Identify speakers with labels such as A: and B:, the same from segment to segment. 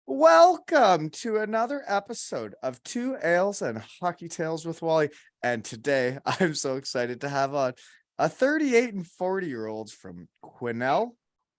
A: Welcome to another episode of Two Ales and Hockey Tales with Wally. And today I'm so excited to have on a 38 and 40-year-olds from Quesnel,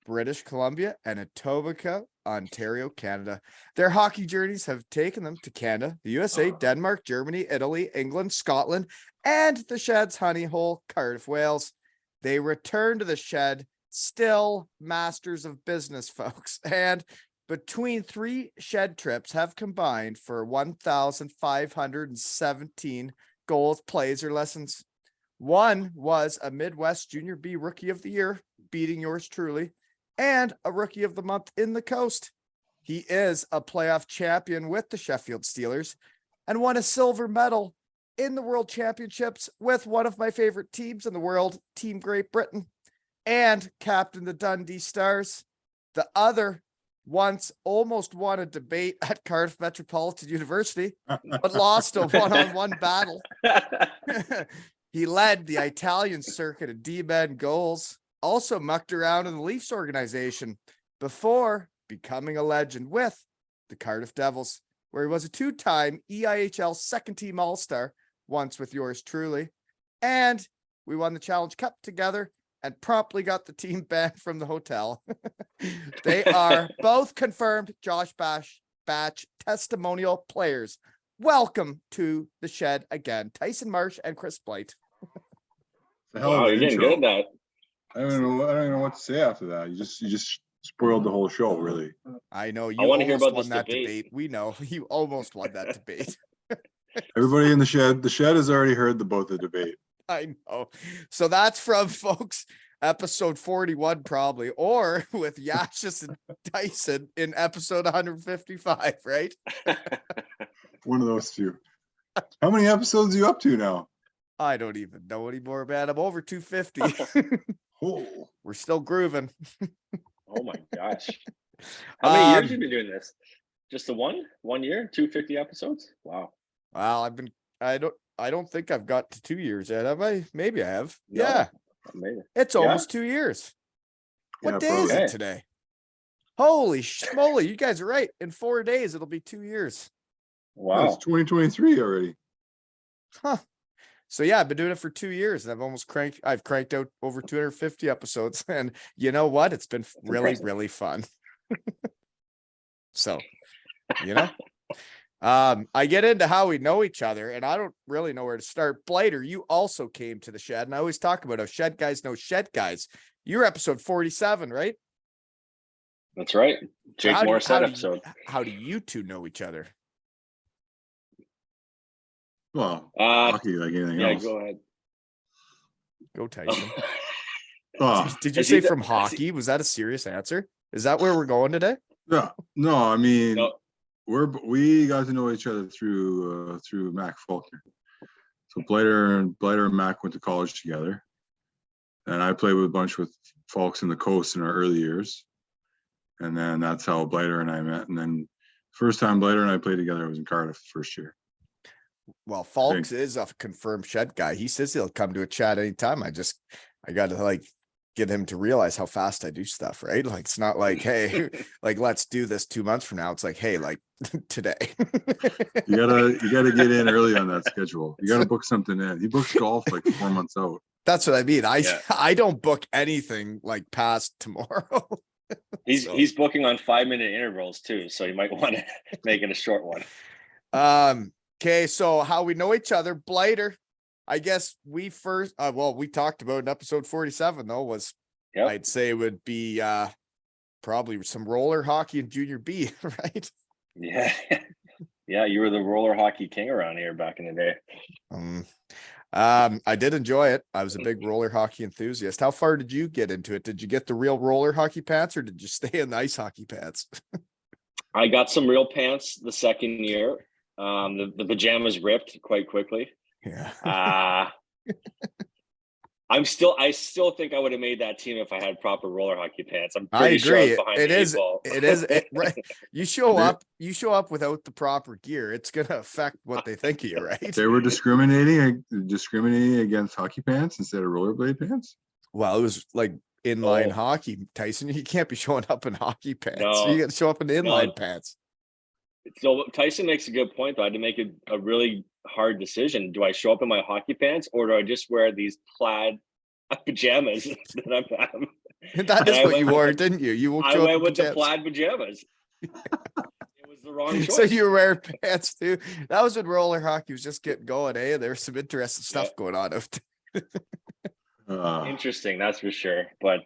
A: British Columbia, and Etobicoke, Ontario, Canada. Their hockey journeys have taken them to Canada, the USA, Denmark, Germany, Italy, England, Scotland, and the Shed's honey hole, Cardiff, Wales. They return to the Shed, still masters of business, folks. And between three Shed trips have combined for 1,517 goals, plays, or lessons. One was a Midwest Junior B Rookie of the Year, beating yours truly, and a Rookie of the Month in the Coast. He is a playoff champion with the Sheffield Steelers and won a silver medal in the World Championships with one of my favorite teams in the world, Team Great Britain, and captained the Dundee Stars. The other once almost won a debate at Cardiff Metropolitan University, but lost a one-on-one battle. He led the Italian circuit of D-men goals, also mucked around in the Leafs organization before becoming a legend with the Cardiff Devils, where he was a two-time EIHL second-team All-Star, once with yours truly. And we won the Challenge Cup together and promptly got the team banned from the hotel. They are both confirmed Josh Batch testimonial players. Welcome to the Shed again, Tyson, Marsh, and Chris Blight.
B: Wow, you're getting good at that.
C: I don't know what to say after that. You just spoiled the whole show, really.
A: I know you.
B: I want to hear about
A: won
B: this
A: that
B: debate.
A: We know you almost won that debate.
C: Everybody in the shed has already heard both the debate.
A: I know. So that's from, folks, episode 41 probably, or with Yashis and Tyson in episode 155, right?
C: One of those two. How many episodes are you up to now?
A: I don't even know anymore, man. I'm over 250.
C: Oh,
A: We're still grooving.
B: Oh my gosh. How many years have you been doing this? Just the one year, 250 episodes? Wow.
A: Well, I don't think I've got to 2 years yet, have I? Maybe I have.
B: No,
A: yeah.
B: Maybe.
A: It's almost 2 years. What
C: Yeah,
A: day is
B: probably.
A: it today? Holy schmoly, you guys are right. In 4 days, it'll be 2 years.
B: Wow.
C: it's 2023 already.
A: Huh. So yeah, I've been doing it for 2 years and I've cranked out over 250 episodes. And you know what? It's been really,
B: impressive.
A: really fun. So, you know, I get into how we know each other and I don't really know where to start. Blighter, you also came to the Shed, and I always talk about how Shed guys know Shed guys. You're episode 47, right?
B: That's right.
A: So
B: Jake Morissette episode.
A: How do you two know each other?
C: Well, hockey like anything else.
B: Go ahead.
A: Go, Tyson. Did you
B: Is
A: say
B: he the-
A: from
B: is he-
A: hockey? Was that a serious answer? Is that where we're going today?
C: Yeah, no, I mean,
B: No.
C: we got to know each other through Mac Faulkner. So Blighter and Mac went to college together, and I played with a bunch with folks in the coast in our early years, and then that's how Blighter and I met. And then first time Blighter and I played together was in Cardiff first year.
A: Well, Falks is a confirmed Shed guy. He says he'll come to a chat anytime. I got to get him to realize how fast I do stuff, right? Like, it's not like, hey, like, let's do this 2 months from now. It's like, hey, like today.
C: You gotta get in early on that schedule. You gotta book something in. He books golf like 4 months out.
A: That's what I mean.
B: Yeah.
A: I don't book anything like past tomorrow.
B: He's booking on 5-minute intervals too, so you might want to make it a short one.
A: Okay, so how we know each other, Blighter. I guess we first, we talked about in episode 47 though, was I'd say would be probably some roller hockey and junior B, right?
B: Yeah. Yeah, you were the roller hockey king around here back in the day.
A: I did enjoy it. I was a big roller hockey enthusiast. How far did you get into it? Did you get the real roller hockey pants or did you stay in the ice hockey pants?
B: I got some real pants the second year. The pajamas ripped quite quickly.
A: Yeah.
B: I still think I would have made that team if I had proper roller hockey pants. I'm
A: I
B: pretty
A: agree.
B: sure I was behind
A: It
B: the
A: is.
B: eight ball.
A: It is. Right. You show up without the proper gear. It's going to affect what they think of you, right?
C: They were discriminating against hockey pants instead of rollerblade pants.
A: Well, it was like inline
B: Oh.
A: hockey, Tyson. You can't be showing up in hockey pants.
B: No.
A: You got to show up in inline
B: No.
A: pants.
B: So Tyson makes a good point, though. I had to make a really hard decision. Do I show up in my hockey pants or do I just wear these plaid pajamas that I'm having?
A: That is
B: I
A: what
B: went
A: you
B: with
A: wore,
B: the-
A: didn't you? You
B: I
A: show up
B: went
A: in
B: with the
A: pajamas.
B: plaid pajamas. It was the wrong choice.
A: So you were wearing pants too. That was when roller hockey was just getting going. There was some interesting stuff going on.
B: Interesting, that's for sure. But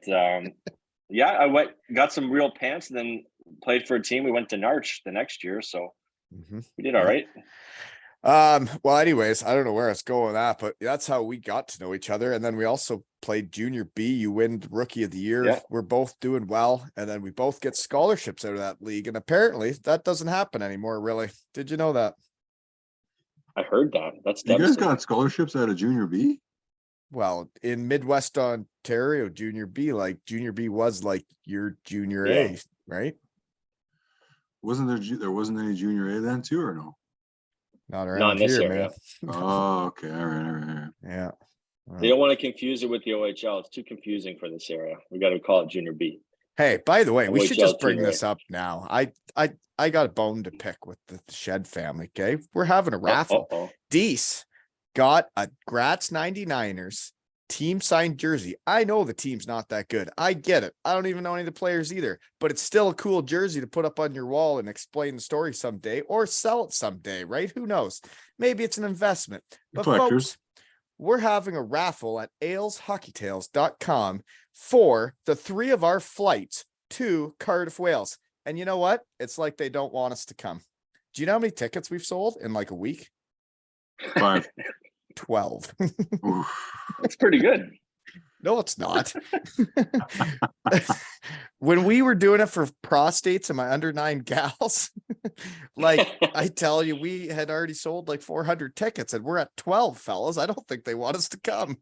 B: yeah, I got some real pants, and then played for a team. We went to Marsh the next year, so we did all right.
A: Well, anyways, I don't know where it's going with that, but that's how we got to know each other. And then we also played junior B. You win rookie of the year.
B: Yeah.
A: We're both doing well. And then we both get scholarships out of that league. And apparently that doesn't happen anymore, really. Did you know that?
B: I heard that. That's
C: You guys
B: devastating.
C: got scholarships out of junior B?
A: Well, in Midwest Ontario, junior B, like junior B was like your junior A, right?
C: There wasn't any junior A then too, or no?
A: Not
B: Not
A: around
B: in this
A: here,
B: area.
A: man.
C: Oh, okay. All right.
A: Yeah.
B: They don't want to confuse it with the OHL. It's too confusing for this area. We got to call it junior B.
A: Hey, by the way, we should just
B: OHL
A: bring
B: team,
A: this up now. I got a bone to pick with the Shed family. Okay. We're having a raffle.
B: Uh-oh.
A: Deese got a Gratz 99ers team signed jersey. I know the team's not that good. I get it. I don't even know any of the players either, but it's still a cool jersey to put up on your wall and explain the story someday or sell it someday, right? Who knows? Maybe it's an investment. But
C: Collectors.
A: folks, we're having a raffle at aleshockeytales.com for the 3 of our flights to Cardiff, Wales. And you know what? It's like they don't want us to come. Do you know how many tickets we've sold in like a week?
C: 5.
A: 12.
C: Oof.
B: That's pretty good.
A: No, it's not. When we were doing it for prostates and my under 9 gals, like I tell you, we had already sold like 400 tickets and we're at 12, fellas. I don't think they want us to come.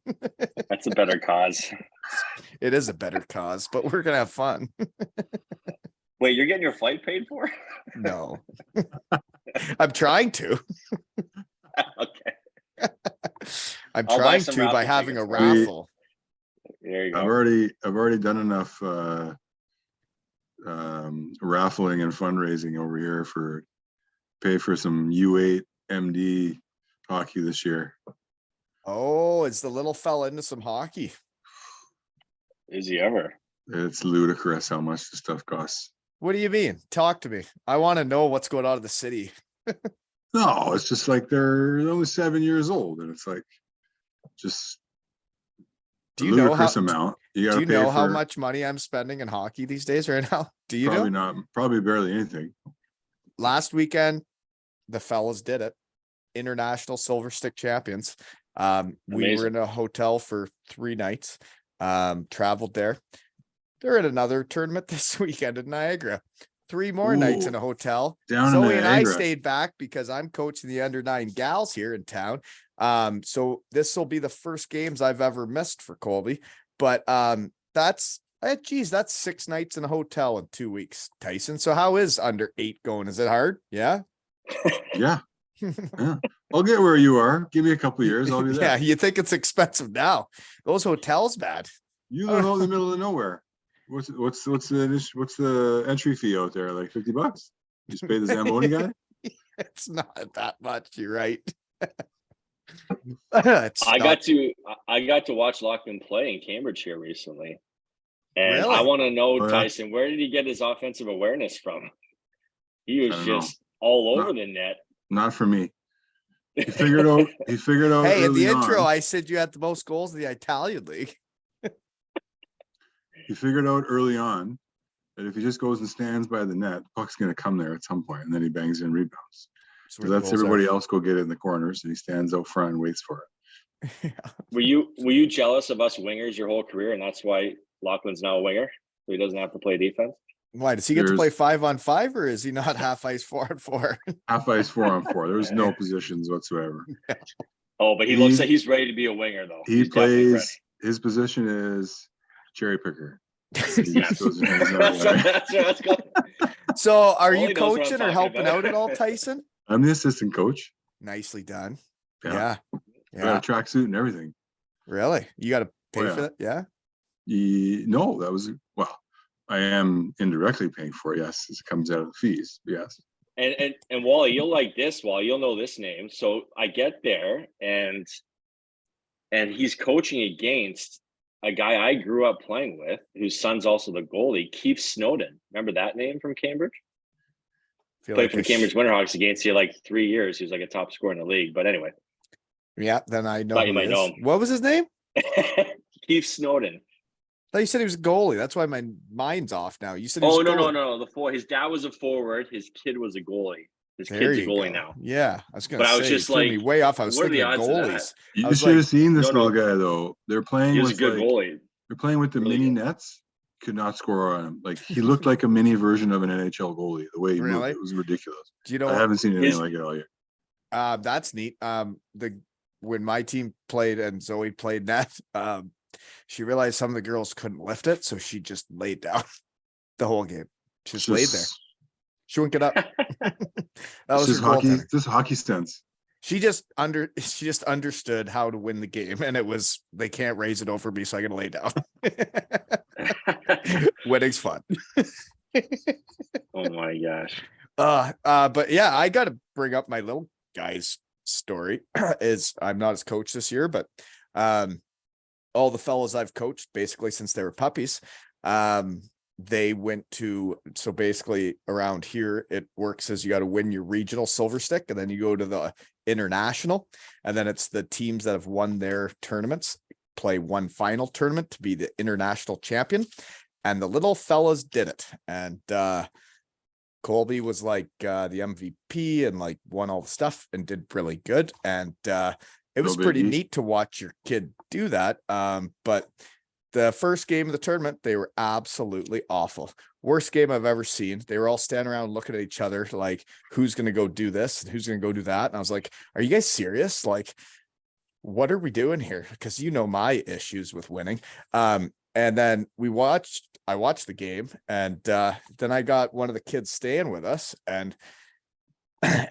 B: That's a better cause.
A: It is a better cause, but we're going to have fun.
B: Wait, you're getting your flight paid for?
A: No, I'm trying to.
B: Okay.
A: I'm
B: I'll buy
A: trying
B: some
A: to by
B: raffle
A: having a
B: tickets for you.
A: raffle.
B: There you go.
C: I've already done enough raffling and fundraising over here for pay for some U8 MD hockey this year.
A: Oh, is the little fella into some hockey?
B: Is he ever?
C: It's ludicrous how much this stuff costs.
A: What do you mean? Talk to me. I want to know what's going on in the city.
C: No, it's just like they're only 7 years old, and it's like just
A: Do
C: a
A: you know
C: ludicrous
A: how?
C: amount. You got
A: Do
C: to
A: you
C: pay
A: know
C: for
A: how much money I'm spending in hockey these days right now? Do you
C: probably
A: know?
C: not, probably barely anything.
A: Last weekend, the fellas did it. International Silver Stick champions. We were
B: Amazing.
A: in a hotel for 3 nights. Traveled there. They're at another tournament this weekend in Niagara. 3 more nights in a hotel.
C: Down in
A: Zoe and I
C: Niagara.
A: stayed back because I'm coaching the under 9 gals here in town. So this will be the first games I've ever missed for Colby. But that's 6 nights in a hotel in 2 weeks, Tyson. So how is under 8 going? Is it hard? Yeah.
C: Yeah. Yeah. I'll get where you are. Give me a couple of years. I'll be there.
A: Yeah, you think it's expensive now. Those hotels bad.
C: You live out in the middle of nowhere. What's the entry fee out there? Like $50? You just pay the Zamboni guy?
A: It's not that much. You're right.
B: I got to watch Lockman play in Cambridge here recently. And
A: Really?
B: I want to know,
C: Oh, yeah.
B: Tyson, where did he get his offensive awareness from? He was
C: I don't know.
B: just all over the net.
C: Not for me. He figured out. He figured out.
A: Hey, in the
C: early
A: intro,
C: on-
A: I said you had the most goals in the Italian league.
C: He figured out early on that if he just goes and stands by the net, the puck's going to come there at some point, and then he bangs in rebounds.
A: That's
C: He
A: where the
C: lets
A: goals
C: everybody
A: are.
C: else go get it in the corners, and he stands out front and waits for it.
B: Were you jealous of us wingers your whole career, and that's why Lachlan's now a winger, so he doesn't have to play defense?
A: Why does he get to
C: There's-
A: play 5-on-5, or is he not half ice 4-on-4?
C: Half ice 4-on-4. There's no positions whatsoever.
B: Oh, but he looks like he's ready to be a winger, though.
C: He
B: He's definitely
C: plays. His position is cherry picker. He
B: ready.
C: just goes and hangs out
B: That's
C: there.
B: right, that's right, that's good.
A: So are
B: Well,
A: you
B: he knows what I'm
A: coaching or
B: talking
A: helping
B: about.
A: out at all, Tyson?
C: I'm the assistant coach.
A: Nicely done.
C: Yeah.
A: Yeah.
C: I got a tracksuit and everything.
A: Really? You got to pay
C: Oh,
A: for that? Yeah.
C: No, that was, well, I am indirectly paying for it, yes, as it comes out of the fees, yes.
B: And Wally, you'll like this. Wally, you'll know this name. So I get there, and he's coaching against a guy I grew up playing with, whose son's also the goalie, Keith Snowden. Remember that name from Cambridge?
A: Feel
B: Played
A: like
B: for the Cambridge Winterhawks against you like 3 years. He was like a top scorer in the league. But anyway,
A: yeah, then I know
B: thought
A: who
B: you
A: he
B: might know
A: is.
B: him.
A: What was his name?
B: Keith Snowden.
A: I thought you said he was a goalie. That's why my mind's off now. You said he
B: Oh
A: was a goalie.
B: no. His dad was a forward. His kid was a goalie. His
A: There
B: kid's a
A: you
B: goalie
A: go.
B: now.
A: Yeah, I was gonna
B: But
A: say,
B: I was just
A: threw me
B: like,
A: way off. I was
B: what are the
A: thinking of
B: odds of that?
A: goalies.
C: You
A: was
C: should have
A: like,
C: seen this
B: no,
C: little guy though. They're playing
B: He was a
C: with
B: good
C: like,
B: goalie.
C: they're playing with the
B: Really
C: mini
B: good.
C: nets. Could not score on him. Like he looked like a mini version of an NHL goalie. The way he moved,
A: Really?
C: it was ridiculous.
A: Do you know
C: I
A: what?
C: haven't seen anything
B: His-
C: like it all year.
A: That's neat. When my team played and Zoe played net, she realized some of the girls couldn't lift it, so she just laid down the whole game. Just laid there. She wouldn't get up. That was
C: This
A: her
C: hockey.
A: goaltender.
C: This hockey stunts.
A: She just understood how to win the game, and it was they can't raise it over me, so I can lay down. Winning's fun.
B: Oh my gosh.
A: But yeah, I gotta bring up my little guy's story. Is I'm not his coach this year, but all the fellows I've coached basically since they were puppies, they went to, so basically around here it works as you got to win your regional silver stick, and then you go to the international, and then it's the teams that have won their tournaments play one final tournament to be the international champion. And the little fellas did it, and Colby was like the MVP and like won all the stuff and did really good. And it was pretty neat to watch your kid do that. But the first game of the tournament, they were absolutely awful. Worst game I've ever seen. They were all standing around looking at each other like, who's going to go do this and who's going to go do that? And I was like, are you guys serious? Like, what are we doing here? Because you know my issues with winning. And then I watched the game, and then I got one of the kids staying with us. And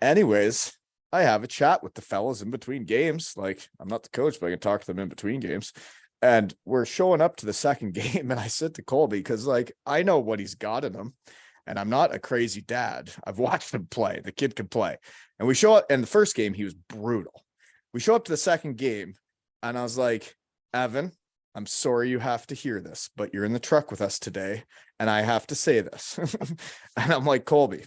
A: anyways, I have a chat with the fellas in between games. Like, I'm not the coach, but I can talk to them in between games. And we're showing up to the second game, and I said to Colby, because like I know what he's got in him, and I'm not a crazy dad. I've watched him play. The kid can play. And we show up in the first game, he was brutal. We show up to the second game, and I was like, Evan, I'm sorry you have to hear this, but you're in the truck with us today, and I have to say this. And I'm like, Colby,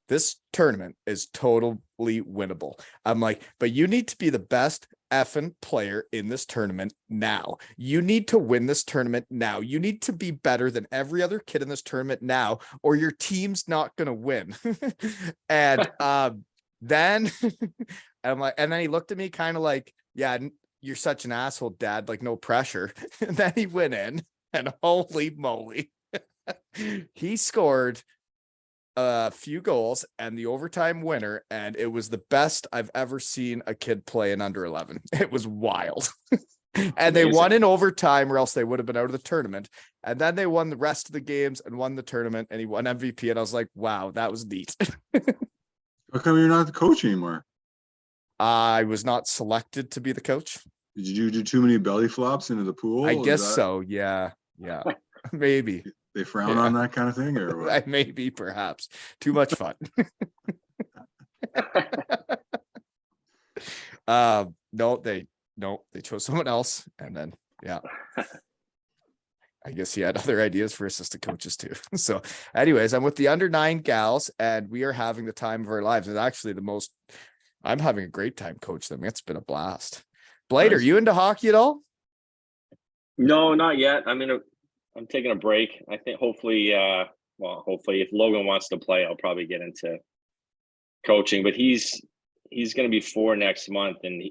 A: this tournament is totally winnable. I'm like, but you need to be the best effing player in this tournament now. You need to win this tournament now. You need to be better than every other kid in this tournament now, or your team's not going to win. And then I'm like, and then he looked at me kind of like, yeah, you're such an asshole, Dad, like no pressure. And then he went in, and holy moly, he scored a few goals and the overtime winner, and it was the best I've ever seen a kid play in under 11. It was wild. And they won in overtime, or else they would have been out of the tournament. And then they won the rest of the games and won the tournament, and he won MVP. And I was like, wow, that was neat.
C: How come you're not the coach anymore?
A: I was not selected to be the coach.
C: Did you do too many belly flops into the pool?
A: I guess so. Yeah. Maybe.
C: They frown on that kind of thing, or what?
A: Maybe, perhaps. Too much fun. No, they chose someone else, and then I guess he had other ideas for assistant coaches too. So anyways, I'm with the under 9 gals, and we are having the time of our lives. It's actually I'm having a great time coaching them. It's been a blast. Blighter,
C: Nice.
A: you into hockey at all?
B: No, not yet. I'm taking a break. I think hopefully if Logan wants to play, I'll probably get into coaching. But he's going to be 4 next month, and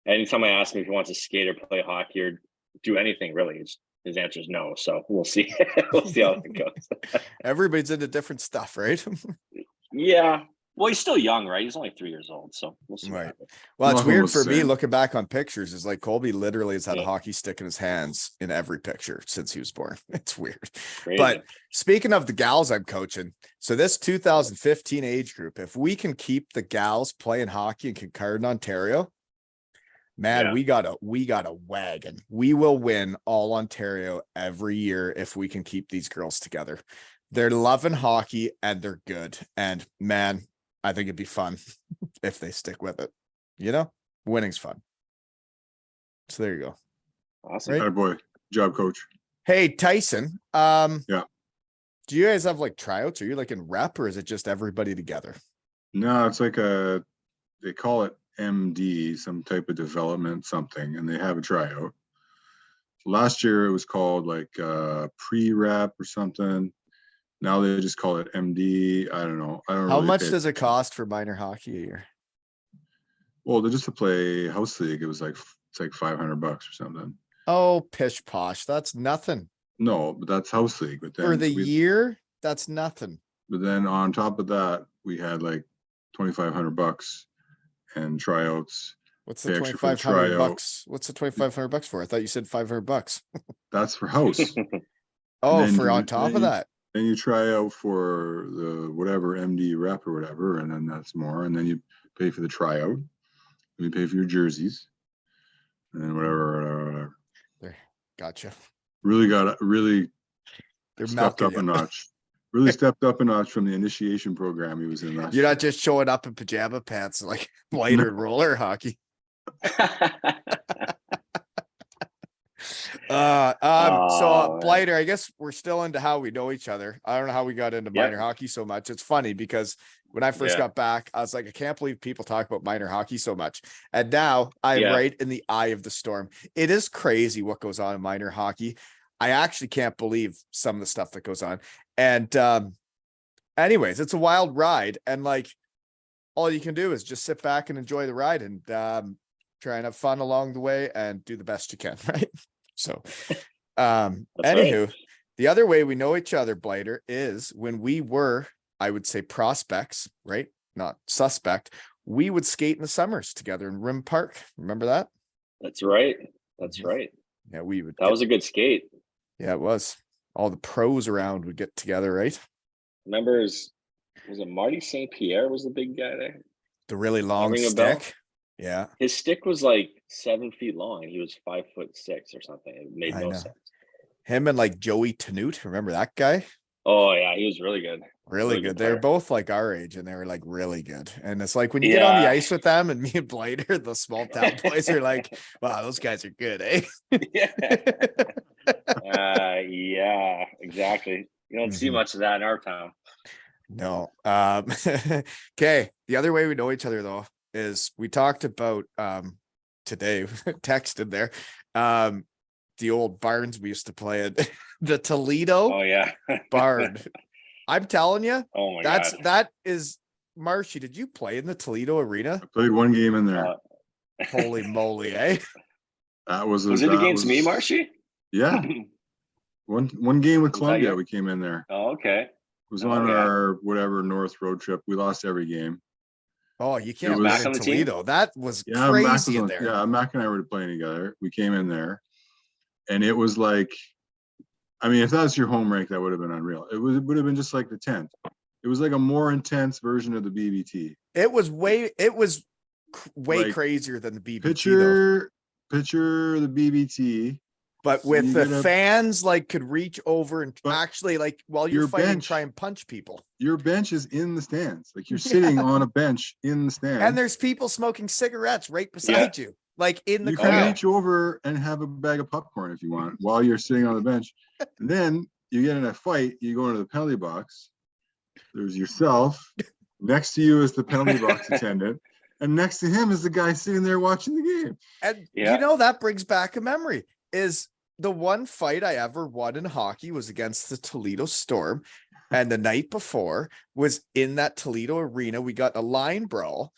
B: anytime I ask him if he wants to skate or play hockey or do anything, really, his answer is no. So we'll see. We'll see how it goes.
A: Everybody's into different stuff, right?
B: Yeah. Well, he's still young, right? He's only 3 years old, so we'll see.
A: Right. Well, it's
C: Nothing
A: weird
C: was
A: for me
C: said.
A: looking back on pictures. Is like Colby literally has had a
B: Yeah.
A: hockey stick in his hands in every picture since he was born. It's weird.
B: Crazy.
A: But speaking of the gals I'm coaching, so this 2015 age group, if we can keep the gals playing hockey in Kincardine, Ontario, Man,
B: Yeah.
A: we got a wagon. We will win all Ontario every year if we can keep these girls together. They're loving hockey and they're good. And man, I think it'd be fun if they stick with it. You know, winning's fun. So there you go.
B: Awesome.
A: Right.
C: Atta boy. Job, coach.
A: Hey, Tyson.
C: Yeah.
A: Do you guys have like tryouts? Are you like in rep or is it just everybody together?
C: No, it's like they call it MD, some type of development something, and they have a tryout. Last year it was called like pre-rep or something. Now they just call it MD. I don't know. I don't
A: How
C: really
A: much
C: pay-
A: does it cost for minor hockey a year?
C: Well, just to play house league, it's like $500 or something.
A: Oh, pish posh. That's nothing.
C: No, but that's house league. But then
A: For the year, that's nothing.
C: But then on top of that, we had like $2,500 and tryouts.
A: What's the
C: Pay extra for the
A: 2,500
C: tryout.
A: bucks? What's the 2,500 bucks for? I thought you said 500 bucks.
C: That's for house.
A: Oh,
C: then
A: for
C: you-
A: on top
C: then
A: of
C: you-
A: that.
C: Then you try out for the whatever MD rep or whatever, and then that's more. And then you pay for the tryout. And you pay for your jerseys. And then whatever.
A: There, gotcha.
C: Really
A: They're
C: stepped
A: milking
C: up a
A: you.
C: notch. Really stepped up a notch from the initiation program he was in last
A: You're
C: year.
A: not just showing up in pajama pants like Blighter roller hockey. So
B: Oh, man.
A: Blighter, I guess we're still into how we know each other. I don't know how we got into
B: Yep.
A: minor hockey so much. It's funny because when I first
B: Yeah.
A: got back, I was like, I can't believe people talk about minor hockey so much. And now I'm
B: Yeah.
A: right in the eye of the storm. It is crazy what goes on in minor hockey. I actually can't believe some of the stuff that goes on. And anyways, it's a wild ride. And like all you can do is just sit back and enjoy the ride and try and have fun along the way and do the best you can, right? So anywho,
B: right.
A: the other way we know each other, Blighter, is when we were, I would say, prospects, right? Not suspect. We would skate in the summers together in Rim Park. Remember that?
B: That's right. That's
A: Mhm.
B: right.
A: Yeah, we would.
B: That was a good skate.
A: Yeah, it was. All the pros around would get together, right?
B: Remember, was it Marty St. Pierre was the big guy there?
A: The really long
B: ring a bell?
A: stick. Yeah,
B: His stick was like 7 feet long. He was 5'6" or something. It made
A: I
B: no
A: know.
B: sense.
A: him and like Joey Tanute. Remember that guy?
B: Oh yeah, he was really good.
A: Really
B: Really
A: good.
B: good
A: They were
B: player.
A: both like our age and they were like really good. And it's like when you get on the
B: Yeah.
A: ice with them and me and Blighter, the small town boys are like, wow, those guys are good, eh?
B: Yeah, exactly. You don't see
A: Mhm.
B: much of that in our town.
A: No. Okay. The other way we know each other though is we talked about today, texted there. The old barns we used to play at the Toledo
B: Oh yeah.
A: barn. I'm telling you,
B: Oh my
A: that's
B: god.
A: that is Marshy. Did you play in the Toledo arena?
C: I played one game in there.
A: Holy moly, eh?
C: That was
B: Was it against me, Marshy?
C: Yeah, one game with
B: Was that
C: Columbia.
B: you?
C: We came in there.
B: Oh, okay.
C: It was
B: Oh,
C: on
B: yeah.
C: our whatever North road trip. We lost every game.
A: Oh, you can't
C: was-
A: win
B: Mac
A: in
B: on the team?
A: Toledo. That was
C: Yeah, Mac
A: crazy
C: was
A: in
C: on,
A: there.
C: yeah, Mac and I were playing together. We came in there, and it was like, I mean, if that was your home rank, that would have been unreal. It would have been just like the 10th. It was like a more intense version of the BBT.
A: It was way
C: Like,
A: crazier than the BBT though.
C: Picture the BBT.
A: But
C: so
A: with
C: you
A: the
C: get a-
A: fans like could reach over and
C: But
A: actually like while you're
C: your
A: fighting,
C: bench-
A: try and punch people.
C: Your bench is in the stands. Like you're sitting on a bench in the stands.
A: And there's people smoking cigarettes right beside you, like in the
C: you
A: crowd.
C: can
B: yeah.
C: reach over and have a bag of popcorn if you want while you're sitting on the bench. And then you get in a fight, you go into the penalty box. There's yourself. Next to you is the penalty box attendant. And next to him is the guy sitting there watching the game.
A: And
B: Yeah.
A: you know, that brings back a memory is the one fight I ever won in hockey was against the Toledo Storm. And the night before was in that Toledo arena. We got a line brawl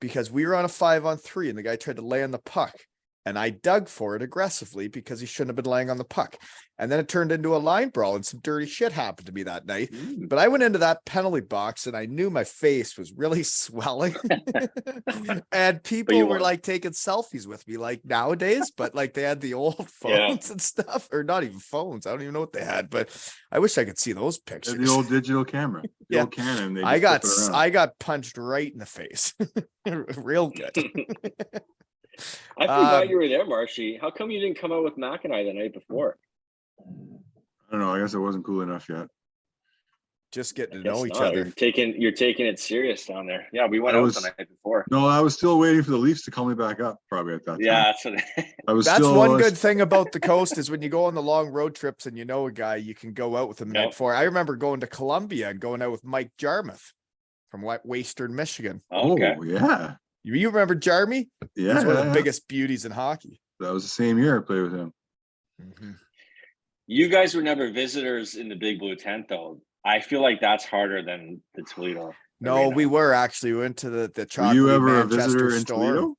A: because we were on a 5-on-3 and the guy tried to lay on the puck. And I dug for it aggressively because he shouldn't have been laying on the puck. And then it turned into a line brawl and some dirty shit happened to me that night. But I went into that penalty box and I knew my face was really swelling. And people
B: you
A: were
B: won.
A: like taking selfies with me like nowadays, but like they had the old
B: Yeah.
A: phones and stuff, or not even phones. I don't even know what they had, but I wish I could see those
C: And
A: pictures.
C: the old digital camera. The
A: Yeah.
C: old Canon. They
A: I
C: just flip it around.
A: got punched right in the face. Real good.
B: I forgot
A: Um,
B: you were there, Marshy. How come you didn't come out with Mac and I the night before?
C: I don't know. I guess I wasn't cool enough yet.
A: Just getting to
B: Guess
A: know each
B: not.
A: other.
B: You're taking it serious down there. Yeah, we went
C: I
B: out
C: was-
B: the night before.
C: No, I was still waiting for the Leafs to call me back up. Probably at that time.
B: Yeah, that's what.
C: I was
A: That's
C: still.
A: one good thing about the coast is when you go on the long road trips and you know a guy, you can go out with him the night
B: Yep.
A: before. I remember going to Columbia and going out with Mike Jarmuth from Western Michigan.
B: Okay.
C: Oh yeah,
A: You remember Jarmy?
C: yeah.
A: He's one of the
C: yeah.
A: biggest beauties in hockey.
C: That was the same year I played with him.
B: You guys were never visitors in the Big Blue Tent, though. I feel like that's harder than the Toledo.
A: No,
B: arena.
A: we were actually. We went to the
C: Were
A: chocolate
C: you ever a
A: Manchester
C: visitor in
A: Storm.
C: Toledo?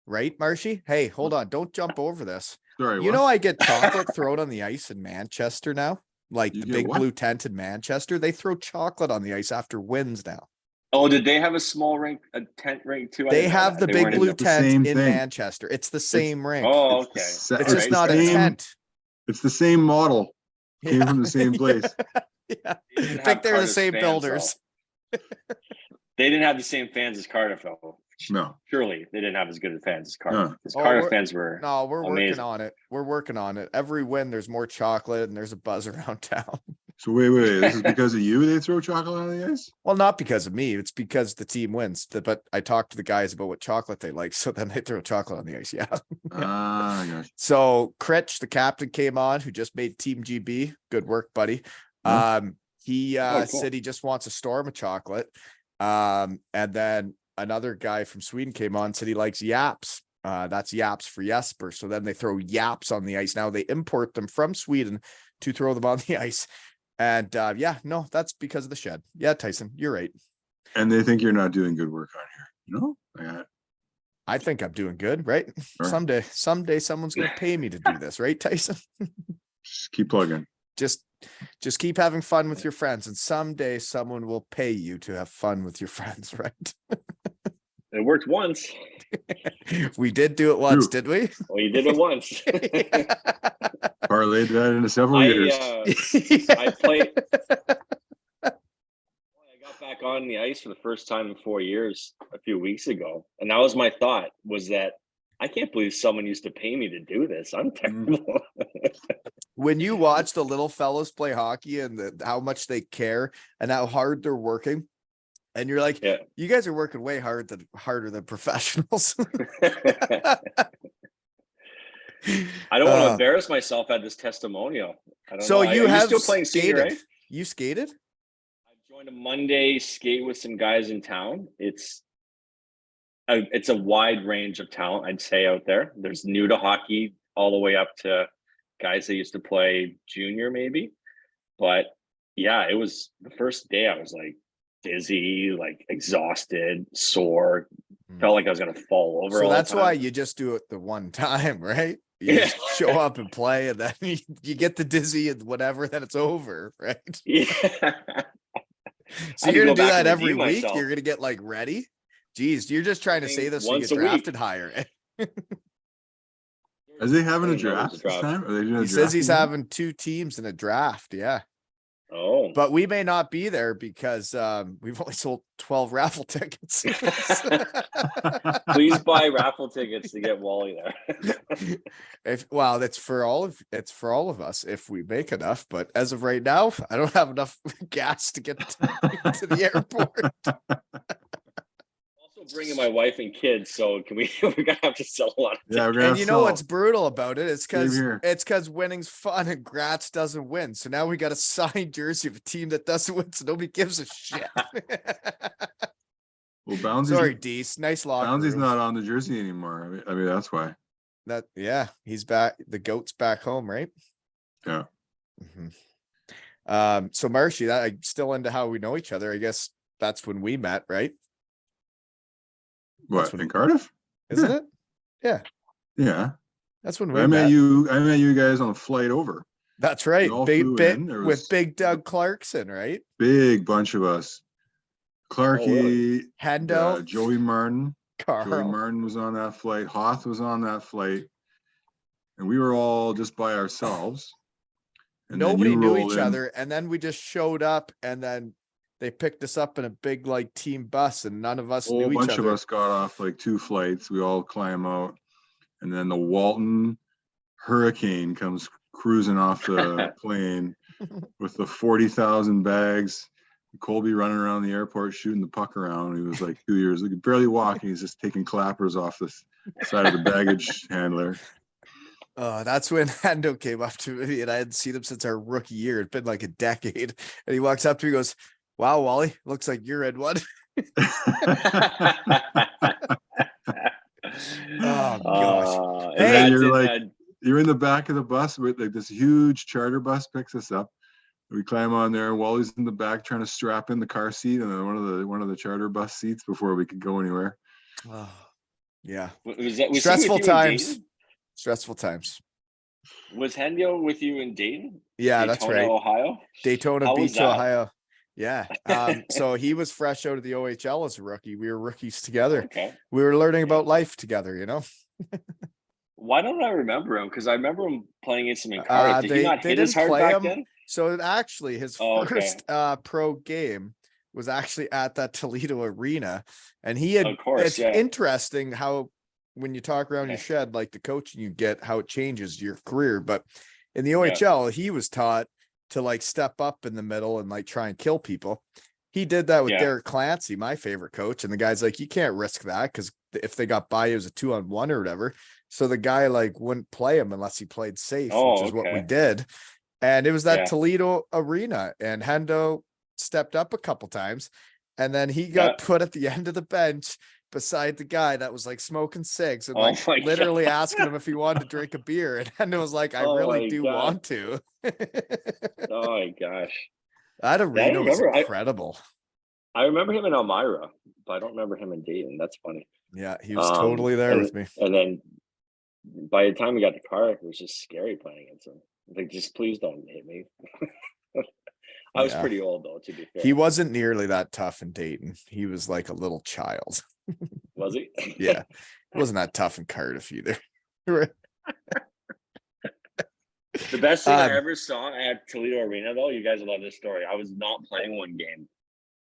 A: Right, Marshy? Hey, hold on. Don't jump over this.
C: Sorry,
A: You
C: what?
A: know, I get chocolate thrown on the ice in Manchester now. Like
C: You
A: the
C: get
A: Big
C: what?
A: Blue Tent in Manchester, they throw chocolate on the ice after wins now.
B: Oh, did they have a small rink, a tent rink too? I
A: They
B: didn't know
A: have
B: that.
A: the
B: They
A: Big
B: weren't in
A: Blue
B: the-
C: the
A: Tent
C: same
A: in
C: thing.
A: Manchester. It's the same rink.
B: Oh,
C: It's
B: okay.
C: the sa-
A: It's
B: All
A: just
B: right.
A: not a
C: same-
A: tent.
C: It's the same model. Came from the same place.
A: Yeah.
B: They
A: I
B: didn't
A: think
B: have
A: they're the
B: Cardiff's
A: same
B: fans,
A: builders.
B: though. They didn't have the same fans as Cardiff, though.
C: No,
B: Surely they didn't have as good of fans as Cardiff.
C: No.
B: Because
A: Oh,
B: Cardiff
A: we're-
B: fans were.
A: No, we're working
B: Amazing.
A: on it. We're working on it. Every win, there's more chocolate and there's a buzz around town.
C: so wait. This is because of you? They throw chocolate on the ice?
A: Well, not because of me. It's because the team wins. But I talked to the guys about what chocolate they like. So then they throw chocolate on the ice. Yeah.
C: Ah, I got you.
A: So Critch, the captain, came on who just made Team GB. Good work, buddy.
C: Yeah.
A: He
B: cool.
A: said he just wants a storm of chocolate. And then another guy from Sweden came on, said he likes yaps. That's yaps for Jesper. So then they throw yaps on the ice. Now they import them from Sweden to throw them on the ice. And that's because of the shed. Yeah, Tyson, you're right.
C: And they think you're not doing good work on here. You know?
A: I think I'm doing good, right?
C: Sure.
A: Someday someone's gonna pay me to do this, right, Tyson?
C: Just keep plugging.
A: Just keep having fun with your friends, and someday someone will pay you to have fun with your friends, right?
B: It worked once.
A: We did do it once,
C: True.
A: did we?
B: Well, you did it once.
C: Parlayed that into several years.
B: I played. I got back on the ice for the first time in 4 years a few weeks ago, and that was my thought: was that I can't believe someone used to pay me to do this. I'm terrible.
A: When you watch the little fellows play hockey and how much they care and how hard they're working, and you're like,
B: Yeah.
A: you guys are working way harder than professionals.
B: I don't want to embarrass myself at this testimonial. I don't
A: So
B: know.
A: you
B: Are
A: have
B: still playing senior,
A: skated.
B: right?
A: You skated?
B: I joined a Monday skate with some guys in town. It's a wide range of talent, I'd say, out there. There's new to hockey all the way up to guys that used to play junior, maybe. But yeah, it was the first day I was like dizzy, like exhausted, sore, felt like I was gonna fall over.
A: So
B: all
A: that's
B: the time.
A: why you just do it the one time, right? You just show up and play, and then you get the dizzy and whatever, then it's over, right?
B: Yeah.
A: So
B: had to
A: you're
B: go
A: gonna do
B: back and
A: that every
B: redeem
A: week.
B: myself.
A: You're gonna get like ready. Geez, you're just trying to say this so you
B: Once
A: get
B: a week.
A: drafted higher.
C: Are they having a
B: I didn't know there was
C: draft this time? Are they doing a
A: He says he's
C: draft again?
A: having 2 teams in a draft. Yeah.
B: Oh,
A: But we may not be there because we've only sold 12 raffle tickets.
B: please buy raffle tickets to get Wally there.
A: That's for all of us if we make enough. But as of right now, I don't have enough gas to get to the airport.
B: Also bringing my wife and kids, so can we? We're gonna have to sell a lot. Of
C: Yeah, we're gonna
A: And you know what's brutal about it? It's
C: Same
A: because
C: here.
A: winning's fun and Gratz doesn't win. So now we got a signed jersey of a team that doesn't win, so nobody gives a shit.
C: Well, Bounsy's,
A: Sorry, Deese. Nice locker
C: Bounsy's
A: room.
C: not on the jersey anymore. I mean that's why.
A: He's back. The goat's back home, right?
C: Yeah.
A: So Marshy, that I'm still into how we know each other. I guess that's when we met, right?
C: What
A: when-
C: in Cardiff?
A: Isn't it?
C: Yeah.
A: That's when we
C: I met
A: met.
C: you guys on a flight over.
A: That's right.
C: all
A: Big
C: flew
A: bit
C: in. There
A: with
C: was-
A: Big Doug Clarkson, right?
C: Big bunch of us. Clarky,
A: Hendo,
C: Joey Martin. Joey
A: Carl.
C: Martin was on that flight. Hoth was on that flight. And we were all just by ourselves. And then
A: Nobody
C: you
A: knew
C: rolled
A: each
C: in.
A: other, and then we just showed up, and then they picked us up in a big like team bus, and none of us
C: A whole
A: knew each
C: bunch of
A: other.
C: us got off like 2 flights. We all climb out, and then the Walton Hurricane comes cruising off the plane with the 40,000 bags. Colby running around the airport shooting the puck around. He was like 2 years, he could barely walk, and he's just taking clappers off the side of the baggage handler.
A: That's when Hendo came up to me, and I hadn't seen him since our rookie year. It'd been like a decade. And he walks up to me and goes, "Wow, Wally, looks like you're in one." Oh gosh.
C: And then
A: Hey,
C: you're like, you're in the back of the bus with like this huge charter bus picks us up. We climb on there, and Wally's in the back trying to strap in the car seat and then one of the charter bus seats before we could go anywhere.
A: oh, yeah.
B: Was he
A: Stressful
B: with you in
A: times.
B: Dayton?
A: Stressful times.
B: Was Hendio with you in Dayton?
A: Yeah,
B: Daytona,
A: that's right.
B: Ohio.
A: Daytona
B: How was
A: Beach,
B: that?
A: Ohio. Yeah. So he was fresh out of the OHL as a rookie. We were rookies together.
B: Okay.
A: We were learning about life together, you know.
B: Why don't I remember him? Because I remember him playing against him in Cardiff. Did he not
A: they
B: hit as
A: didn't
B: hard
A: play
B: back
A: him.
B: then?
A: So actually his
B: Oh, okay.
A: first pro game was actually at that Toledo arena. And he had,
B: Of course,
A: it's
B: yeah.
A: interesting how when you talk around your
B: Okay.
A: shed, like the coaching you get, how it changes your career. But in the OHL, he was taught to like step up in the middle and like try and kill people. He did that with
B: Yeah.
A: Derek Clancy, my favorite coach. And the guy's like, you can't risk that because if they got by, it was a 2-on-1 or whatever. So the guy like wouldn't play him unless he played safe, which is what we
B: Okay.
A: did. And it was that
B: Yeah.
A: Toledo arena, and Hendo stepped up a couple times, and then he got put at the end of the bench beside the guy that was like smoking cigs and
B: Oh
A: like
B: my
A: literally
B: God.
A: asking him if he wanted to drink a beer. And Hendo was like, I
B: Oh
A: really
B: my
A: do
B: God.
A: want to.
B: Oh my gosh.
A: That arena was
B: remember.
A: incredible.
B: I remember him in Elmira, but I don't remember him in Dayton. That's funny.
A: Yeah, he was totally there with me.
B: And then by the time we got to Cardiff, it was just scary playing against him. Like, just please don't hit me. I was
A: Yeah.
B: pretty old though, to be fair.
A: He wasn't nearly that tough in Dayton. He was like a little child.
B: Was he?
A: Yeah. He wasn't that tough in Cardiff either.
B: The best thing I ever saw at Toledo Arena, though, you guys will love this story. I was not playing one game,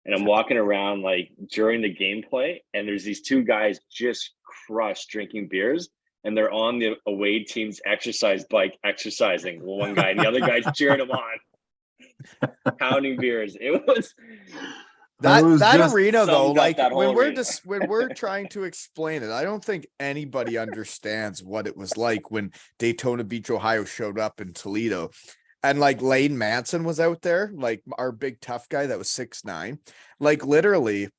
B: and I'm walking around like during the gameplay, and there's these two guys just crushed drinking beers, and they're on the away team's exercise bike exercising. One guy and the other guy's cheering him on, pounding beers. It was
A: that arena though,
B: summed up
A: like
B: that
A: when
B: whole
A: we're
B: arena.
A: just when we're trying to explain it, I don't think anybody understands what it was like when Daytona Beach, Ohio showed up in Toledo. And like Lane Manson was out there, like our big tough guy that was 6'9". Like literally,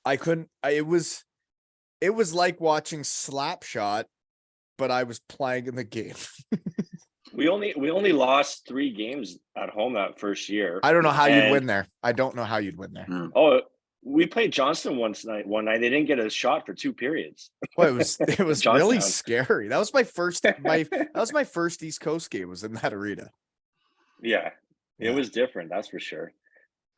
A: it was like watching Slapshot, but I was playing in the game.
B: We only lost 3 games at home that first year.
A: I don't know how you'd win there. I don't know how you'd win there.
B: Oh, we played Johnston one night. They didn't get a shot for 2 periods.
A: Well, it was really
B: Johnstown.
A: scary. That was my first East Coast game was in that arena.
B: Yeah, it
A: Yeah.
B: was different. That's for sure.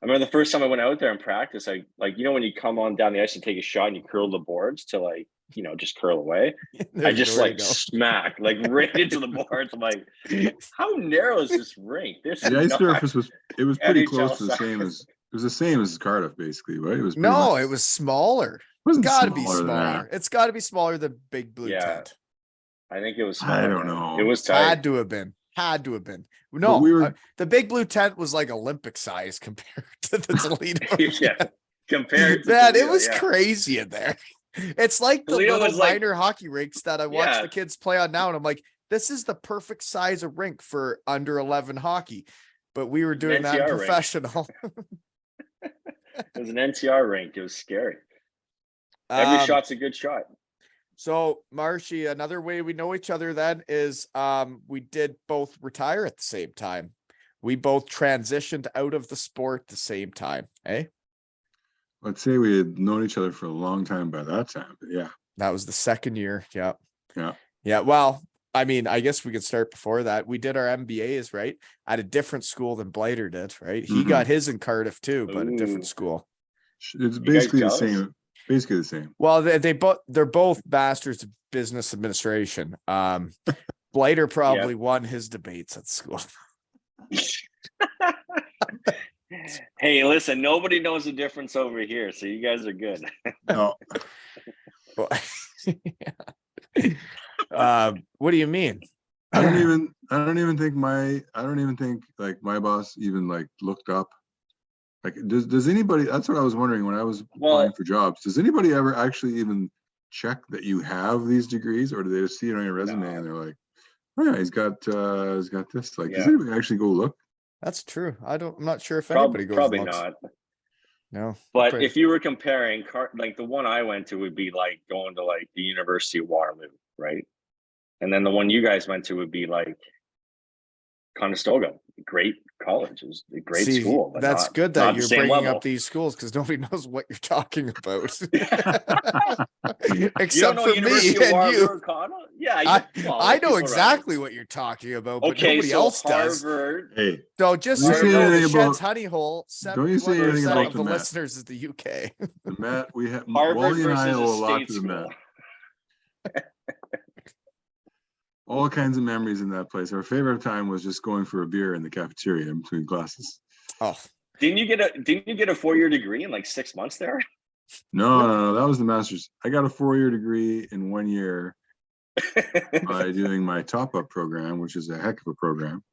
B: I remember the first time I went out there in practice, I when you come on down the ice and take a shot and you curl the boards to like, just curl away. I just like smacked like right into the boards. I'm like, how narrow is this rink? This
C: The
B: is
C: ice
B: not
C: surface was pretty
B: NHL
C: close to the
B: size.
C: same as it was the same as Cardiff, basically, right? It was pretty
A: No,
C: much-
A: it was smaller.
C: it wasn't
A: Gotta be
C: smaller than that.
A: smaller. It's got to be smaller than Big Blue
B: Yeah.
A: Tent.
B: I think it was.
C: I
B: smaller,
C: don't
B: man.
C: know.
B: It was tight.
A: Had to have been. No,
C: we were-
A: the Big Blue Tent was like Olympic size compared to the Toledo.
B: Yeah, compared to
A: Man, it
B: Toledo,
A: was
B: yeah.
A: crazy in there. It's like the
B: Toledo
A: little
B: was like-
A: minor hockey rinks that I watch
B: Yeah.
A: the kids play on now, and I'm like, this is the perfect size of rink for under 11 hockey. But we were doing that in
B: NCR rink.
A: professional.
B: It was an NTR rink. It was scary. Every shot's a good shot.
A: So Marshy, another way we know each other then is we did both retire at the same time. We both transitioned out of the sport at the same time. Eh?
C: I'd say we had known each other for a long time by that time. But yeah.
A: That was the second year. Yeah.
C: Yeah.
A: Yeah. Well, I mean, I guess we could start before that. We did our MBAs, right? At a different school than Blighter did, right? He
C: Mhm.
A: got his in Cardiff too, but a different
B: Ooh.
A: school.
C: It's
B: guys
C: basically the
B: jealous?
C: same. Basically the same.
A: Well, they're both masters of business administration. Blighter probably won his debates at school.
B: Hey, listen, nobody knows the difference over here, so you guys are good.
C: No,
A: Well, what do you mean?
C: I don't even think like my boss even like looked up. Like, does anybody, that's what I was wondering when I was applying for jobs. Does anybody ever actually even check that you have these degrees, or do they just see it on your resume
B: No.
C: and they're like, oh yeah, he's got this. Like, does
B: Yeah.
C: anybody actually go look?
A: That's true. I'm not sure if anybody goes.
B: Probably
A: and looks.
B: not.
A: No.
B: But
A: Okay.
B: if you were comparing, like the one I went to would be like going to like the University of Waterloo, right? And then the one you guys went to would be like Conestoga, great college. It was a great
A: See,
B: school, but
A: that's
B: not,
A: good that
B: not the
A: you're
B: same
A: bringing
B: level.
A: up these schools because nobody knows what you're talking about.
B: You don't
A: Except
B: know
A: for
B: University
A: me
B: of
A: and
B: Waterloo
A: you.
B: or Cono? Yeah,
A: I know exactly what you're talking about, but
B: Okay,
A: nobody
B: so
A: else does.
B: Harvard.
C: Hey,
A: So just
C: Don't
A: so
C: you
A: you
C: say
A: know, the
C: anything
A: Shed's
C: about-
A: honey hole,
C: don't you say anything
A: 71%
B: about
A: of
C: the
A: the
C: Met.
A: listeners is the UK.
C: The Met, we have
B: Harvard
C: Wally and I
B: versus a
C: owe a lot
B: state
C: to the Met.
B: school.
C: All kinds of memories in that place. Our favorite time was just going for a beer in the cafeteria in between classes.
A: Oh,
B: Didn't you get a 4-year degree in like 6 months there?
C: No, that was the master's. I got a 4-year degree in 1 year by doing my top-up program, which is a heck of a program.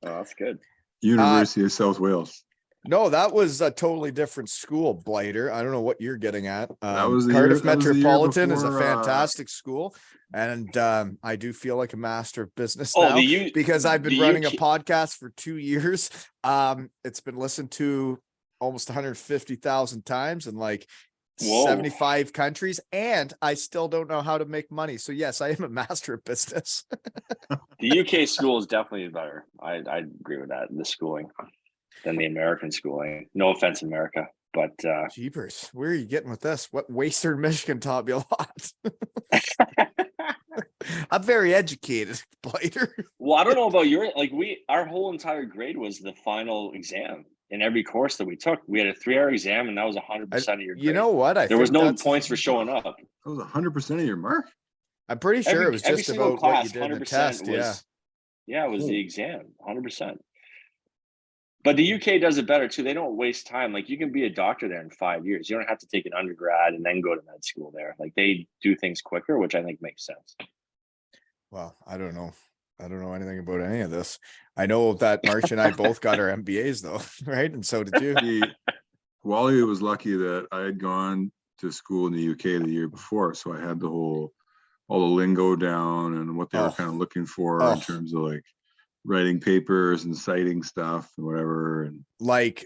B: Oh, that's good.
C: University of South Wales.
A: no, that was a totally different school, Blighter. I don't know what you're getting at.
C: That was the
A: Cardiff
C: year- that was the year
A: Metropolitan is a
C: before,
A: fantastic school. And I do feel like a master of business
B: Oh,
A: now because I've been
B: the
A: running a
B: UK
A: podcast for 2 years. It's been listened to almost 150,000 times in like
B: Whoa.
A: 75 countries, and I still don't know how to make money. So yes, I am a master of business.
B: The UK school is definitely better. I agree with that. The schooling than the American schooling. No offense, America, but
A: Jeepers, where are you getting with this? What Western Michigan taught me a lot. I'm very educated, Blighter.
B: well, I don't know about your our whole entire grade was the final exam in every course that we took. We had a 3-hour exam, and that was 100% of your grade.
A: You know what?
B: There was no points for showing up.
C: That was 100% of your mark.
A: I'm pretty sure it was
B: every
A: just
B: single
A: about what you
B: class,
A: did in the
B: 100%
A: test.
B: was,
A: Yeah.
B: it was the exam, 100%. But the UK does it better too. They don't waste time. Like, you can be a doctor there in 5 years. You don't have to take an undergrad and then go to med school there. Like, they do things quicker, which I think makes sense.
A: Well, I don't know. I don't know anything about any of this. I know that Marsh and I both got our MBAs though, right? And so did you.
C: Wally was lucky that I had gone to school in the UK the year before, so I had all the lingo down and what they were kind of looking for in terms of like writing papers and citing stuff and whatever. And
A: like,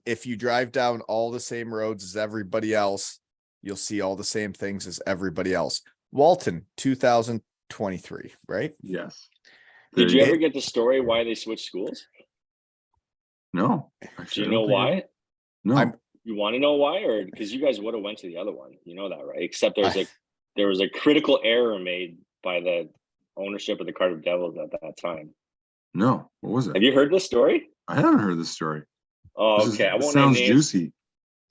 A: if you drive down all the same roads as everybody else, you'll see all the same things as everybody else. Walton, 2023, right?
C: yes.
B: Did you ever get the story why they switched schools?
C: No.
B: Do you know why?
C: No.
B: You want to know why, or because you guys would have went to the other one? You know that, right? Except there was a critical error made by the ownership of the Cardiff Devils at that time.
C: No. What was it?
B: Have you heard this story?
C: I haven't heard this story.
B: Oh, okay. I won't
C: sounds
B: name names.
C: juicy.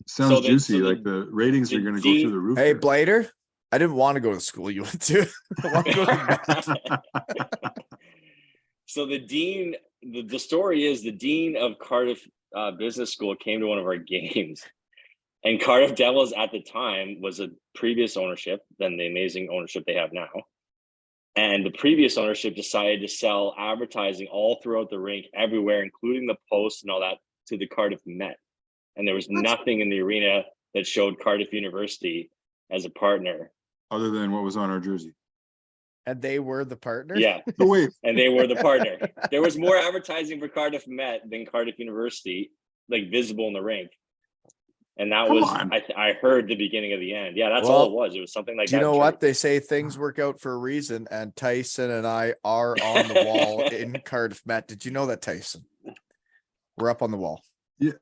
C: Sounds juicy.
B: So
C: like the ratings are going to go through the roof.
A: Hey,
C: here.
A: Blighter, I didn't want to go to the school you went to. I want to go to
B: So the dean, the story is the dean of Cardiff Business School came to one of our games, and Cardiff Devils at the time was a previous ownership than the amazing ownership they have now. And the previous ownership decided to sell advertising all throughout the rink, everywhere, including the post and all that, to the Cardiff Met. And there was nothing in the arena that showed Cardiff University as a partner.
C: Other than what was on our jersey.
A: And they were the partner?
B: Yeah.
C: Oh, wait.
B: And they were the partner. There was more advertising for Cardiff Met than Cardiff University, like visible in the rink. And that
C: Come
B: was,
C: on.
B: I heard the beginning of the end. Yeah, that's all it was. It was something like that.
A: Do you know what? They say things work out for a reason, and Tyson and I are on the wall in Cardiff Met. Did you know that, Tyson? We're up on the wall.
C: Yeah.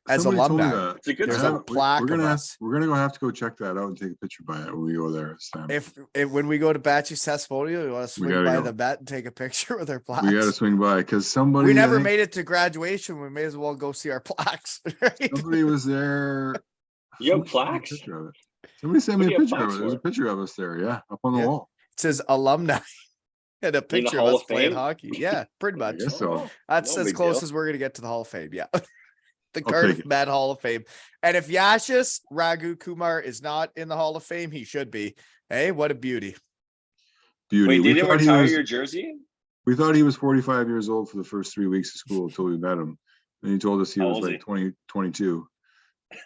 A: As
C: Somebody told me
A: alumni.
C: that.
B: It's a good
A: There's
B: stuff.
A: a plaque
C: We're gonna
A: of
C: have,
A: us.
C: we're gonna have to go check that out and take a picture by it when we go there this time.
A: If when we go to Batchy's testimonial, you want to swing
C: gotta
A: by
C: go.
A: the Met and take a picture with our plaques.
C: We got to swing by because somebody.
A: We
C: I
A: never
C: think
A: made it to graduation. We may as well go see our plaques. Right?
C: Somebody was there.
B: You have
C: Somebody
B: plaques?
C: sent me a picture of it. Somebody sent
B: What
C: me
B: do
C: a
B: you have
C: picture of
B: plaques
C: it. There's a
B: for?
C: picture of us there. Yeah, up on the
A: Yeah.
C: wall.
A: It says alumni and a picture of
B: Hall
A: us
B: of
A: playing
B: Fame?
A: hockey. Yeah, pretty
C: I
A: much.
C: guess so.
A: That's
B: No
A: as
B: big
A: close
B: deal.
A: as we're gonna get to the Hall of Fame. Yeah. the
C: I'll
A: Cardiff
C: take it.
A: Med Hall of Fame. And if Yashis Raghu Kumar is not in the Hall of Fame, he should be. Hey, what a beauty.
C: Beauty.
B: Wait, they
C: We
B: didn't
C: thought he
B: retire
C: was.
B: your jersey?
C: We thought he was 45 years old for the first 3 weeks of school until we met him, and he told us he
B: How
C: was
B: old is
C: like
B: he?
C: 20, 22.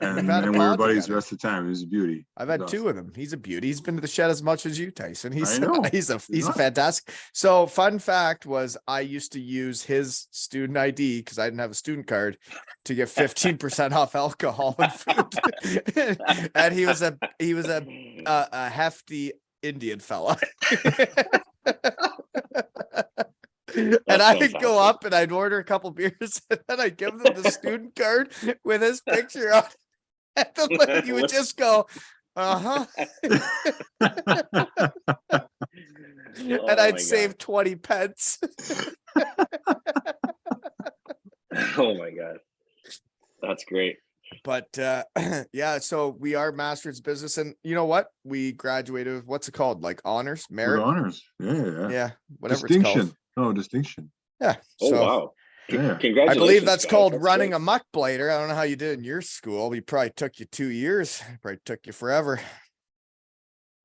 C: And
A: We've had a
C: then we were
A: pod
C: buddies the
A: together.
C: rest of the time. He was a beauty.
A: I've
C: He
A: had
C: was
A: 2
C: awesome.
A: of them. He's a beauty. He's been to the shed as much as you, Tyson. He's
C: I know.
A: he's a
C: awesome.
A: fantastic. So fun fact was I used to use his student ID because I didn't have a student card to get 15% off alcohol and food. And he was a hefty Indian fella. And I'd go up and I'd order a couple beers and then I'd give them the student card with his picture on. And then you would just go, uh-huh. And I'd
B: my
A: save
B: God.
A: 20 pence.
B: Oh my God. That's great.
A: But yeah, so we are masters business. And you know what? We graduated with what's it called? Like honors,
C: With
A: merit?
C: honors. Yeah.
A: Yeah, whatever
C: Distinction.
A: it's called.
C: No, distinction.
A: Yeah.
B: Oh
A: So
B: wow.
C: Yeah.
B: Congratulations.
A: I believe that's
B: guys.
A: called
B: That's
A: running
B: great.
A: a muck Blighter. I don't know how you did in your school. We probably took you 2 years. Probably took you forever.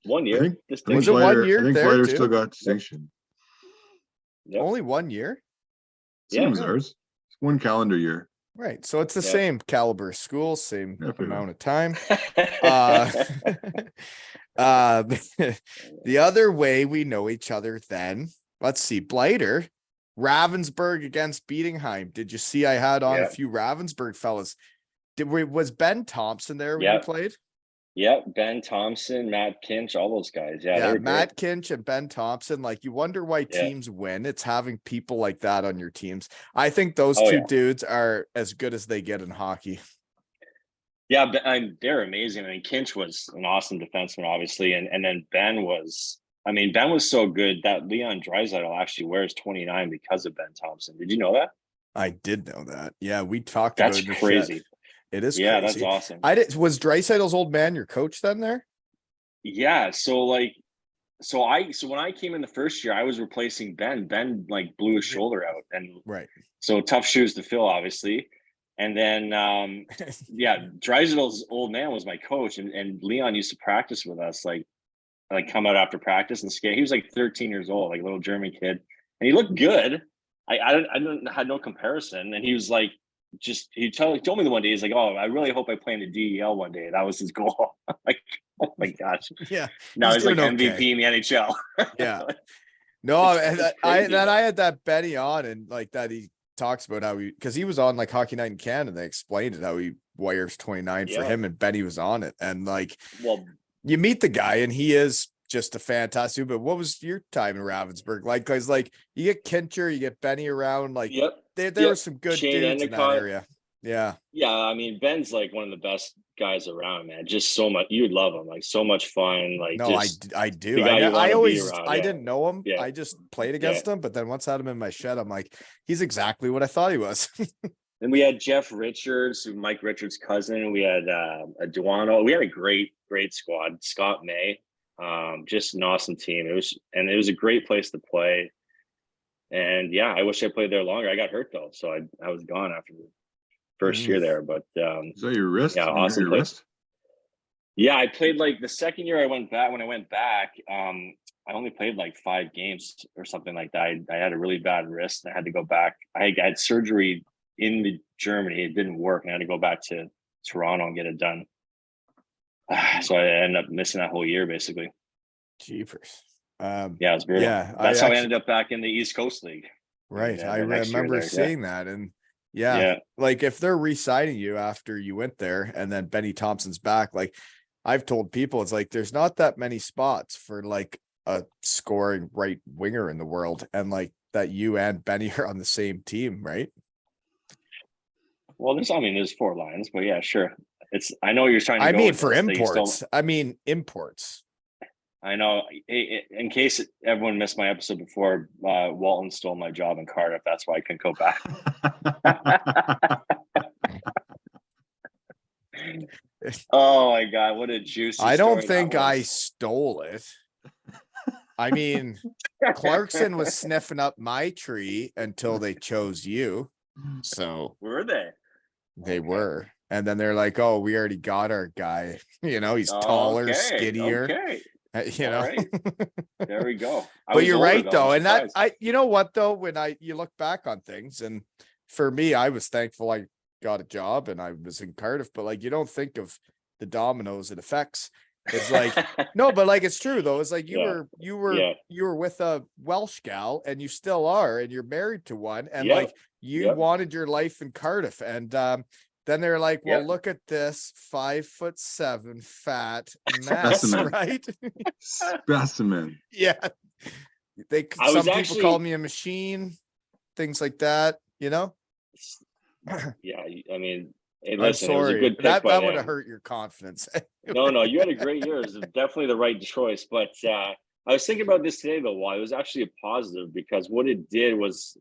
B: 1
C: I
B: year.
C: think,
B: Just
C: I think
A: Was it 1
C: Blighter,
A: year
C: I think
A: there
C: Blighter
A: too?
C: still got distinction.
B: Yep.
A: Only 1 year?
C: Same
B: Yeah.
C: as ours. It's 1 calendar year.
A: Right. So it's the
B: Yeah.
A: same caliber of school, same
C: Yeah, pretty
A: amount of time. The other way we know each other then, let's see, Blighter, Ravensburg against Beatingheim. Did you see I had on a
B: Yeah.
A: few Ravensburg fellas? Was Ben Thompson there when
B: Yeah.
A: you played?
B: Yep. Ben Thompson, Matt Kinch, all those guys. Yeah. They were
A: Matt Kinch and Ben Thompson. Like you wonder why
B: Yeah.
A: teams win. It's having people like that on your teams. I think those
B: Oh,
A: two
B: yeah.
A: dudes are as good as they get in hockey.
B: Yeah, but they're amazing. I mean, Kinch was an awesome defenseman, obviously, and then Ben was. I mean, Ben was so good that Leon Draisaitl actually wears 29 because of Ben Thompson. Did you know that?
A: I did know that. Yeah, we talked
B: That's
A: about it in the
B: crazy.
A: shed. It is
B: Yeah,
A: crazy.
B: that's awesome.
A: Was Draisaitl's old man your coach then there?
B: Yeah, so when I came in the first year, I was replacing Ben. Ben like blew his shoulder out, and
A: Right.
B: so tough shoes to fill, obviously. And then yeah, Dreisaitl's old man was my coach, and Leon used to practice with us, like come out after practice and skate. He was like 13 years old, like a little German kid, and he looked good. I had no comparison, and he was like, he told me the one day, he's like, oh, I really hope I play in the DEL one day. That was his goal. Like, oh my gosh.
A: Yeah.
B: Now he's like
A: doing
B: MVP
A: okay.
B: in the NHL.
A: Yeah. No,
B: It's
A: I
B: crazy, man.
A: had that Benny on and like that he talks about how because he was on like Hockey Night in Canada. They explained it how he wires 29 for
B: Yeah.
A: him and Benny was on it. And like
B: Well,
A: you meet the guy and he is just a fantastic dude. But what was your time in Ravensburg like? Because like you get Kincher, you get Benny around. Like
B: yep.
A: there
B: Yep.
A: were some good
B: Shane
A: dudes in that
B: Endicott.
A: area. Yeah.
B: Yeah, I mean, Ben's like one of the best guys around, man. Just so much, you'd love him. Like so much fun. Like
A: No,
B: just
A: I do.
B: the guy you
A: I
B: wanna be
A: always
B: around,
A: I
B: yeah.
A: didn't know him.
B: Yeah.
A: I just played against him, but then once I had him in my shed, I'm like, he's exactly what I thought he was.
B: Then we had Jeff Richards, Mike Richards' cousin. We had a Duano. We had a great squad. Scott May, just an awesome team. It was a great place to play. And yeah, I wish I played there longer. I got hurt though, so I was gone after the first year there. But
C: Is that your wrist?
B: yeah,
C: You hurt
B: awesome
C: your
B: place.
C: wrist?
B: Yeah, I played like the second year I went back. When I went back, I only played like 5 games or something like that. I had a really bad wrist and I had to go back. I had surgery in Germany. It didn't work and I had to go back to Toronto and get it done. So I ended up missing that whole year basically.
A: Jeepers.
B: Yeah, it was brutal.
A: Yeah,
B: That's how I ended up back in the East Coast League.
A: Right.
B: Yeah,
A: I
B: the next year
A: remember
B: there,
A: seeing that. And yeah, like if they're re-signing you after you went there and then Benny Thompson's back, like I've told people, it's like there's not that many spots for like a scoring right winger in the world. And like that you and Benny are on the same team, right?
B: Well, there's 4 lines, but yeah, sure. I know you're trying to
A: I
B: go
A: mean,
B: with
A: for
B: this, that you
A: imports,
B: still-
A: I mean, imports.
B: I know. In case everyone missed my episode before, Walton stole my job in Cardiff. That's why I couldn't go back. Oh my God, what a juicy
A: I don't
B: story
A: think
B: that
A: I
B: was.
A: stole it. I mean, Clarkson was sniffing up my tree until they chose you. So
B: Were they?
A: They
B: Okay.
A: were. And then they're like, oh, we already got our guy. He's taller,
B: Okay.
A: skinnier.
B: Okay.
A: You
B: All
A: know.
B: right. There we go. I
A: But
B: was
A: you're
B: older,
A: right
B: though.
A: though.
B: I'm
A: And that
B: surprised.
A: you know what though, when you look back on things, and for me, I was thankful I got a job and I was in Cardiff, but like you don't think of the dominoes it affects. It's like no, but like it's true though. It's like
B: Yeah.
A: you were with a Welsh gal and you still are, and you're married to one, and
B: Yep.
A: like you
B: Yep.
A: wanted your life in Cardiff. And then they're like, well,
B: Yep.
A: look at this 5'7" fat mess,
C: Specimen.
A: right?
C: Specimen.
A: Yeah.
B: I was
A: Some people
B: actually-
A: call me a machine, things like that,
B: Yeah. I mean, hey,
A: I'm
B: listen, it was a
A: sorry.
B: good pick
A: That
B: by
A: would have
B: them.
A: hurt your confidence.
B: No, you had a great year. It was definitely the right choice. But I was thinking about this today, though. Why it was actually a positive, because what it did was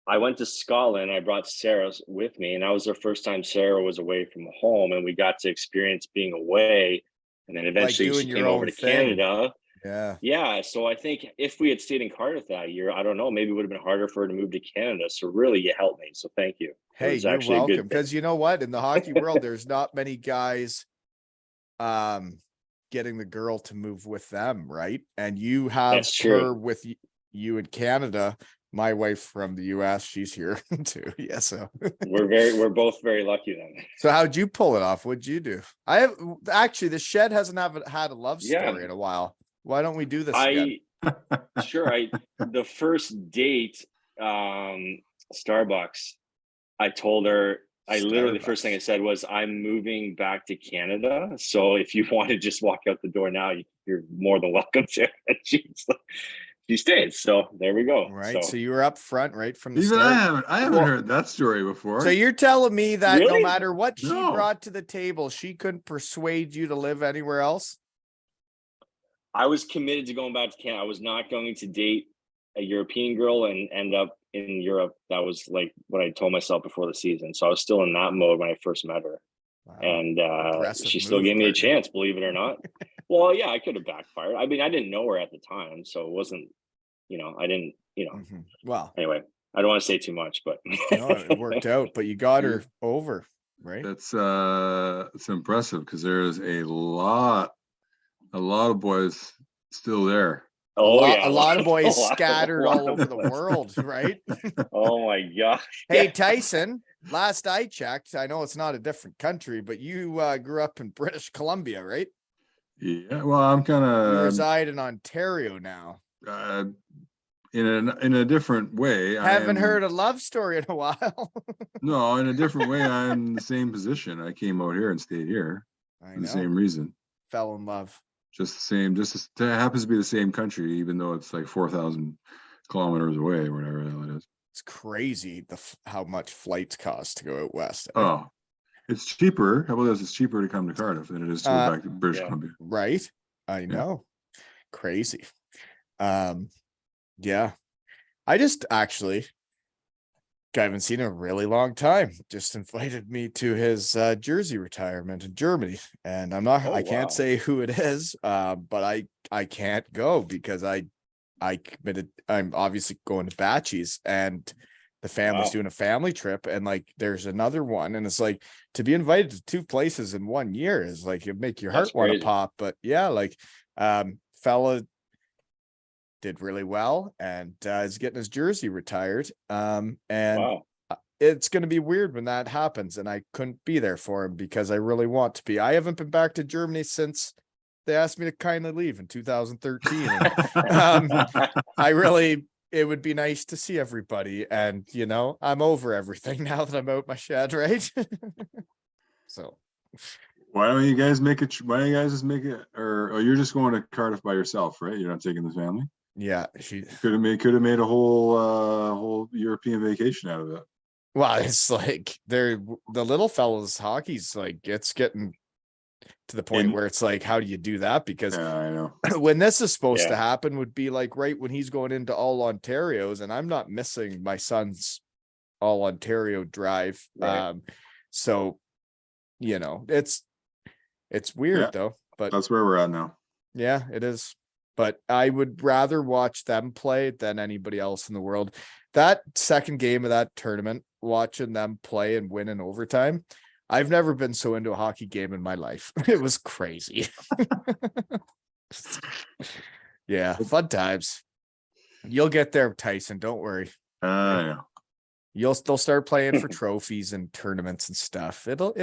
B: I went to Scotland. I brought Sarah with me, and that was the first time Sarah was away from home, and we got to experience being away. And then eventually
A: doing
B: she
A: your
B: came over
A: own
B: to
A: thing.
B: Canada.
A: Yeah.
B: Yeah. So I think if we had stayed in Cardiff that year, I don't know, maybe it would have been harder for her to move to Canada. So really, you helped me. So thank you. It
A: Hey,
B: was
A: you're
B: actually a good
A: welcome.
B: thing.
A: Because you know what? In the hockey world, there's not many guys getting the girl to move with them, right? And you have
B: That's true.
A: her with you in Canada. My wife from the US, she's here too. Yeah. So
B: We're both very lucky then.
A: So how'd you pull it off? What'd you do? I have actually, the shed hasn't had a love
B: Yeah.
A: story in a while. Why don't we do this again?
B: The first date, Starbucks, I told her, I literally, the first thing I said was, I'm moving back to Canada. So if you want to just walk out the door now, you're more than welcome to. And she stayed. So there we go.
A: Right. So you were up front right from the
C: Even
A: start.
C: I haven't heard that story before.
A: So you're telling me that no
B: Really?
A: matter what she
C: No.
A: brought to the table, she couldn't persuade you to live anywhere else?
B: I was committed to going back to Canada. I was not going to date a European girl and end up in Europe. That was like what I told myself before the season. So I was still in that mode when I first met her.
A: Wow.
B: And
A: Aggressive
B: she still
A: move,
B: gave me a
A: partner.
B: chance, believe it or not. Well, yeah, I could have backfired. I mean, I didn't know her at the time, so it wasn't, I didn't,
A: Mhm. Well,
B: anyway, I don't want to say too much, but
A: no, it worked out, but you got her over, right?
C: That's it's impressive, because there's a lot of boys still there.
B: oh yeah,
A: A lot of boys
B: a lot
A: scattered all
B: of
A: over the
B: boys.
A: world, right?
B: Oh my gosh.
A: Hey,
B: Yeah.
A: Tyson, last I checked, I know it's not a different country, but you grew up in British Columbia, right?
C: Yeah, well, I'm kind
A: You
C: of
A: reside in Ontario now.
C: in a different way.
A: Haven't heard a love story in a while.
C: No, in a different way. I'm in the same position. I came out here and stayed here
A: I
C: for the
A: know.
C: same reason.
A: Fell in love.
C: Just the same. It happens to be the same country, even though it's like 4,000 kilometers away, or whatever the hell it is.
A: It's crazy how much flights cost to go out west.
C: Oh, it's cheaper. How about this? It's cheaper to come to Cardiff than it is to go back to British
B: yeah.
C: Columbia.
A: Right. I know. Crazy. Yeah. I just actually, I haven't seen in a really long time, just invited me to his jersey retirement in Germany. And I'm not,
B: Oh,
A: I can't
B: wow.
A: say who it is, but I can't go because I committed, I'm obviously going to Batchies, and the family's
B: Wow.
A: doing a family trip, and like there's another one, and it's like to be invited to two places in 1 year is like, it make your
B: That's
A: heart want to
B: crazy.
A: pop. But yeah, like fella did really well and is getting his jersey retired. And
B: Wow.
A: it's going to be weird when that happens, and I couldn't be there for him because I really want to be. I haven't been back to Germany since they asked me to kindly leave in 2013. And, it would be nice to see everybody, and I'm over everything now that I'm out my shed, right? So
C: Why don't you guys make it? Why don't you guys just make it? Or you're just going to Cardiff by yourself, right? You're not taking the family.
A: yeah, she
C: Could have made a whole European vacation out of it.
A: well, it's like the little fellas hockey's like, it's getting to the point where it's like, how do you do that? Because
C: Yeah, I know.
A: when this is supposed to
B: Yeah.
A: happen would be like right when he's going into all Ontarios, and I'm not missing my son's all Ontario drive.
B: Right.
A: So it's weird
C: Yeah.
A: though, but
C: That's where we're at now.
A: yeah, it is. But I would rather watch them play than anybody else in the world. That second game of that tournament watching them play and win in overtime. I've never been so into a hockey game in my life. It was crazy. Yeah, fun times. You'll get there, Tyson. Don't worry.
C: Yeah.
A: They'll start playing for trophies and tournaments and stuff. It'll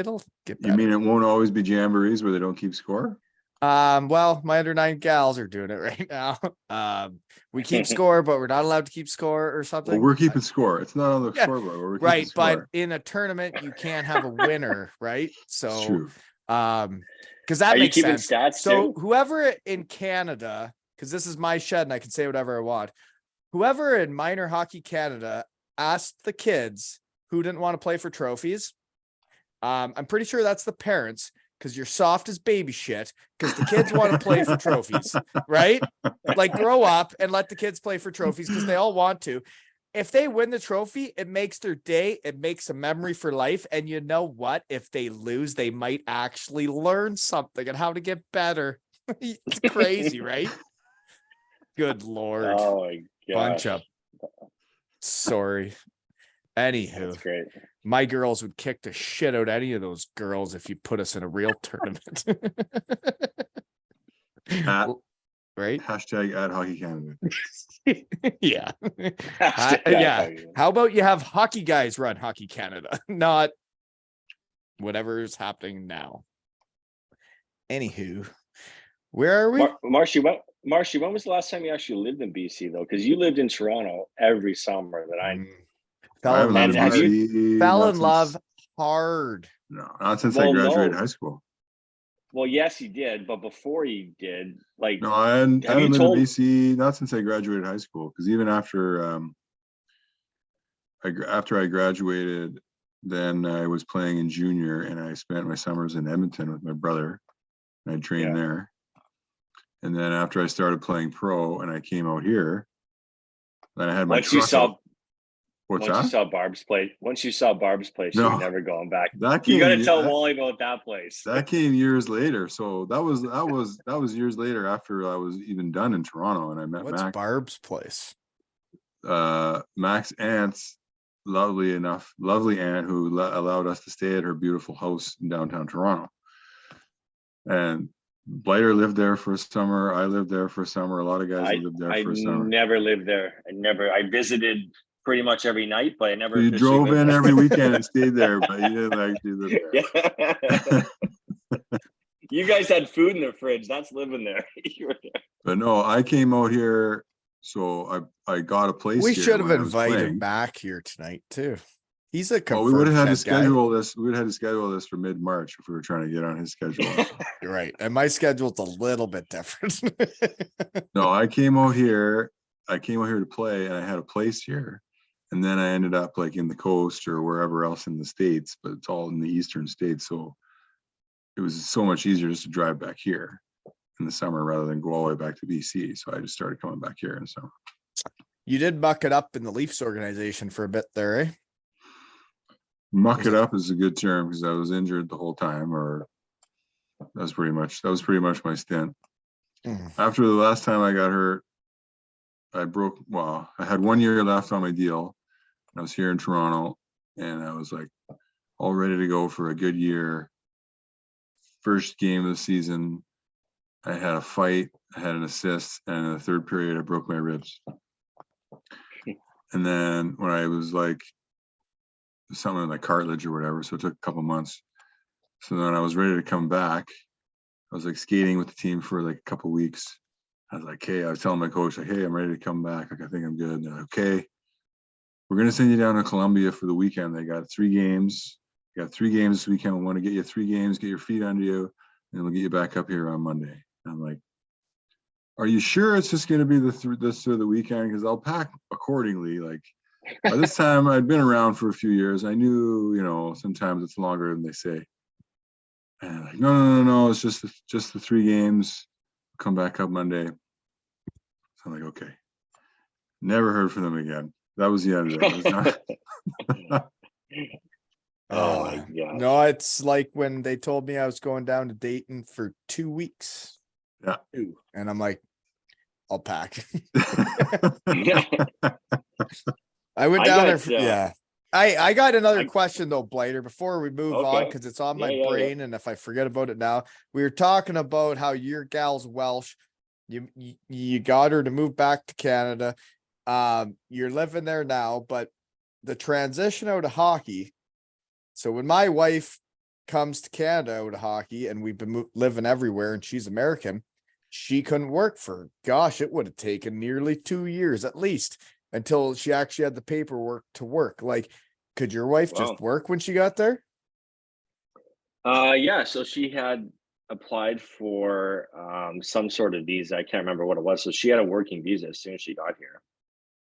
A: get better.
C: You mean it won't always be jamborees where they don't keep score?
A: Well, my under 9 gals are doing it right now. We keep score, but we're not allowed to keep score or something.
C: Well, we're keeping score. It's not on the
A: Yeah,
C: scoreboard. We're keeping
A: right,
C: score.
A: but in a tournament, you can't have a winner, right?
C: It's
A: So,
C: true.
A: because that
B: Are you
A: makes
B: keeping
A: sense.
B: stats
A: So
B: too?
A: whoever in Canada, because this is my shed and I can say whatever I want, whoever in minor hockey Canada asked the kids who didn't want to play for trophies, I'm pretty sure that's the parents, because you're soft as baby shit, because the kids want to play for trophies, right? Like, grow up and let the kids play for trophies because they all want to. If they win the trophy, it makes their day. It makes a memory for life. And you know what? If they lose, they might actually learn something and how to get better. It's crazy, right? Good Lord.
B: Oh my
A: Bunch
B: gosh.
A: of sorry. Anywho,
B: That's great.
A: my girls would kick the shit out of any of those girls if you put us in a real tournament. Right?
C: Hashtag at Hockey Canada.
A: Yeah.
B: Hashtag
A: Yeah.
B: hockey.
A: How about you have hockey guys run Hockey Canada, not whatever's happening now. Anywho, where are we?
B: Marshy, when was the last time you actually lived in BC though? Because you lived in Toronto every summer that I
A: Fell in love.
B: have you-
A: Fell in love hard.
C: No, not since I
B: Well,
C: graduated
B: no.
C: high school.
B: Well, yes, he did, but before he did, like,
C: No, I haven't
B: Have you
C: lived
B: told-
C: in BC not since I graduated high school. Because even after I graduated, then I was playing in junior, and I spent my summers in Edmonton with my brother. And I trained there. And then after I started playing pro, and I came out here, then I had my
B: once you
C: truck
B: saw
C: out. What's
B: once
C: that?
B: you saw Barb's play,
C: No.
B: you're never going back.
C: That
B: You
C: came,
B: got to tell Wally about that place.
C: that came years later. So that was years later after I was even done in Toronto, and I met
A: What's
C: Mac.
A: Barb's place?
C: Mac's aunt's lovely aunt who allowed us to stay at her beautiful house in downtown Toronto. And Blighter lived there for a summer. I lived there for a summer. A lot of guys lived there
B: I
C: for a summer.
B: never lived there. I visited pretty much every night, but I never.
C: So you
B: officially
C: drove
B: lived
C: in
B: there.
C: every weekend and stayed there, but you didn't actually live there.
B: You guys had food in the fridge. That's living there. You were there.
C: But no, I came out here, so I got a place.
A: We
C: here
A: should have
C: when I was
A: invited
C: playing.
A: back here tonight too. He's a
C: Well, we would have had to
A: confirmed shed guy.
C: schedule this. We would have had to schedule this for mid-March if we were trying to get on his schedule.
A: You're right. And my schedule's a little bit different.
C: No, I came out here to play, and I had a place here. And then I ended up like in the coast or wherever else in the States, but it's all in the eastern states. So it was so much easier just to drive back here in the summer rather than go all the way back to BC. So I just started coming back here in the summer.
A: You did muck it up in the Leafs organization for a bit there, eh?
C: Muck it up is a good term because I was injured the whole time, or that was pretty much my stint. After the last time I got hurt, I had 1 year left on my deal. I was here in Toronto, and I was like all ready to go for a good year. First game of the season, I had a fight, I had an assist, and in the third period, I broke my ribs. And then when I was like something like cartilage or whatever, so it took a couple months. So then I was ready to come back. I was like skating with the team for like a couple weeks. I was like, hey, I was telling my coach, like, hey, I'm ready to come back. Like, I think I'm good. And they're like, okay, we're going to send you down to Columbia for the weekend. They got 3 games. You got 3 games this weekend. We want to get you 3 games, get your feet under you, and we'll get you back up here on Monday. And I'm like, are you sure it's just going to be this through the weekend? Because I'll pack accordingly. Like, by this time, I'd been around for a few years. I knew, sometimes it's longer than they say. And I'm like, no, it's just the 3 games. Come back up Monday. So I'm like, okay. Never heard from them again. That was the end of it. It was not...
B: Oh my God.
A: No, it's like when they told me I was going down to Dayton for 2 weeks.
C: Yeah.
A: And I'm like, I'll pack. I went down there for, I got another
B: I-
A: question though, Blighter, before we move on,
B: Okay.
A: because it's on
B: Yeah,
A: my
B: yeah, yeah.
A: brain, and if I forget about it now, we were talking about how your gal's Welsh. You got her to move back to Canada. You're living there now, but the transition out of hockey. So when my wife comes to Canada out of hockey, and we've been living everywhere, and she's American, she couldn't work for, gosh, it would have taken nearly 2 years at least until she actually had the paperwork to work. Like, could your wife
B: Wow.
A: just work when she got there?
B: Yeah, so she had applied for some sort of visa. I can't remember what it was. So she had a working visa as soon as she got here.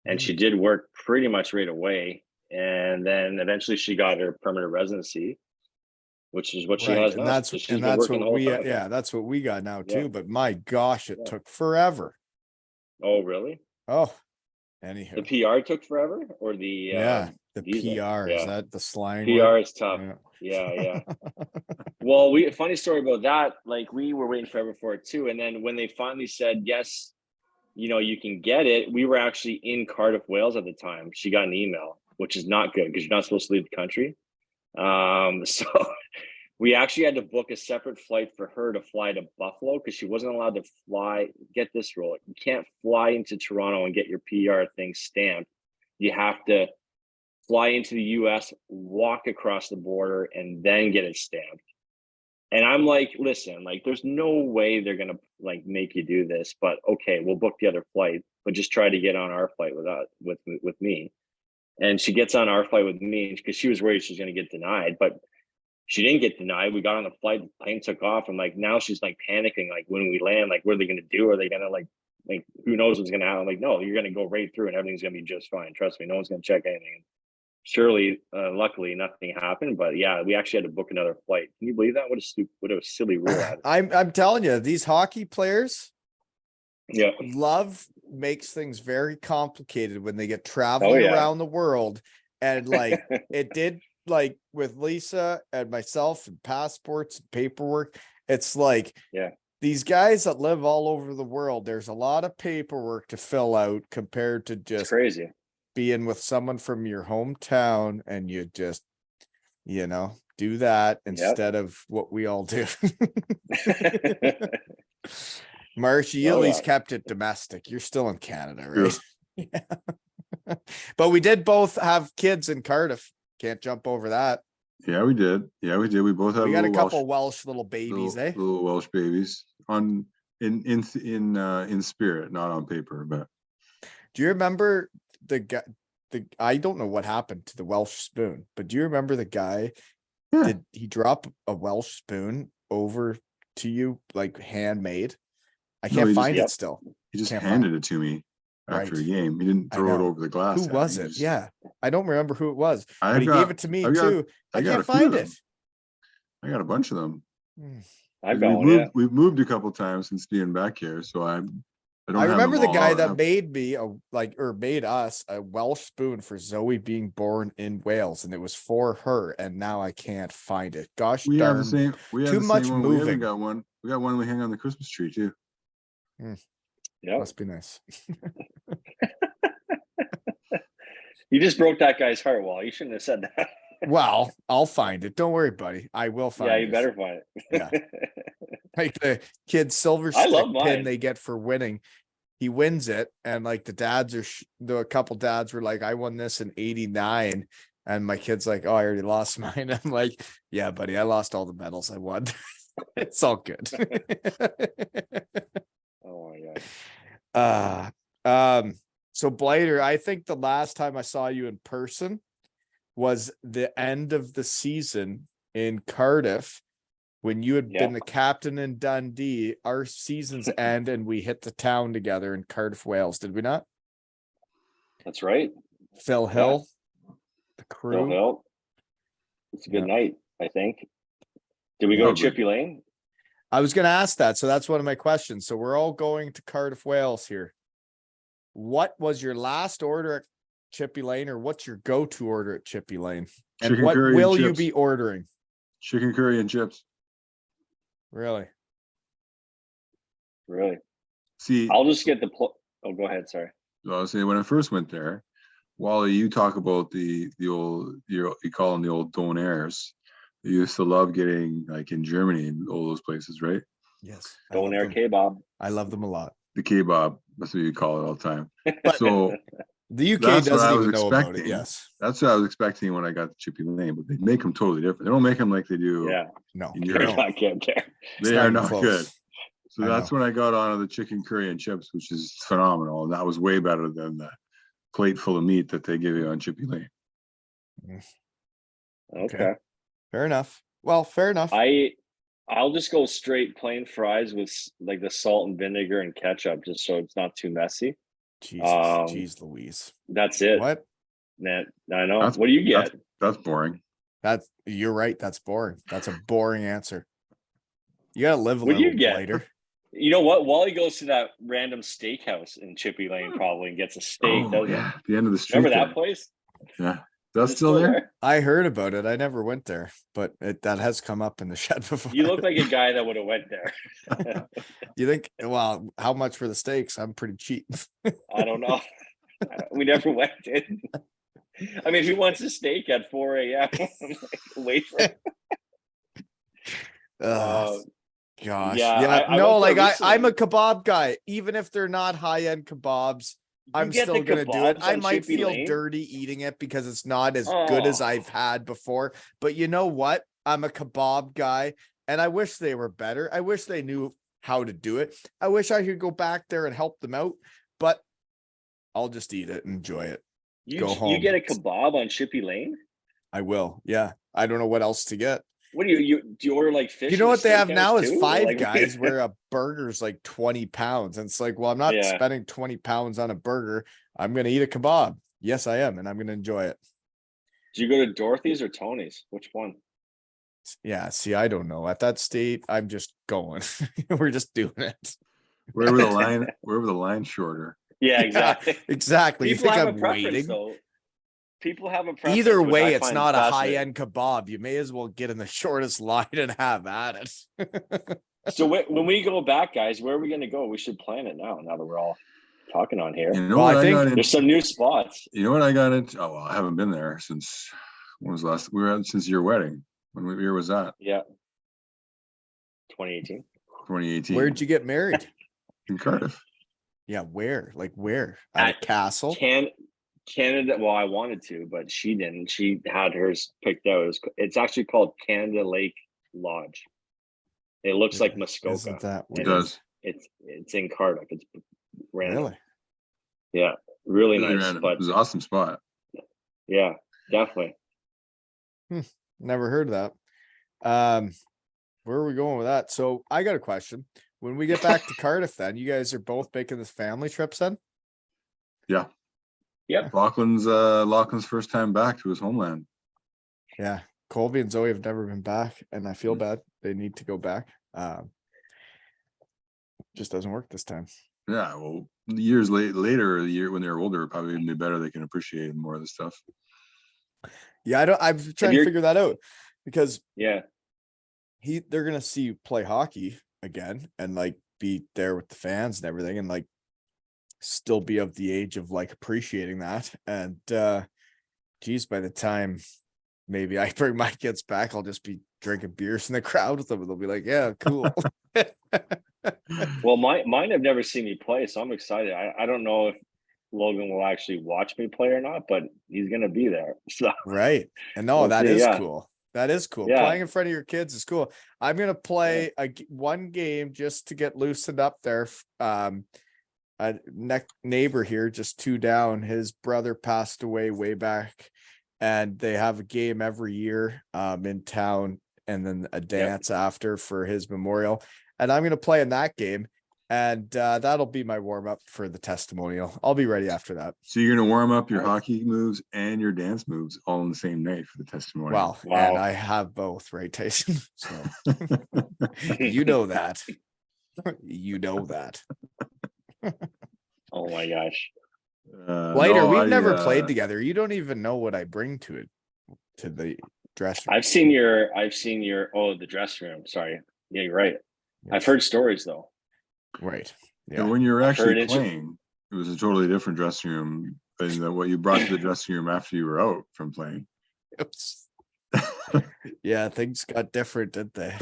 B: And she did work pretty much right away. And then eventually she got her permanent residency, which is what she has
A: And
B: now.
A: that's
B: So she's
A: and
B: been
A: that's
B: working
A: what
B: the whole
A: we
B: time.
A: yeah, that's what we got now
B: Yeah.
A: too. But my gosh, it
B: Yeah.
A: took forever.
B: Oh, really?
A: Oh,
B: The
A: anywho.
B: PR took forever, or the
A: Yeah, the
B: visa?
A: PR, is
B: Yeah.
A: that the slang
B: PR
A: word?
B: is tough.
A: Yeah.
B: Yeah. Well, funny story about that. Like, we were waiting forever for it too, and then when they finally said yes, you can get it. We were actually in Cardiff, Wales at the time. She got an email, which is not good because you're not supposed to leave the country. So we actually had to book a separate flight for her to fly to Buffalo because she wasn't allowed to fly. Get this rule: you can't fly into Toronto and get your PR thing stamped. You have to fly into the US, walk across the border, and then get it stamped. And I'm like, listen, like, there's no way they're gonna like make you do this, but okay, we'll book the other flight, but just try to get on our flight with me. And she gets on our flight with me because she was worried she was gonna get denied, but she didn't get denied. We got on the flight, the plane took off, and like now she's like panicking, like when we land, like what are they gonna do? Are they gonna like who knows what's gonna happen? I'm like, no, you're gonna go right through and everything's gonna be just fine. Trust me, no one's gonna check anything. Surely, luckily, nothing happened. But yeah, we actually had to book another flight. Can you believe that? What a silly rule that is.
A: I'm telling you, these hockey players,
B: Yeah.
A: love makes things very complicated when they get traveling
B: yeah.
A: around the world. And like it did, like with Lisa and myself, and passports and paperwork. It's like,
B: Yeah.
A: these guys that live all over the world, there's a lot of paperwork to fill out compared to
B: It's
A: just
B: crazy.
A: being with someone from your hometown, and you just, do that instead of what we all do. Marsh, you at least kept it domestic. You're still in Canada, right? Yeah. But we did both have kids in Cardiff. Can't jump over that.
C: Yeah, we did. We both have
A: We got a
C: little
A: couple Welsh little babies,
C: little Welsh babies in spirit, not on paper. But
A: do you remember the guy? I don't know what happened to the Welsh spoon, but do you remember the guy?
C: Yeah.
A: Did he drop a Welsh spoon over to you, like handmade? I can't find it still.
C: He just
A: Can't
C: handed it to me after
A: Right.
C: a game. He didn't
A: I
C: throw it
A: know.
C: over the glass.
A: Who was it? Yeah, I don't remember who it was, but
C: I've
A: he
C: got-
A: gave it to me
C: I've got-
A: too. I
C: got
A: can't
C: a few of
A: find
C: them.
A: it.
C: I got a bunch of them.
B: I've got one. Yeah.
C: We've moved a couple times since being back here, so I don't.
A: I
C: have
A: remember
C: them
A: the
C: all.
A: guy
C: I
A: that
C: have-
A: made me made us a Welsh spoon for Zoe being born in Wales, and it was for her, and now I can't find it. Gosh
C: We have
A: darn.
C: the same. We have
A: too
C: the
A: much
C: same one. We haven't
A: moving.
C: got one. We got one we hang on the Christmas tree too.
B: Yeah.
A: Must be nice.
B: You just broke that guy's heart, Wall. You shouldn't have said that.
A: Well, I'll find it. Don't worry, buddy. I will find
B: Yeah,
A: it.
B: you better find it.
A: Yeah. Like the kid's silver
B: I
A: stick
B: love
A: pin
B: mine.
A: they get for winning. He wins it, and like the dads are a couple dads were like, I won this in 89, and my kid's like, oh, I already lost mine. I'm like, yeah, buddy, I lost all the medals I won. It's all good.
B: Oh my god.
A: So Blighter, I think the last time I saw you in person was the end of the season in Cardiff, when you had been the captain in Dundee. Our season's end, and we hit the town together in Cardiff, Wales. Did we not?
B: That's right.
A: Phil Hill, the crew.
B: Phil Hill. It's a good night, I think. Did we go to Chippy Lane?
A: I was going to ask that. So that's one of my questions. So we're all going to Cardiff, Wales here. What was your last order at Chippy Lane, or what's your go-to order at Chippy Lane? And
C: Chicken
A: what
C: curry and
A: will you
C: chips.
A: be ordering?
C: Chicken curry and chips.
A: Really?
B: Really?
C: See,
B: I'll just get the. Oh, go ahead. Sorry.
C: I was saying when I first went there, Wally, you talk about the old, you call them the old donairs. You used to love getting, like in Germany and all those places, right?
A: Yes.
B: Donair kebab.
A: I love them a lot.
C: The kebab, that's what you call it all the time.
A: But
C: So
A: the UK
C: that's what
A: doesn't
C: I was
A: even know about it.
C: expecting.
A: Yes.
C: That's what I was expecting when I got the Chippy Lane, but they make them totally different. They don't make them like they do.
B: Yeah,
A: No,
C: In
A: they
B: they're
C: Europe.
A: don't.
B: not good there.
A: It's
C: They are
A: even
C: not
A: close.
C: good. So
A: I
C: that's
A: know.
C: when I got onto the chicken curry and chips, which is phenomenal. And that was way better than the plate full of meat that they give you on Chippy Lane.
B: Okay.
A: Fair enough. Well, fair enough.
B: I'll just go straight plain fries with like the salt and vinegar and ketchup, just so it's not too messy.
A: Jesus, jeez Louise.
B: That's it.
A: What?
B: Man, I know.
C: That's-
B: What do you get?
C: That's boring.
A: You're right. That's boring. That's a boring answer. You gotta live a
B: What do you
A: little,
B: get?
A: Blighter.
B: You know what? Wally goes to that random steakhouse in Chippy Lane probably and gets a steak.
C: Oh,
B: Doesn't
C: yeah. The end of the
B: he?
C: street.
B: Remember that
C: there.
B: place?
C: Yeah. That's
B: Is it
C: still there?
A: I heard about it. I never went there, but that has come up in the shed before.
B: You look like a guy that would have went there.
A: You think? Well, how much for the steaks? I'm pretty cheap.
B: I don't know. We never went in. I mean, who wants a steak at 4 a.m.? Wait for it.
A: Gosh.
B: yeah, I
A: no,
B: went
A: like
B: there
A: I'm a
B: recently.
A: kebab guy. Even if they're not high-end kebabs, I'm
B: get the
A: still gonna do it.
B: kebabs
A: I
B: on
A: might
B: Chippy
A: feel
B: Lane?
A: dirty eating it because it's not as good as
B: Oh.
A: I've had before. But you know what? I'm a kebab guy, and I wish they were better. I wish they knew how to do it. I wish I could go back there and help them out, but I'll just eat it and enjoy it. Go
B: You
A: home.
B: get a kebab on Chippy Lane?
A: I will. Yeah. I don't know what else to get.
B: What do you do? You order like fish?
A: You know
B: in a
A: what they have
B: steakhouse
A: now is
B: too? Or
A: Five
B: like-
A: Guys where a burger's like 20 pounds. And it's like, well, I'm not
B: Yeah.
A: spending 20 pounds on a burger. I'm going to eat a kebab. Yes, I am. And I'm going to enjoy it.
B: Do you go to Dorothy's or Tony's? Which one?
A: Yeah. See, I don't know. At that state, I'm just going. We're just doing it.
C: Wherever the line's shorter.
B: Yeah, exactly.
A: Exactly.
B: People
A: you think
B: have
A: I'm
B: a preference
A: waiting?
B: though. People have a preference.
A: Either
B: which
A: way,
B: I
A: it's
B: find
A: not a
B: fascinating.
A: high-end kebab. You may as well get in the shortest line and have at it.
B: So when we go back, guys, where are we going to go? We should plan it now. Now that we're all talking on here,
C: You know
A: Well,
C: what
A: I
C: I
A: think
C: got into?
B: there's some new spots.
C: You know what I got into? Oh, well, I haven't been there since when was the last? We were out since your wedding. What year was that?
B: Yeah, 2018.
C: 2018.
A: Where'd you get married?
C: In Cardiff?
A: Yeah, where? Like where? At a
B: At
A: castle?
B: Canada. Well, I wanted to, but she didn't. She had hers picked out. It's actually called Canada Lake Lodge. It looks like Muskoka.
A: Isn't that
C: It
A: weird?
C: does.
B: It's in Cardiff. It's random.
A: Really?
B: Yeah, really
C: Really
B: nice.
C: random.
B: But
C: It was an awesome spot.
B: yeah, definitely.
A: Never heard of that. Where are we going with that? So I got a question. When we get back to Cardiff, then you guys are both making this family trips then?
C: Yeah.
B: Yep.
C: Lachlan's first time back to his homeland.
A: Yeah. Colby and Zoe have never been back, and I feel bad. They need to go back. Just doesn't work this time.
C: Yeah, well, years later, the year when they're older, probably even be better. They can appreciate more of the stuff.
A: Yeah, I'm trying to
B: you're-
A: figure that out because
B: Yeah.
A: they're gonna see you play hockey again and like be there with the fans and everything and like still be of the age of like appreciating that. And geez, by the time maybe I bring my kids back, I'll just be drinking beers in the crowd with them. They'll be like, yeah, cool.
B: Well, mine have never seen me play, so I'm excited. I don't know if Logan will actually watch me play or not, but he's gonna be there. So
A: Right. And no,
B: We'll
A: that
B: see,
A: is
B: yeah.
A: cool. That is cool.
B: Yeah.
A: Playing in front of your kids is cool. I'm gonna play one game just to get loosened up there. A neighbor here, just 2 down. His brother passed away way back, and they have a game every year in town, and then a dance after for his memorial. And I'm gonna play in that game, and that'll be my warm up for the testimonial. I'll be ready after that.
C: So you're gonna warm up your
B: Nice.
C: hockey moves and your dance moves all in the same night for the testimony.
A: Wow.
B: Wow.
A: And I have both, right, Tyson? So you know that. You know that.
B: oh my gosh.
A: Blighter, we've never
C: I,
A: played together. You don't even know what I bring to it, to the dressing room.
B: I've seen your the dressing room. Sorry. Yeah, you're right. I've heard stories though.
A: Right.
C: And
A: Yeah.
C: when you're
B: I've
C: actually
B: heard
C: playing, it was a totally different dressing room. and what you brought to the dressing room after you were out from playing.
A: Yeah, things got different, didn't they?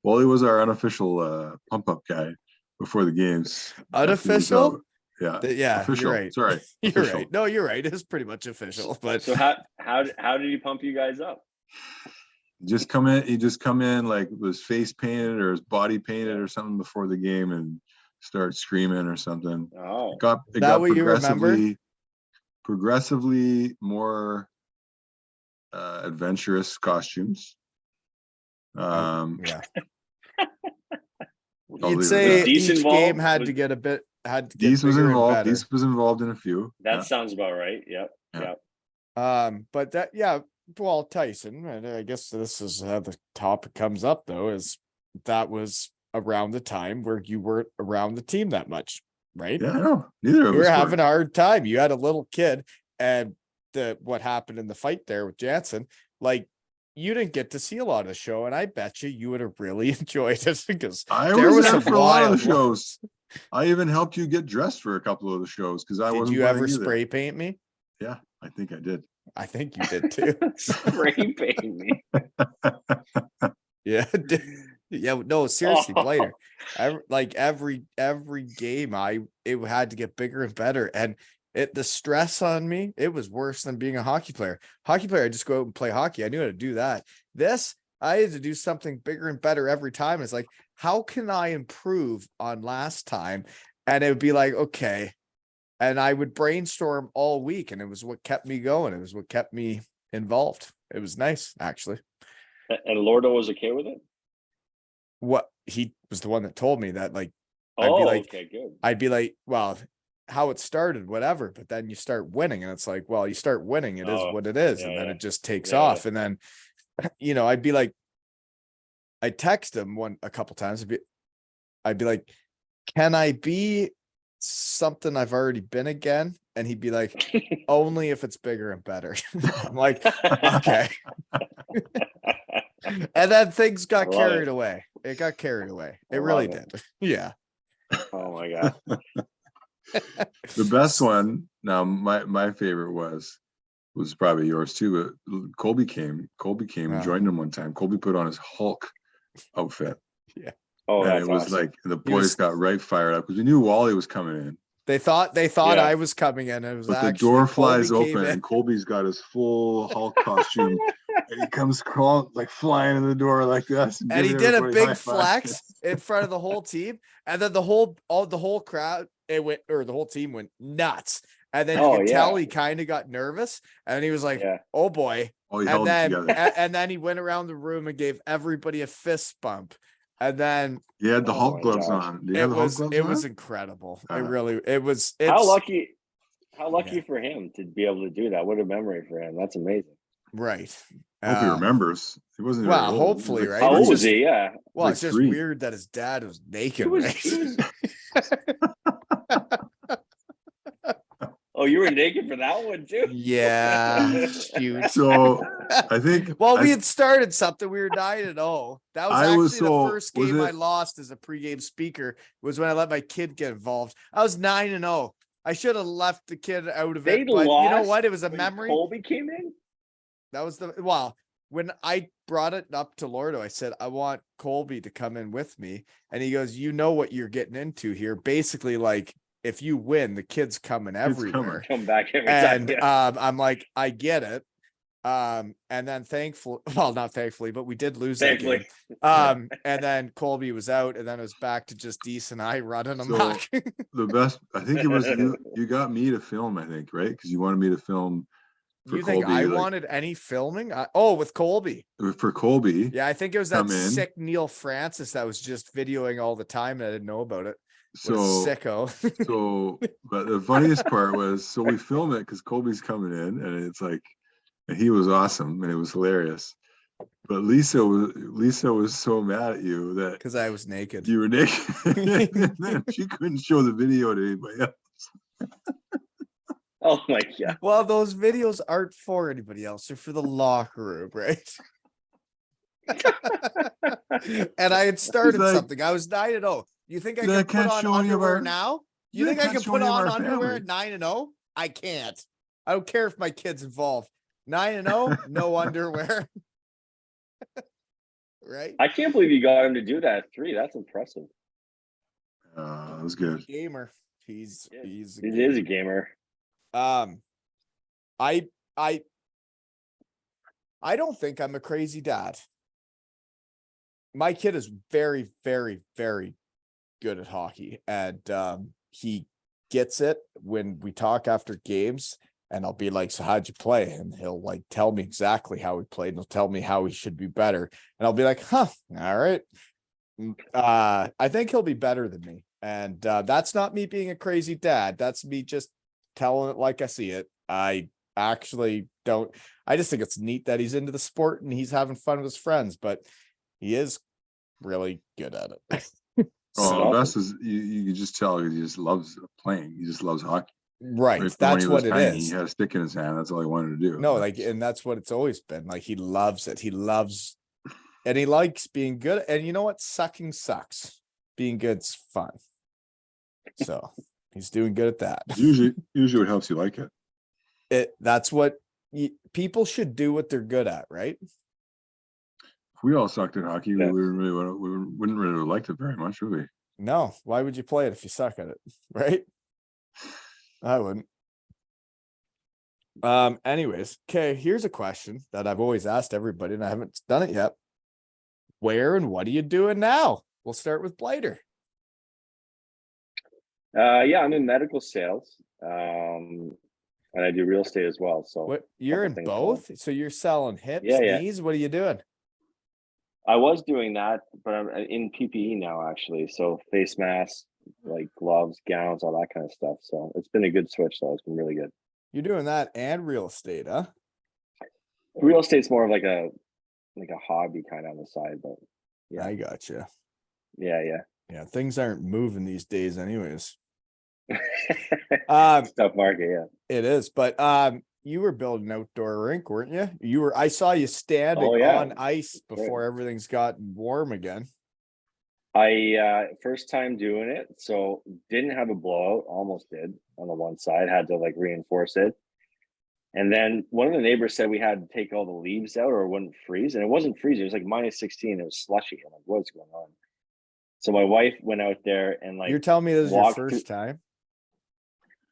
C: Wally was our unofficial pump up guy before the games.
A: Unofficial?
C: Yeah.
A: Yeah,
C: Official.
A: you're right.
C: Sorry.
A: You're
C: Official.
A: right. No, you're right. It's pretty much official. But
B: So how did he pump you guys up?
C: He just come in like with his face painted or his body painted or something before the game and start screaming or something.
B: Oh,
C: It got
A: that what you remember?
C: progressively more adventurous costumes.
A: Yeah.
C: I'll
A: You'd
C: leave it
A: say
C: at that.
A: each
B: Deece
A: game
B: involved?
A: had to get
C: Deece was
A: bigger and
C: involved.
A: better.
C: Deece was involved in a few.
B: that
C: Yeah.
B: sounds about right. Yep.
C: Yeah.
B: Yep.
A: But that, yeah, well, Tyson, and I guess this is how the topic comes up though, is that was around the time where you weren't around the team that much, right?
C: Yeah, I know. Neither of
A: You were
C: us
A: having
C: were.
A: a hard time. You had a little kid, and what happened in the fight there with Jansen, like you didn't get to see a lot of the show, and I bet you would have really enjoyed it because
C: I
A: there
C: was
A: was
C: there
A: some
C: for a lot of the
A: wild
C: shows.
A: ones.
C: I even helped you get dressed for a couple of the shows because I
A: Did
C: wasn't
A: you
C: playing
A: ever
C: either.
A: spray paint me?
C: Yeah, I think I did.
A: I think you did too.
B: Spray paint me.
A: Yeah. Yeah, no, seriously,
B: Oh.
A: Blighter. Every game it had to get bigger and better. And the stress on me, it was worse than being a hockey player. Hockey player, I just go out and play hockey. I knew how to do that. This, I had to do something bigger and better every time. It's like, how can I improve on last time? And it would be like, okay. And I would brainstorm all week, and it was what kept me going. It was what kept me involved. It was nice, actually.
B: And Lordo was okay with it?
A: What he was the one that told me that, like, I'd
B: Oh,
A: be like,
B: okay, good.
A: I'd be like, well, how it started, whatever. But then you start winning, and it's like, well, you start winning, it is
B: Oh,
A: what it is,
B: yeah,
A: and then
B: yeah.
A: it just takes
B: Yeah,
A: off. And then, I'd be like, I text him a couple times. I'd be like, can I be something I've already been again? And he'd be like, only if it's bigger and better. I'm like, okay. And then things got
B: I love
A: carried
B: it.
A: away. It got carried away.
B: I
A: It really
B: love it.
A: did. Yeah.
B: Oh my god.
C: The best one, now my favorite was probably yours too, but Colby came and joined him one time. Colby put on his Hulk outfit.
A: Yeah.
B: Oh,
C: And
B: that's
C: it was
B: awesome.
C: like the boys got right fired up because we knew Wally was coming in.
A: They thought
B: Yeah.
A: I was coming in. It was
C: But the
A: actually
C: door flies
A: Colby came
C: open
A: in.
C: and Colby's got his full Hulk costume and he comes crawling like flying in the door like this.
A: And he
C: giving
A: did a
C: everybody
A: big
C: high fives.
A: flex in front of the whole team. And then the whole crowd, the whole team went nuts. And then you
B: Oh,
A: could
B: yeah.
A: tell he kind of got nervous. And he was like,
B: Yeah.
A: oh boy.
C: Oh, he
A: And
C: held it
A: then,
C: together.
A: and then he went around the room and gave everybody a fist bump. And then
C: He had the
B: Oh
C: Hulk
B: my
C: gloves
B: gosh.
C: on. Do you have the Hulk gloves
A: it
C: on?
A: was incredible.
C: Uh,
A: It's
B: How lucky
A: Yeah.
B: for him to be able to do that. What a memory for him. That's amazing.
A: right.
C: I hope he remembers. He wasn't
A: well,
C: very old.
A: hopefully,
C: He was
A: right?
B: How
A: It's
B: old was
A: just-
B: he? Yeah.
A: Well,
C: like
A: it's just
C: 3.
A: weird that his dad was naked,
B: was-
A: right?
B: he was- Oh, you were naked for that one too?
A: Yeah, shoot.
C: So I think
A: Well, we
C: I-
A: had started something. We were 9-0. That was
C: I
A: actually
C: was
A: the
C: so-
A: first
C: was
A: game I
C: it-
A: lost as a pregame speaker. Was when I let my kid get involved. I was 9-0. I should have left the kid out of
B: They
A: it, but you know
B: lost
A: what? It was a
B: when
A: memory.
B: Colby came in?
A: That was when I brought it up to Lordo, I said, I want Colby to come in with me. And he goes, you know what you're getting into here. Basically, like, if you win, the kid's coming everywhere.
B: Come back every time.
A: And
B: Yeah.
A: I'm like, I get it. And then not thankfully, but we did lose that game.
B: Thankfully.
A: And then Colby was out, and then it was back to just Deece and I running them
C: So-
A: back.
C: the best. I think it was you. You got me to film. I think right because you wanted me to film for
A: You think
C: Colby,
A: I
C: like-
A: wanted any filming? With Colby.
C: for Colby.
A: Yeah, I think it was that
C: Come in.
A: sick Neil Francis that was just videoing all the time, and I didn't know about it. What a
C: So
A: sicko.
C: so, but the funniest part was so we film it because Colby's coming in, and it's like, and he was awesome, and it was hilarious. But Lisa was so mad at you that
A: Because I was naked.
C: you were naked. And then she couldn't show the video to anybody else.
B: Oh my god.
A: Well, those videos aren't for anybody else. They're for the locker room, right? And I had started
C: like-
A: something. I was 9-0. You think I
C: He's like,
A: can
C: "I
A: put
C: can't
A: on
C: show any of
A: underwear
C: our-"
A: now? You think I can put
C: testimony of
A: on
C: our
A: underwear
C: family.
A: at 9-0? I can't. I don't care if my kid's involved. 9-0, no underwear. Right?
B: I can't believe you got him to do that at 3. That's impressive.
C: That was good.
A: Gamer. He's a
B: He
A: gamer.
B: is a gamer.
A: I don't think I'm a crazy dad. My kid is very, very, very good at hockey, and he gets it when we talk after games, and I'll be like, so how'd you play? And he'll like tell me exactly how he played, and he'll tell me how he should be better. And I'll be like, huh, all right. I think he'll be better than me. And that's not me being a crazy dad. That's me just telling it like I see it. I actually don't. I just think it's neat that he's into the sport and he's having fun with his friends, but he is really good at it.
C: Well, the best is you can just tell he just loves playing. He just loves hockey.
A: Right.
C: From when
A: That's
C: he was
A: what it
C: tiny,
A: is.
C: He had a stick in his hand. That's all he wanted to do.
A: No, like, and that's what it's always been. Like, he loves it. He loves, and he likes being good. And you know what? Sucking sucks. Being good's fun. So he's doing good at that.
C: usually what helps you like it.
A: That's what people should do what they're good at, right?
C: If we all sucked at hockey,
B: Yeah.
C: we wouldn't really have liked it very much, would we?
A: No. Why would you play it if you suck at it? Right? I wouldn't. Anyways, okay, here's a question that I've always asked everybody, and I haven't done it yet. Where and what are you doing now? We'll start with Blighter.
B: Yeah, I'm in medical sales. And I do real estate as well. So
A: What, you're in
B: things
A: both? So you're selling hips,
B: Yeah.
A: knees? What are you doing?
B: I was doing that, but I'm in PPE now, actually. So face masks, like gloves, gowns, all that kind of stuff. So it's been a good switch, though. It's been really good.
A: You're doing that and real estate, huh?
B: Real estate's more of like a hobby kind of on the side, but yeah.
A: I gotcha.
B: Yeah.
A: Yeah, things aren't moving these days anyways.
B: It's a tough market, yeah.
A: It is, but you were building an outdoor rink, weren't you? I saw you standing on ice before everything's gotten warm again.
B: I first time doing it, so didn't have a blowout, almost did on the one side, had to like reinforce it. And then one of the neighbors said we had to take all the leaves out or it wouldn't freeze. And it wasn't freezing, it was like -16. It was slushy. I'm like, what's going on? So my wife went out there and like,
A: you're telling me this is your first time?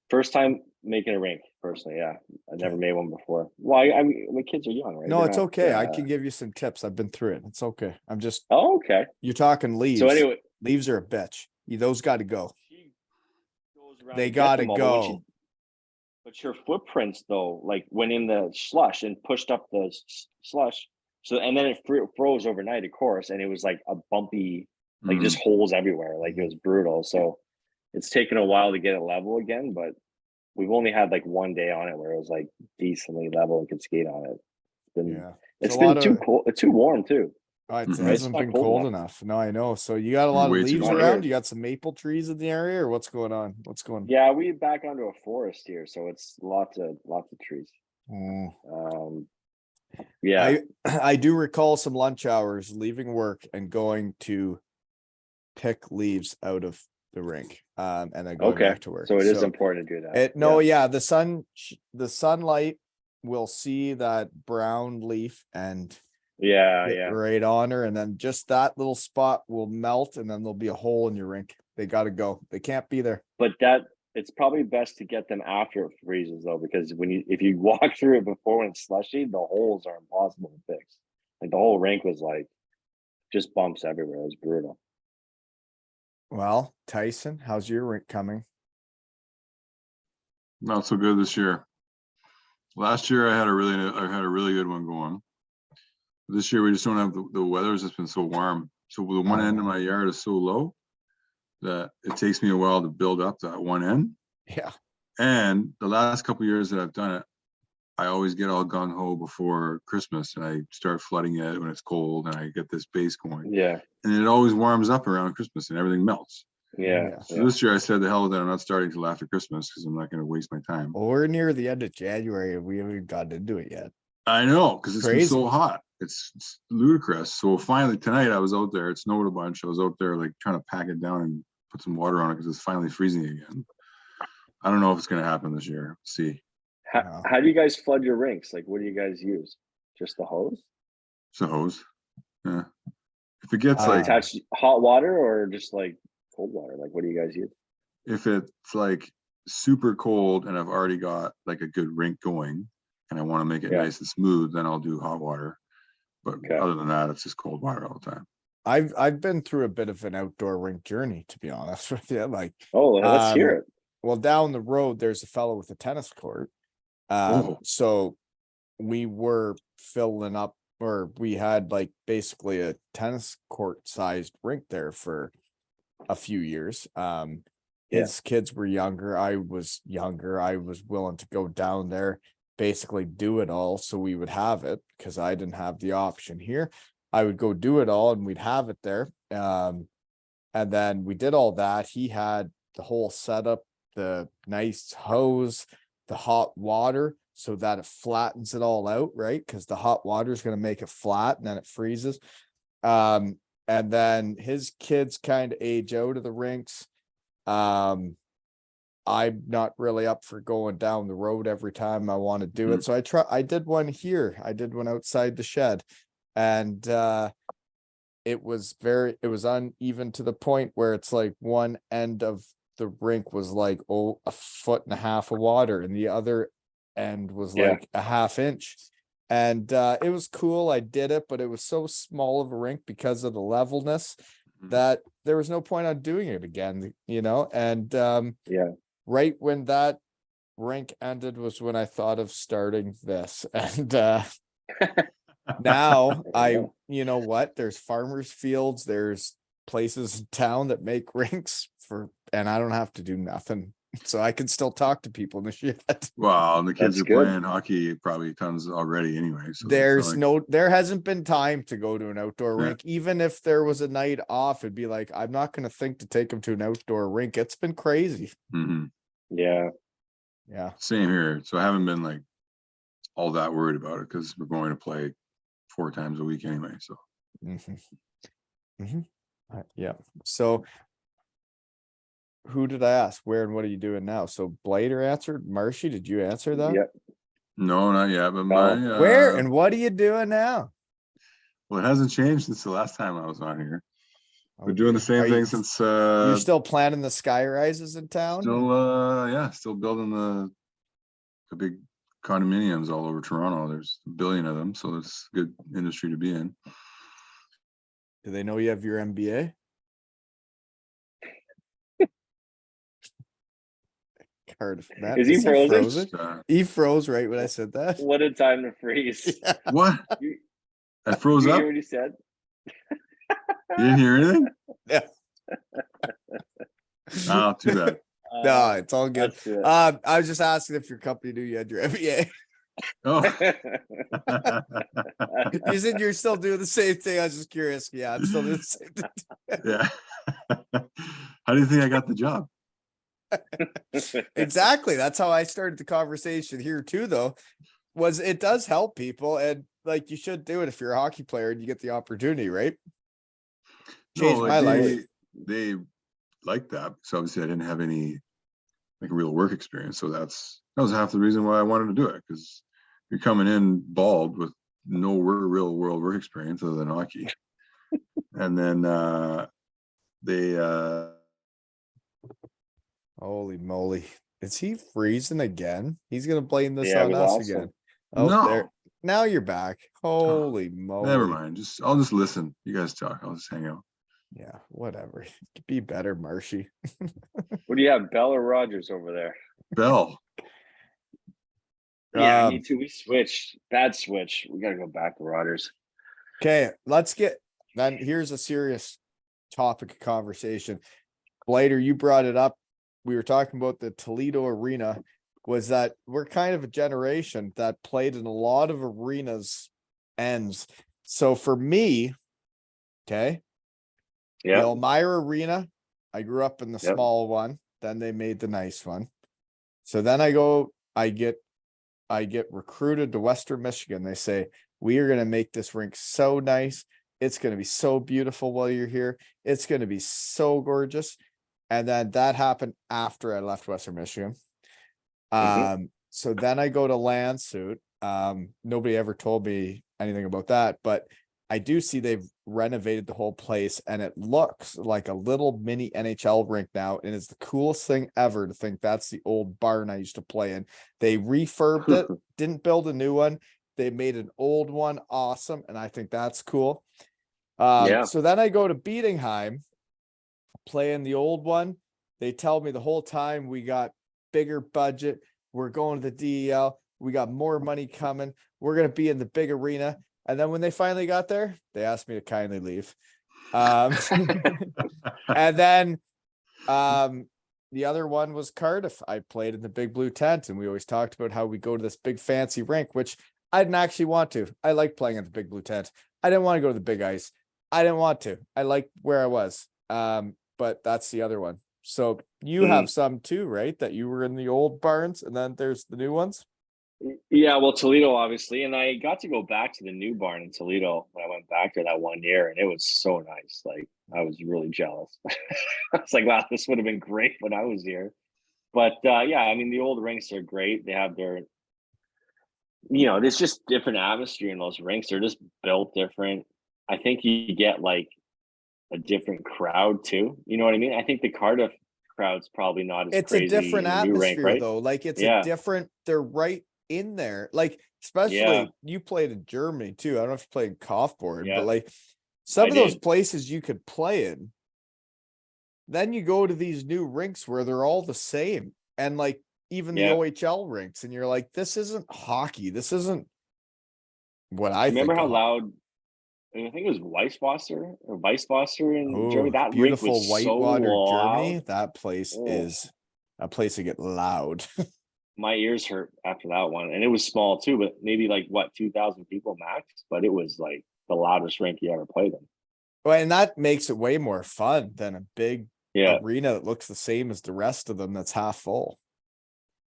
B: First time making a rink, personally, yeah. I've never made one before. Well, I mean, my kids are young, right?
A: No, it's okay. I can give you some tips. I've been through it. It's okay. I'm just.
B: Oh, okay.
A: You're talking leaves.
B: So anyway,
A: leaves are a bitch. Those got to go. They
B: got
A: got to go.
B: But your footprints, though, like went in the slush and pushed up the slush. So, and then it froze overnight, of course, and it was like a bumpy, like just holes everywhere. Like it was brutal. So it's taken a while to get it level again, but we've only had like one day on it where it was like decently level and could skate on it. It's been too cold. It's too warm too.
A: Oh, it hasn't been cold enough. No, I know. So you got a lot of leaves around. You got some maple trees in the area, or what's going on?
B: Yeah, we back onto a forest here, so it's lots of trees. Yeah,
A: I do recall some lunch hours leaving work and going to pick leaves out of the rink, and then going back to work.
B: So it is important to do that.
A: The sunlight will see that brown leaf and right on her, and then just that little spot will melt, and then there'll be a hole in your rink. They got to go. They can't be there.
B: But it's probably best to get them after it freezes, though, because if you walk through it before when it's slushy, the holes are impossible to fix. Like the whole rink was like just bumps everywhere. It was brutal.
A: Well, Tyson, how's your rink coming?
C: Not so good this year. Last year I had a really good one going. This year we just don't have the weather's just been so warm. So the one end of my yard is so low that it takes me a while to build up that one end.
A: Yeah.
C: And the last couple of years that I've done it, I always get all gung ho before Christmas and I start flooding it when it's cold and I get this base going.
B: Yeah.
C: And it always warms up around Christmas and everything melts.
B: Yeah.
C: So this year I said the hell with it. I'm not starting till after Christmas because I'm not going to waste my time.
A: Well, we're near the end of January and we haven't gotten into it yet.
C: I know, because it's been so hot. It's ludicrous. So finally tonight I was out there. It snowed a bunch. I was out there like trying to pack it down and put some water on it because it's finally freezing again. I don't know if it's going to happen this year. See,
B: How do you guys flood your rinks? Like, what do you guys use? Just the hose?
C: it's a hose. Yeah. If it gets
B: Attached hot water or just like cold water? Like, what do you guys use?
C: if it's like super cold and I've already got like a good rink going and I want to make it nice and smooth, then I'll do hot water. But other than that, it's just cold water all the time.
A: I've been through a bit of an outdoor rink journey, to be honest with you. Like,
B: let's hear it.
A: Well, down the road, there's a fellow with a tennis court. So we were filling up, or we had like basically a tennis court sized rink there for a few years. His kids were younger. I was younger. I was willing to go down there, basically do it all. So we would have it because I didn't have the option here. I would go do it all and we'd have it there. And then we did all that. He had the whole setup, the nice hose, the hot water, so that it flattens it all out, right? Because the hot water is going to make it flat and then it freezes. And then his kids kind of age out of the rinks. I'm not really up for going down the road every time I want to do it. So I did one here. I did one outside the shed. And it was uneven to the point where it's like one end of the rink was like a foot and a half of water and the other end was like a half inch. And it was cool. I did it, but it was so small of a rink because of the levelness that there was no point on doing it again, you know? And right when that rink ended was when I thought of starting this. And now you know what, there's farmers fields, there's places in town that make rinks and I don't have to do nothing, so I can still talk to people in the shed.
C: Well, and the kids are playing hockey probably tons already anyway, so
A: there hasn't been time to go to an outdoor rink. Even if there was a night off, it'd be like, I'm not going to think to take them to an outdoor rink. It's been crazy.
B: Yeah
C: Same here. So I haven't been like all that worried about it because we're going to play 4 times a week anyway. So
A: so who did I ask where and what are you doing now? So Blighter answered. Marshy, did you answer that?
C: No, not yet, but
A: where and what are you doing now?
C: Well, it hasn't changed since the last time I was on here. We're doing the same thing since
A: you're still planning the sky rises in town.
C: Still building the big condominiums all over Toronto. There's a billion of them, so it's a good industry to be in.
A: Do they know you have your MBA? Cardiff.
B: Is he frozen?
A: He froze right when I said that.
B: What a time to freeze.
C: Yeah. What? I froze up?
B: You hear what he said?
C: You didn't hear anything?
A: Yeah.
C: Oh, too bad.
A: No, it's all good. I was just asking if your company knew you had your MBA.
C: Oh.
A: You said you're still doing the same thing. I was just curious. Yeah, I'm still doing the same thing.
C: Yeah. How do you think I got the job?
A: Exactly. That's how I started the conversation here too, though, was it does help people, and like you should do it if you're a hockey player and you get the opportunity, right? Changed my life.
C: They like that. So obviously I didn't have any like real work experience. So that was half the reason why I wanted to do it, because you're coming in bald with no real world work experience other than hockey. And then
A: holy moly. Is he freezing again? He's gonna blame this on us again. Oh,
C: no.
A: Now you're back. Holy moly.
C: Never mind. I'll just listen. You guys talk. I'll just hang out.
A: Yeah, whatever. Be better, Marshy.
B: What do you have, Bell or Rogers over there?
C: Bell.
B: Yeah, me too. We switched. Bad switch. We gotta go back to Rogers.
A: Okay, here's a serious topic of conversation. Blighter, you brought it up. We were talking about the Toledo arena, was that we're kind of a generation that played in a lot of arenas ends. So for me, the Elmira Arena, I grew up in the small one, then they made the nice one. So then I get recruited to Western Michigan. They say, we are going to make this rink so nice. It's going to be so beautiful while you're here. It's going to be so gorgeous. And then that happened after I left Western Michigan. So then I go to Landsuit. Nobody ever told me anything about that, but I do see they've renovated the whole place and it looks like a little mini NHL rink now. And it's the coolest thing ever to think that's the old barn I used to play in. They refurbed it, didn't build a new one. They made an old one awesome. And I think that's cool. So then I go to Beatingheim, play in the old one. They tell me the whole time we got bigger budget. We're going to the DEL. We got more money coming. We're going to be in the big arena. And then when they finally got there, they asked me to kindly leave. And then the other one was Cardiff. I played in the big blue tent, and we always talked about how we go to this big fancy rink, which I didn't actually want to. I like playing at the big blue tent. I didn't want to go to the big ice. I didn't want to. I liked where I was. But that's the other one. So you have some too, right? That you were in the old barns, and then there's the new ones.
B: Yeah, well, Toledo, obviously. And I got to go back to the new barn in Toledo when I went back there that 1 year, and it was so nice. Like, I was really jealous. I was like, wow, this would have been great when I was here. But yeah, I mean, the old rinks are great. They have their, there's just different atmosphere in those rinks. They're just built different. I think you get like a different crowd too. You know what I mean? I think the Cardiff crowd's probably not as
A: It's
B: crazy
A: a different
B: in the new rink,
A: atmosphere
B: right?
A: though. Like it's a different, they're right in there. Like, especially you played in Germany too. I don't know if you played in Kaufbeuren, but like some of those places you could play in. Then you go to these new rinks where they're all the same. And like even the OHL rinks, and you're like, this isn't hockey. This isn't what I
B: remember
A: think
B: how
A: of.
B: loud. I think it was Weisswasser in Germany. That
A: beautiful
B: rink was
A: whitewater
B: so
A: Germany.
B: loud.
A: That place is a place to get loud.
B: My ears hurt after that one, and it was small too, but maybe like 2,000 people max. But it was like the loudest rink you ever played in.
A: Well, and that makes it way more fun than a big arena that looks the same as the rest of them. That's half full.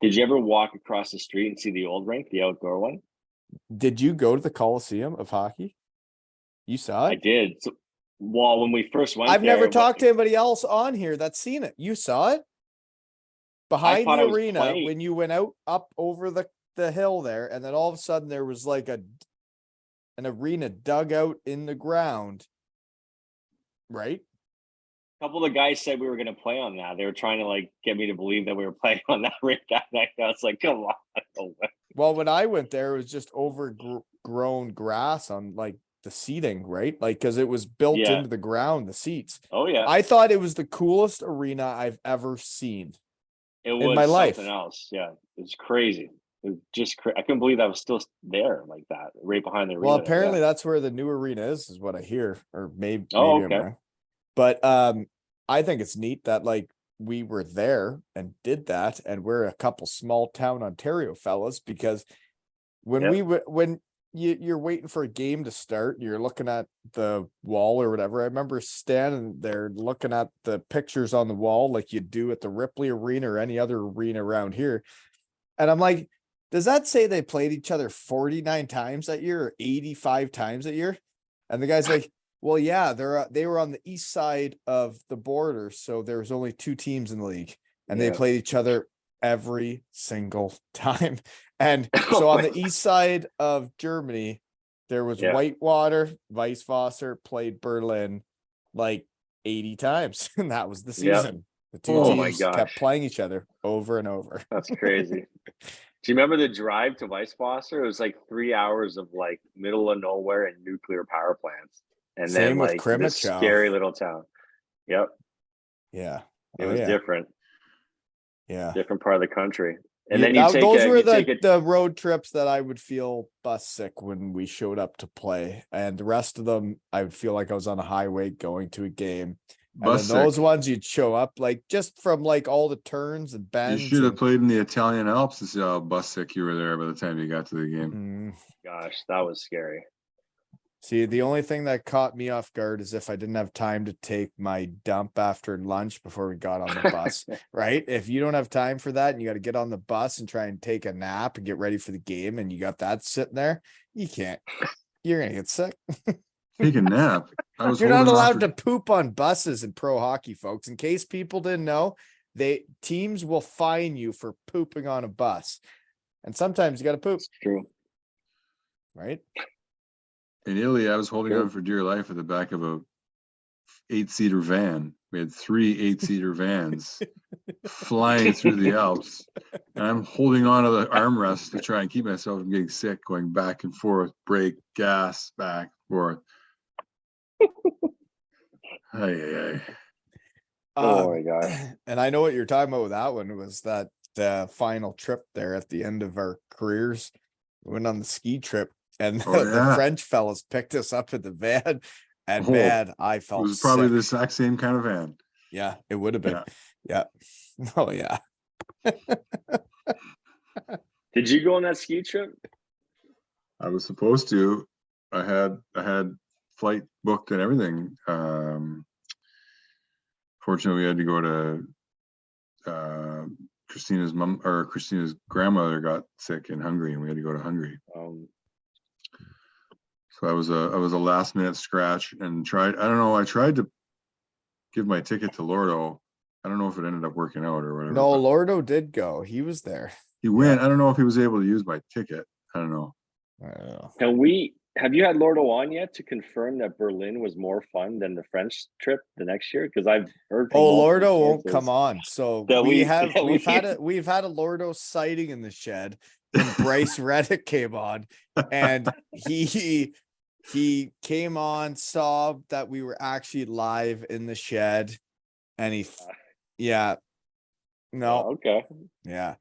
B: Did you ever walk across the street and see the old rink, the outdoor one?
A: Did you go to the Coliseum of hockey? You saw it?
B: I did. So, well, when we first went,
A: I've never talked to anybody else on here that's seen it. You saw it behind the arena when you went out up over the hill there, and then all of a sudden there was like an arena dug out in the ground, right?
B: A couple of the guys said we were going to play on that. They were trying to like get me to believe that we were playing on that rink that night. I was like, come on. No way.
A: Well, when I went there, it was just overgrown grass on like the seating, right? Like, because it was built into the ground, the seats.
B: Oh yeah.
A: I thought it was the coolest arena I've ever seen
B: in
A: my life.
B: Something else. Yeah, it was crazy. It was just I couldn't believe I was still there like that, right behind the arena.
A: Well, apparently that's where the new arena is what I hear, or maybe
B: okay.
A: I'm wrong. But I think it's neat that like we were there and did that, and we're a couple small town Ontario fellas, because when when you're waiting for a game to start, you're looking at the wall or whatever. I remember standing there looking at the pictures on the wall like you do at the Ripley Arena or any other arena around here. And I'm like, does that say they played each other 49 times that year or 85 times that year? And the guy's like, well, yeah, they were on the east side of the border, so there was only 2 teams in the league, and they played each other every single time. And so on the east side of Germany, there was Whitewater, Weisswasser played Berlin like 80 times, and that was the season. The 2 teams kept playing each other over and over.
B: That's crazy. Do you remember the drive to Weisswasser? It was like 3 hours of like middle of nowhere and nuclear power plants. And
A: same
B: then
A: with
B: like this scary little town. Yep.
A: Yeah.
B: It was different.
A: Yeah.
B: Different part of the country. And then
A: those were the road trips that I would feel bus sick when we showed up to play. And the rest of them, I would feel like I was on a highway going to a game. And then those ones you'd show up like just from like all the turns and bends.
C: You should have played in the Italian Alps to see how bus sick you were there by the time you got to the game.
B: Gosh, that was scary.
A: See, the only thing that caught me off guard is if I didn't have time to take my dump after lunch before we got on the bus, right? If you don't have time for that and you got to get on the bus and try and take a nap and get ready for the game, and you got that sitting there, you can't. You're going to get sick.
C: Take a nap.
A: You're not allowed to poop on buses in pro hockey, folks. In case people didn't know, teams will fine you for pooping on a bus. And sometimes you got to poop,
B: It's true.
A: right?
C: In Italy, I was holding
B: Sure.
C: on for dear life at the back of a 8-seater van. We had 3 8-seater vans flying through the Alps. And I'm holding on to the armrest to try and keep myself from getting sick, going back and forth, brake, gas, back, forth. Ay.
B: Oh my God.
A: And I know what you're talking about with that one was that the final trip there at the end of our careers. We went on the ski trip and
C: Oh,
A: the
C: yeah.
A: French fellas picked us up in the van. And
C: Oh,
A: man, I
C: It
A: felt
C: was probably
A: sick.
C: the exact same kind of van.
A: Yeah, it would have been. Yeah. Oh yeah.
B: Did you go on that ski trip?
C: I was supposed to. I had flight booked and everything. Fortunately, we had to go to Christina's mom, or Christina's grandmother got sick in Hungary, and we had to go to Hungary. So I was a last minute scratch and tried. I don't know. I tried to give my ticket to Lordo. I don't know if it ended up working out or whatever.
A: No,
C: but
A: Lordo did go. He was there.
C: he went. I don't know if he was able to use my ticket. I don't know.
A: I don't know.
B: Have you had Lordo on yet to confirm that Berlin was more fun than the French trip the next year? Because I've heard from
A: Oh,
B: multiple
A: Lordo won't
B: sources
A: come on. So
B: that
A: we've had a Lordo sighting in the shed when Bryce Reddick came on, and he came on, saw that we were actually live in the shed, and yeah, no,
B: okay.
A: yeah.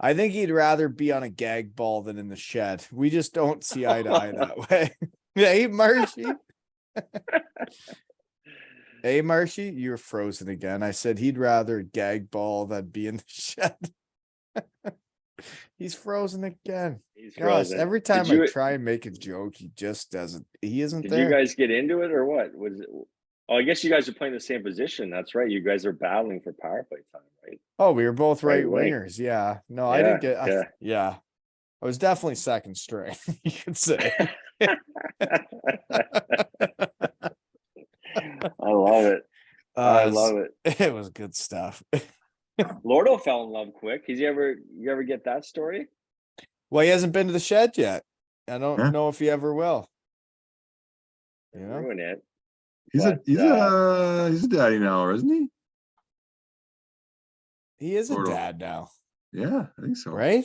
A: I think he'd rather be on a gag ball than in the shed. We just don't see eye to eye that way. Hey, Marshy. Hey, Marshy, you're frozen again. I said he'd rather gag ball than be in the shed. He's frozen again.
B: He's
A: Gosh,
B: frozen.
A: every time
B: Did
A: I
B: you-
A: try and make a joke, he just doesn't. He isn't
B: Did
A: there.
B: you guys get into it or what? Was it? Oh, I guess you guys are playing the same position. That's right. You guys are battling for power play time, right?
A: Oh, we were both right
B: Right wing.
A: wingers. Yeah. No, I didn't get.
B: Yeah.
A: Yeah. I was definitely second string, you could say.
B: I love it. I love it.
A: It was good stuff.
B: Lordo fell in love quick. You ever get that story?
A: Well, he hasn't been to the shed yet. I don't
C: Yeah.
A: know if he ever will. You know?
B: Ruin it.
C: He's a daddy now, isn't he?
A: He is a
C: Lordo.
A: dad now,
C: Yeah, I think so.
A: right?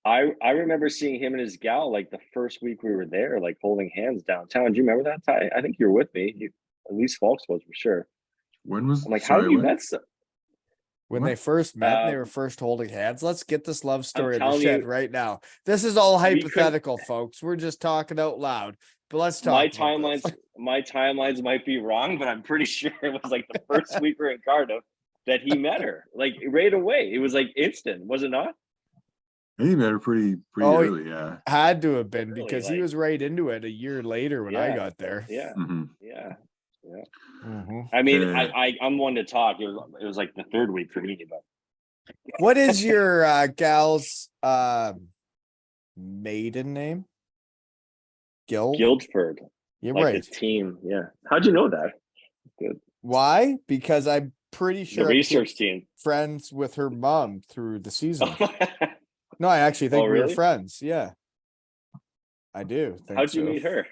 B: I remember seeing him and his gal like the first week we were there, like holding hands downtown. Do you remember that, Ty? I think you were with me. At least Folks was for sure.
C: When was?
B: I'm like, how
C: sorry,
B: have you
C: when?
B: met?
A: When
C: What?
A: they first met, and they
B: Um,
A: were first holding hands. Let's get this love story in the
B: telling
A: shed
B: you,
A: right now. This is all
B: couldn't-
A: hypothetical, folks. We're just talking out loud. But let's talk.
B: My
A: about this.
B: timelines might be wrong, but I'm pretty sure it was like the first week we were in Cardiff that he met her, like right away. It was like instant, was it not?
C: I think he met her pretty
A: Oh,
C: early. Yeah.
A: Had to have been
B: Really,
A: because he
B: like-
A: was right into it a year later when I
B: Yeah.
A: got there.
B: Yeah,
C: hmm
B: yeah.
A: Mhm.
B: I mean,
C: Yeah.
B: I'm one to talk. It was like the third week for me, but
A: What is your gal's maiden name?
B: Guildford,
A: You're
B: like
A: right.
B: the team. Yeah. How'd you know that? Good.
A: Why? Because I'm pretty sure
B: The
A: I
B: research
A: became
B: team.
A: friends with her mom through the season. No, I actually think
B: Oh,
A: we were
B: really?
A: friends. Yeah, I do. Think
B: How'd you
A: so.
B: meet her?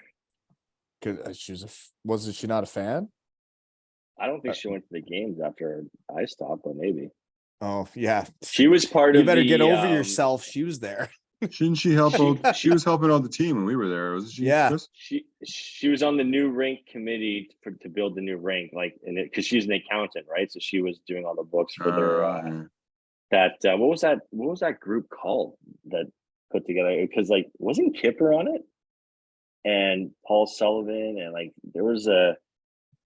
A: Because wasn't she not a fan?
B: I don't think she went to the games after I stopped, but maybe
A: Oh yeah,
B: she was part
A: you
B: of.
A: better
B: the,
A: get over yourself. She was there.
C: Shouldn't she help out? She was helping out the team when we were there, wasn't she?
A: Yeah.
C: Chris?
B: She was on the new rink committee to build the new rink, like in it because she's an accountant, right? So she was doing all the books for their what was that group called that put together? Because like wasn't Kipper on it and Paul Sullivan and like there was I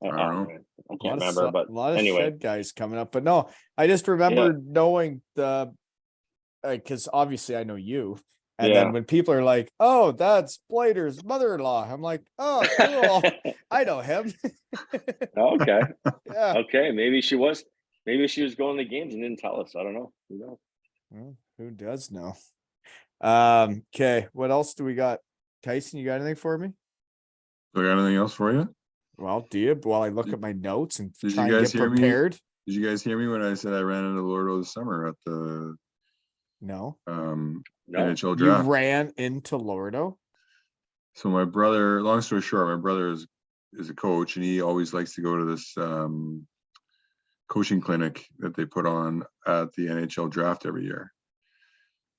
C: don't know.
B: I can't remember, but
A: a lot of
B: anyway,
A: shed guys coming up. But no, I just remember knowing the because obviously I know you. And then when people are like, "Oh, that's Blighter's mother-in-law," I'm like, "Oh, cool, I know him."
B: okay,
A: Yeah.
B: okay, maybe she was going to the games and didn't tell us. I don't know. Who knows?
A: Well, who does know? Okay, what else do we got? Tyson, you got anything for me?
C: Do I got anything else for you?
A: Well, do you? While I look at my notes and
C: Did
A: try
C: you
A: and
C: guys
A: get
C: hear me?
A: prepared.
C: Did you guys hear me when I said I ran into Lordo this summer at the
A: No,
B: No.
C: NHL
A: you
C: draft?
A: ran into Lordo.
C: So my brother, long story short, my brother is a coach, and he always likes to go to this coaching clinic that they put on at the NHL draft every year.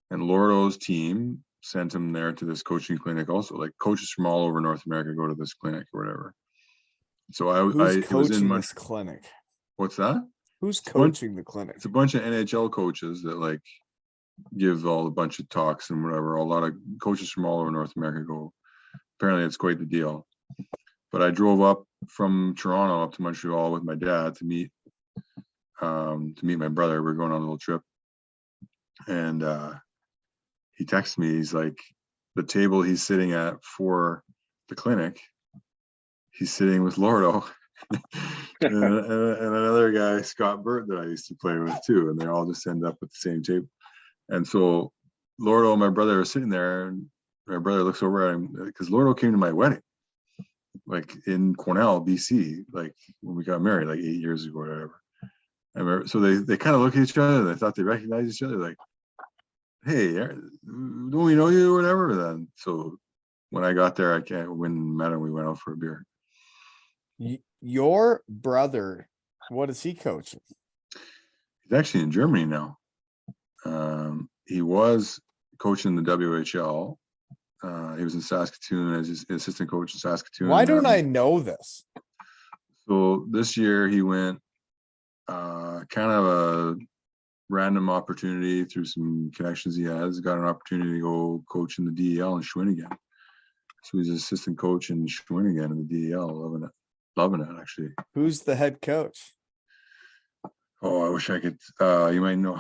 C: And Lordo's team sent him there to this coaching clinic also. Like coaches from all over North America go to this clinic or whatever. So
A: Who's
C: it was in
A: coaching
C: my,
A: this clinic?
C: what's that?
A: Who's
C: It's a bunch-
A: coaching the clinic?
C: It's a bunch of NHL coaches that like give all a bunch of talks and whatever. A lot of coaches from all over North America go. Apparently it's quite the deal. But I drove up from Toronto up to Montreal with my dad to meet my brother. We're going on a little trip. And he texted me, he's like, the table he's sitting at for the clinic, he's sitting with Lordo and another guy, Scott Burt, that I used to play with too. And they all just end up at the same table. And so Lordo and my brother are sitting there, and my brother looks over at him because Lordo came to my wedding, like in Cornell, BC, like when we got married, like 8 years ago or whatever. I remember, so they kind of look at each other and they thought they recognized each other, like, hey, don't we know you or whatever? Then so when I got there, when met him, we went out for a beer.
A: Your brother, what is he coaching?
C: He's actually in Germany now. He was coaching the WHL. He was in Saskatoon as his assistant coach in Saskatoon.
A: Why don't I know this?
C: So this year he went kind of a random opportunity through some connections he has, got an opportunity to go coach in the DEL in Shawinigan. So he's an assistant coach in Shawinigan in the DEL, loving it actually.
A: Who's the head coach?
C: Oh, I wish I could. You might know.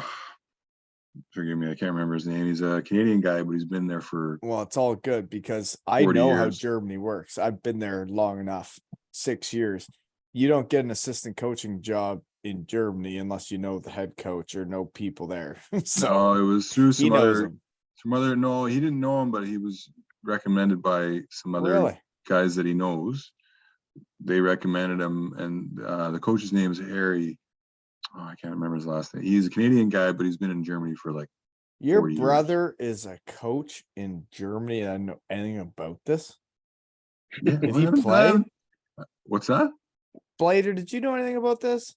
C: Forgive me, I can't remember his name. He's a Canadian guy, but he's been there for.
A: Well, it's all good because I
C: 40
A: know how
C: years.
A: Germany works. I've been there long enough, 6 years. You don't get an assistant coaching job in Germany unless you know the head coach or know people there. So
C: No, it was through
A: he knows him.
C: No, he didn't know him, but he was recommended by some other
A: Really?
C: guys that he knows. They recommended him, and the coach's name is Harry. Oh, I can't remember his last name. He's a Canadian guy, but he's been in Germany for like.
A: Your
C: 40 years.
A: brother is a coach in Germany, and I don't know anything about this.
C: Yeah,
A: Did he play?
C: What's that?
A: Blighter, did you know anything about this?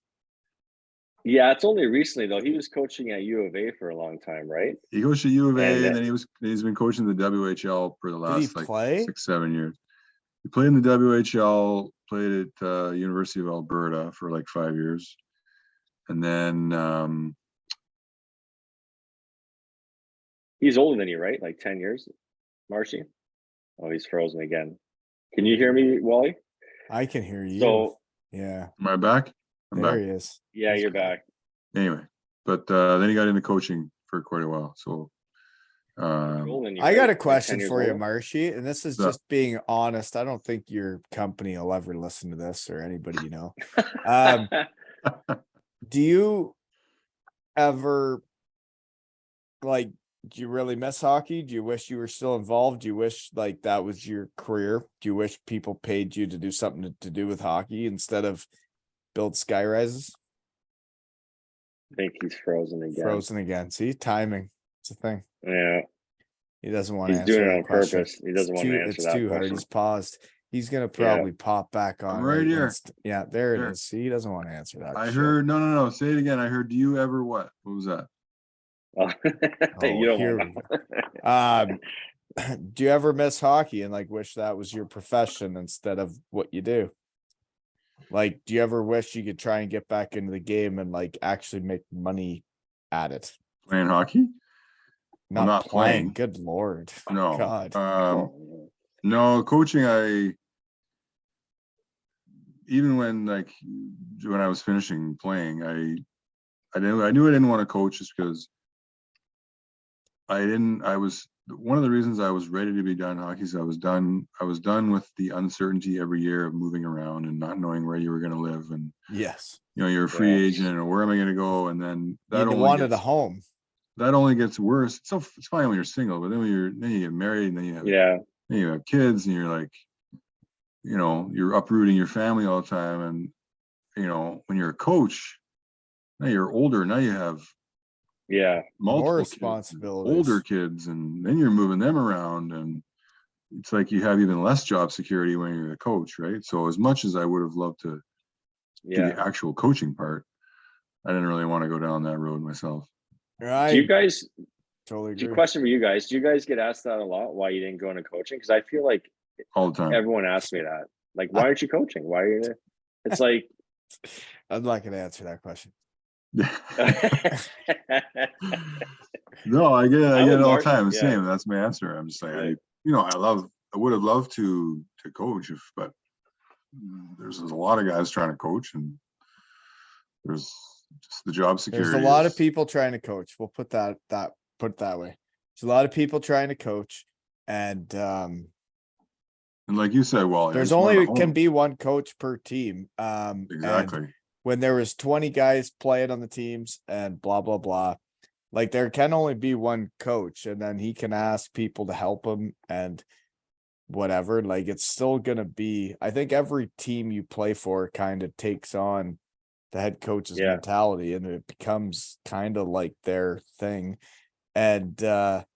B: Yeah, it's only recently though. He was coaching at U of A for a long time, right?
C: He goes to U of A,
B: And,
C: and then he's been coaching the WHL for the
A: Did he
C: last like
A: play?
C: 6-7 years. He played in the WHL, played at University of Alberta for like 5 years, and then
B: he's older than you, right? Like 10 years, Marshy? Oh, he's frozen again. Can you hear me, Wally?
A: I can hear you.
B: So,
A: yeah,
C: am I back? I'm
A: there
C: back.
A: he is.
B: yeah, you're back.
C: Anyway, but then he got into coaching for quite a while. So
B: Older than you,
A: I got
B: right?
A: a
B: Like 10
A: question
B: years
A: for you,
B: older?
A: Marshy, and this is
C: Yeah.
A: just being honest. I don't think your company will ever listen to this or anybody you know. Do you ever like, do you really miss hockey? Do you wish you were still involved? Do you wish like that was your career? Do you wish people paid you to do something to do with hockey instead of build sky rises?
B: I think he's frozen again.
A: Frozen again. See, timing. It's a thing.
B: Yeah,
A: He doesn't want to
B: he's
A: answer
B: doing it
A: that
B: on
A: question.
B: purpose. He doesn't want to answer
A: It's
B: that
A: too hard.
B: question.
A: He's paused. He's gonna probably pop back on.
C: I'm right here.
A: Yeah, there it
C: There.
A: is. See, he doesn't want to answer that.
C: I
A: shit.
C: heard no. Say it again. I heard. Do you ever what? What was that?
B: Oh, you don't
A: here
B: want
A: we go. Do you ever miss hockey and like wish that was your profession instead of what you do? Like, do you ever wish you could try and get back into the game and like actually make money at it?
C: Playing hockey?
A: Not,
C: not
A: playing.
C: playing.
A: Good Lord.
C: No.
A: God.
C: No, coaching. Even when I was finishing playing, I knew I didn't want to coach just because one of the reasons I was ready to be done hockey is I was done with the uncertainty every year of moving around and not knowing where you were going to live, and
A: Yes.
C: you're a free
B: Yes.
C: agent and where am I going to go, and then
A: You wanted a home.
C: that only gets worse. It's fine when you're single, but then you get married and then you have kids and you're like, you're uprooting your family all the time, and when you're a coach, Now you're older. Now you have
B: Yeah.
A: More
C: multiple kids,
A: responsibilities.
C: older kids, and then you're moving them around, and it's like you have even less job security when you're a coach, right? So as much as I would have loved to do
B: Yeah.
C: the actual coaching part, I didn't really want to go down that road myself.
A: Right.
B: Do you guys,
A: Totally agree.
B: question for you guys, do you guys get asked that a lot, why you didn't go into coaching? Because I feel like
C: All the time.
B: everyone asks me that. Like, why aren't you coaching? Why are you? It's like,
A: I'm not going to answer that question.
C: No, I get it all the
B: Marsh,
C: time. The
B: yeah.
C: same. That's my answer. I'm just like,
B: Right.
C: I would have loved to coach, but there's a lot of guys trying to coach, and there's just the job security.
A: There's a lot of people trying to coach. We'll put that way. There's a lot of people trying to coach, and
C: like you said, well,
A: there's only can be one coach per team.
C: Exactly.
A: And when there was 20 guys playing on the teams and blah blah blah, like there can only be one coach, and then he can ask people to help him and whatever. Like it's still gonna be. I think every team you play for kind of takes on the head coach's mentality, and it becomes kind of like their thing. And I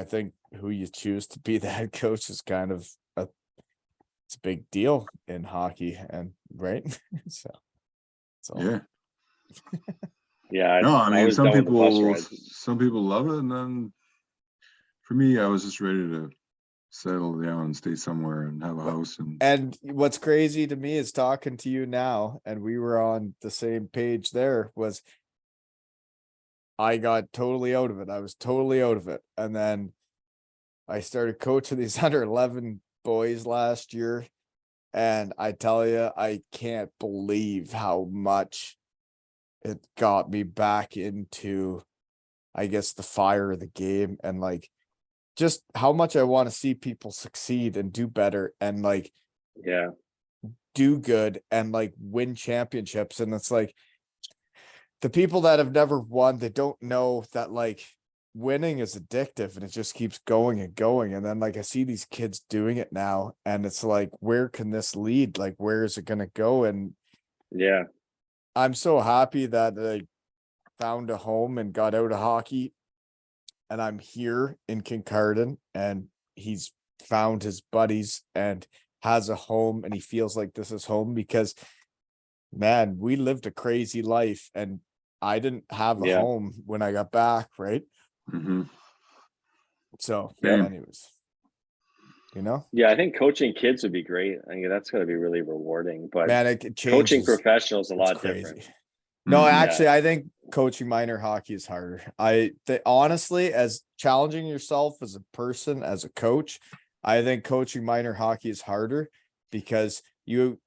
A: think who you choose to be the head coach is kind of it's a big deal in hockey, and right. so
C: Yeah.
B: Yeah.
C: No, I mean,
B: was
C: some
B: done with the bus
C: people love it, and then for me, I was just ready to settle down and stay somewhere and have a house.
A: And what's crazy to me is talking to you now, and we were on the same page there, was I got totally out of it. I was totally out of it. And then I started coaching these under 11 boys last year. And I tell you, I can't believe how much it got me back into, I guess, the fire of the game, and like just how much I want to see people succeed and do better and like do good and like win championships. And it's like the people that have never won, they don't know that like winning is addictive, and it just keeps going and going. And then like I see these kids doing it now, and it's like, where can this lead? Like, where is it going to go? And I'm so happy that I found a home and got out of hockey, and I'm here in Kincardine, and he's found his buddies and has a home, and he feels like this is home, because man, we lived a crazy life, and I didn't have a home when I got back. Right.
C: Mm-hmm.
A: So anyways,
B: I think coaching kids would be great. I think that's going to be really rewarding, but
A: man, it changes.
B: Coaching professionals a lot different.
A: No, actually, I think coaching minor hockey is harder. Honestly, as challenging yourself as a person, as a coach, I think coaching minor hockey is harder, because the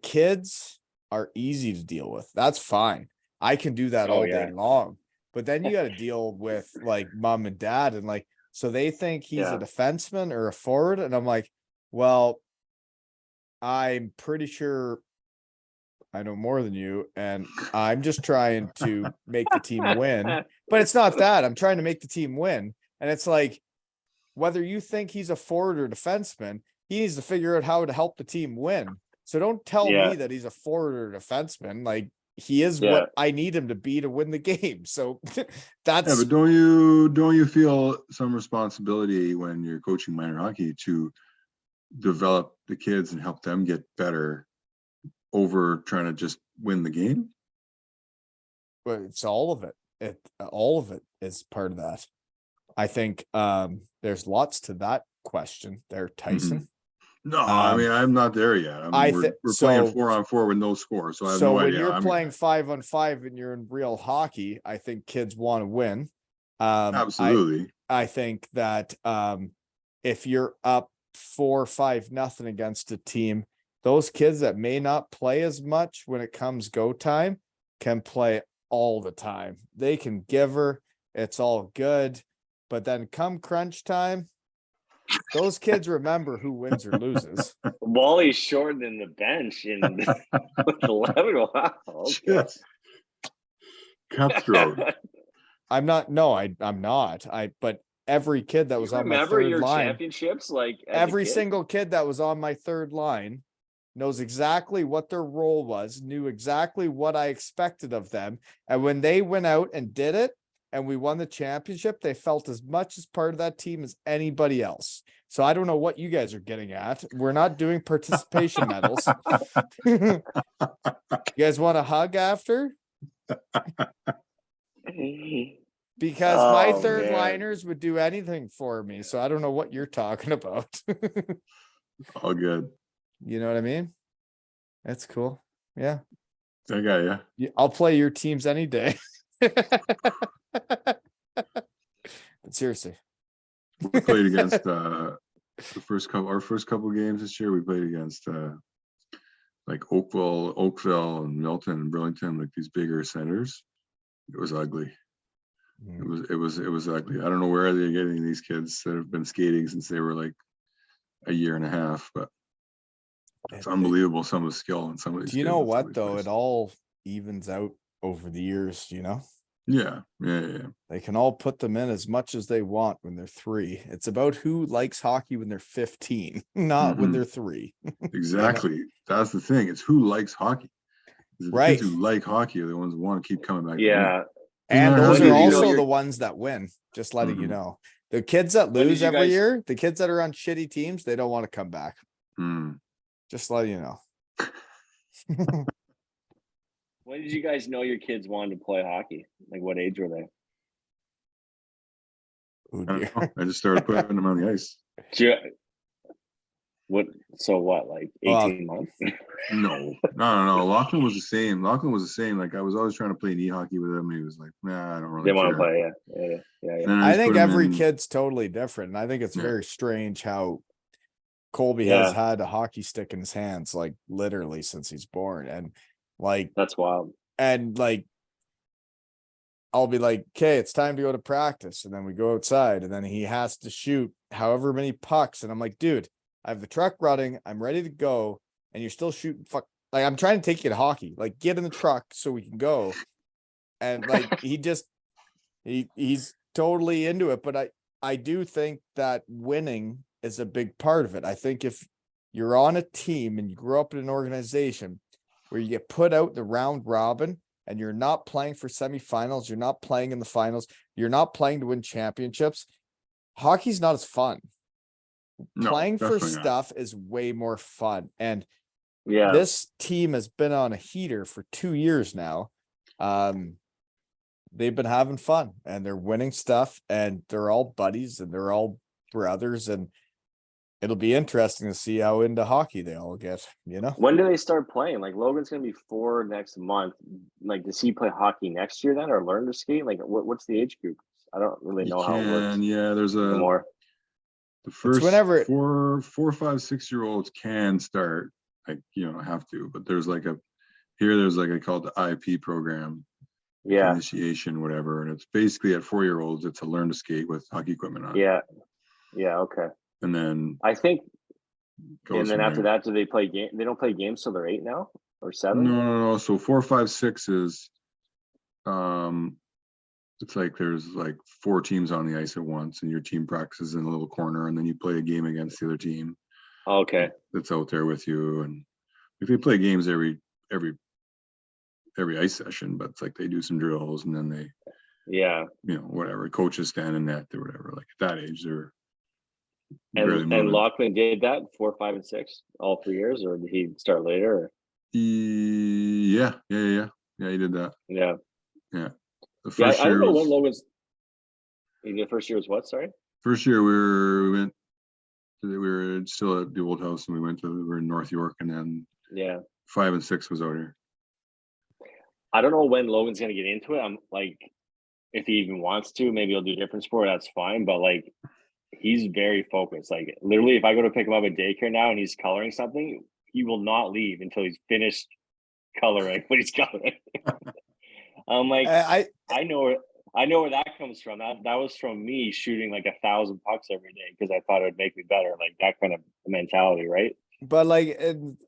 A: kids are easy to deal with. That's fine. I can do that all day long. But then you got to deal with like mom and dad, and like, so they think he's a defenseman or a forward. And I'm like, well, I'm pretty sure I know more than you, and I'm just trying to make the team win. But it's not that. I'm trying to make the team win. And it's like, whether you think he's a forward or defenseman, he needs to figure out how to help the team win. So don't tell me that he's a forward or defenseman. Like, he is what I need him to be to win the game. So that's.
C: Yeah, but don't you feel some responsibility when you're coaching minor hockey to develop the kids and help them get better over trying to just win the game?
A: But it's all of it. All of it is part of that. I think there's lots to that question there, Tyson.
C: Mm-hmm. No, I mean, I'm not there yet. We're playing 4-on-4 with no score, so I have no idea.
A: So when you're playing 5-on-5 and you're in real hockey, I think kids want to win.
C: Absolutely.
A: I think that if you're up 4-5-0 against a team, those kids that may not play as much when it comes go time can play all the time. They can give her. It's all good. But then come crunch time, those kids remember who wins or loses.
B: Wally's shortening the bench with 11. Wow. Okay.
C: Cutthroat.
A: I'm not. No, I'm not. But every kid that was on my third line.
B: Championships, like
A: every single kid that was on my third line knows exactly what their role was, knew exactly what I expected of them. And when they went out and did it and we won the championship, they felt as much as part of that team as anybody else. So I don't know what you guys are getting at. We're not doing participation medals. You guys want a hug after? Because my
B: Oh,
A: third
B: man.
A: liners would do anything for me. So I don't know what you're talking about.
C: All good.
A: You know what I mean? That's cool. Yeah.
C: I got you.
A: I'll play your teams any day. But seriously.
C: We played against our first couple games this year. We played against like Oakville and Milton and Burlington, like these bigger centers. It was ugly. It was ugly. I don't know where they're getting these kids that have been skating since they were like a year and a half, but it's unbelievable some of the skill and some of these.
A: Do you know what though? It all evens out over the years, you know?
C: Yeah.
A: They can all put them in as much as they want when they're 3. It's about who likes hockey when they're 15, not when they're 3.
C: Exactly. You know? That's the thing. It's who likes hockey. The
A: Right.
C: kids who like hockey are the ones who want to keep coming back.
B: Yeah.
A: And those
B: When
A: are
B: did you know
A: also
B: your-
A: the ones that win, just letting you know. The kids that lose every year, the kids that are on shitty teams, they don't want to come back. Just letting you know.
B: When did you guys know your kids wanted to play hockey? Like what age were they?
A: Oh,
C: I don't
A: dear.
C: know. I just started putting them on the ice.
B: What, like 18 months?
C: No. Lachlan was the same. Like I was always trying to play knee hockey with him. And he was like, nah, I don't really
B: They want to
C: care.
B: play, yeah.
C: Then
A: I
C: just
A: think
C: put him
A: every
C: in-
A: kid's totally different. And I think it's very strange how Colby
B: Yeah.
A: has had a hockey stick in his hands, like literally since he's born. And like,
B: That's wild.
A: and like, I'll be like, okay, it's time to go to practice. And then we go outside and then he has to shoot however many pucks. And I'm like, dude, I have the truck running. I'm ready to go. And you're still shooting. Like, I'm trying to take you to hockey. Like, get in the truck so we can go. And like, he's totally into it. But I do think that winning is a big part of it. I think if you're on a team and you grow up in an organization where you get put out the round robin and you're not playing for semifinals, you're not playing in the finals, you're not playing to win championships, hockey's not as fun.
C: No,
A: Playing for
C: definitely not.
A: stuff is way more fun. And
B: Yeah.
A: this team has been on a heater for 2 years now. They've been having fun and they're winning stuff and they're all buddies and they're all brothers, and it'll be interesting to see how into hockey they all get, you know?
B: When do they start playing? Like Logan's gonna be 4 next month. Like, does he play hockey next year then, or learn to skate? Like, what's the age group? I don't really know how it works
C: Yeah, there's
B: anymore.
C: the first
A: whenever
C: 4, 5, 6-year-olds can start, like, have to, but there's like there's like a called the IP program.
B: Yeah.
C: Initiation, whatever. And it's basically at 4-year-olds, it's a learn to skate with hockey equipment on.
B: Yeah. Okay.
C: And then
B: I think, and then after
C: that,
B: that, do they play game? They don't play games till they're 8 now or 7.
C: No. So 4, 5, 6 is, it's like there's like 4 teams on the ice at once, and your team practices in a little corner, and then you play a game against the other team.
B: Okay.
C: That's out there with you, and if they play games every ice session, but it's like they do some drills, and then they, whatever, coaches stand in net or whatever. Like at that age, they're
B: and Lachlan did that 4, 5, and 6 all 3 years, or did he start later? Or?
C: Yeah, he did that.
B: Yeah.
C: The first
B: I don't
C: year
B: know
C: was,
B: when Logan's. The first year was what? Sorry.
C: First year we were still at the old house, and we were in North York, and then 5 and 6 was out here.
B: I don't know when Logan's gonna get into it. I'm like, if he even wants to, maybe he'll do a different sport. That's fine. But like, he's very focused. Like literally, if I go to pick him up at daycare now and he's coloring something, he will not leave until he's finished coloring what he's coloring. I'm like, I know where that comes from. That was from me shooting like 1,000 pucks every day because I thought it would make me better. Like that kind of mentality, right?
A: But like,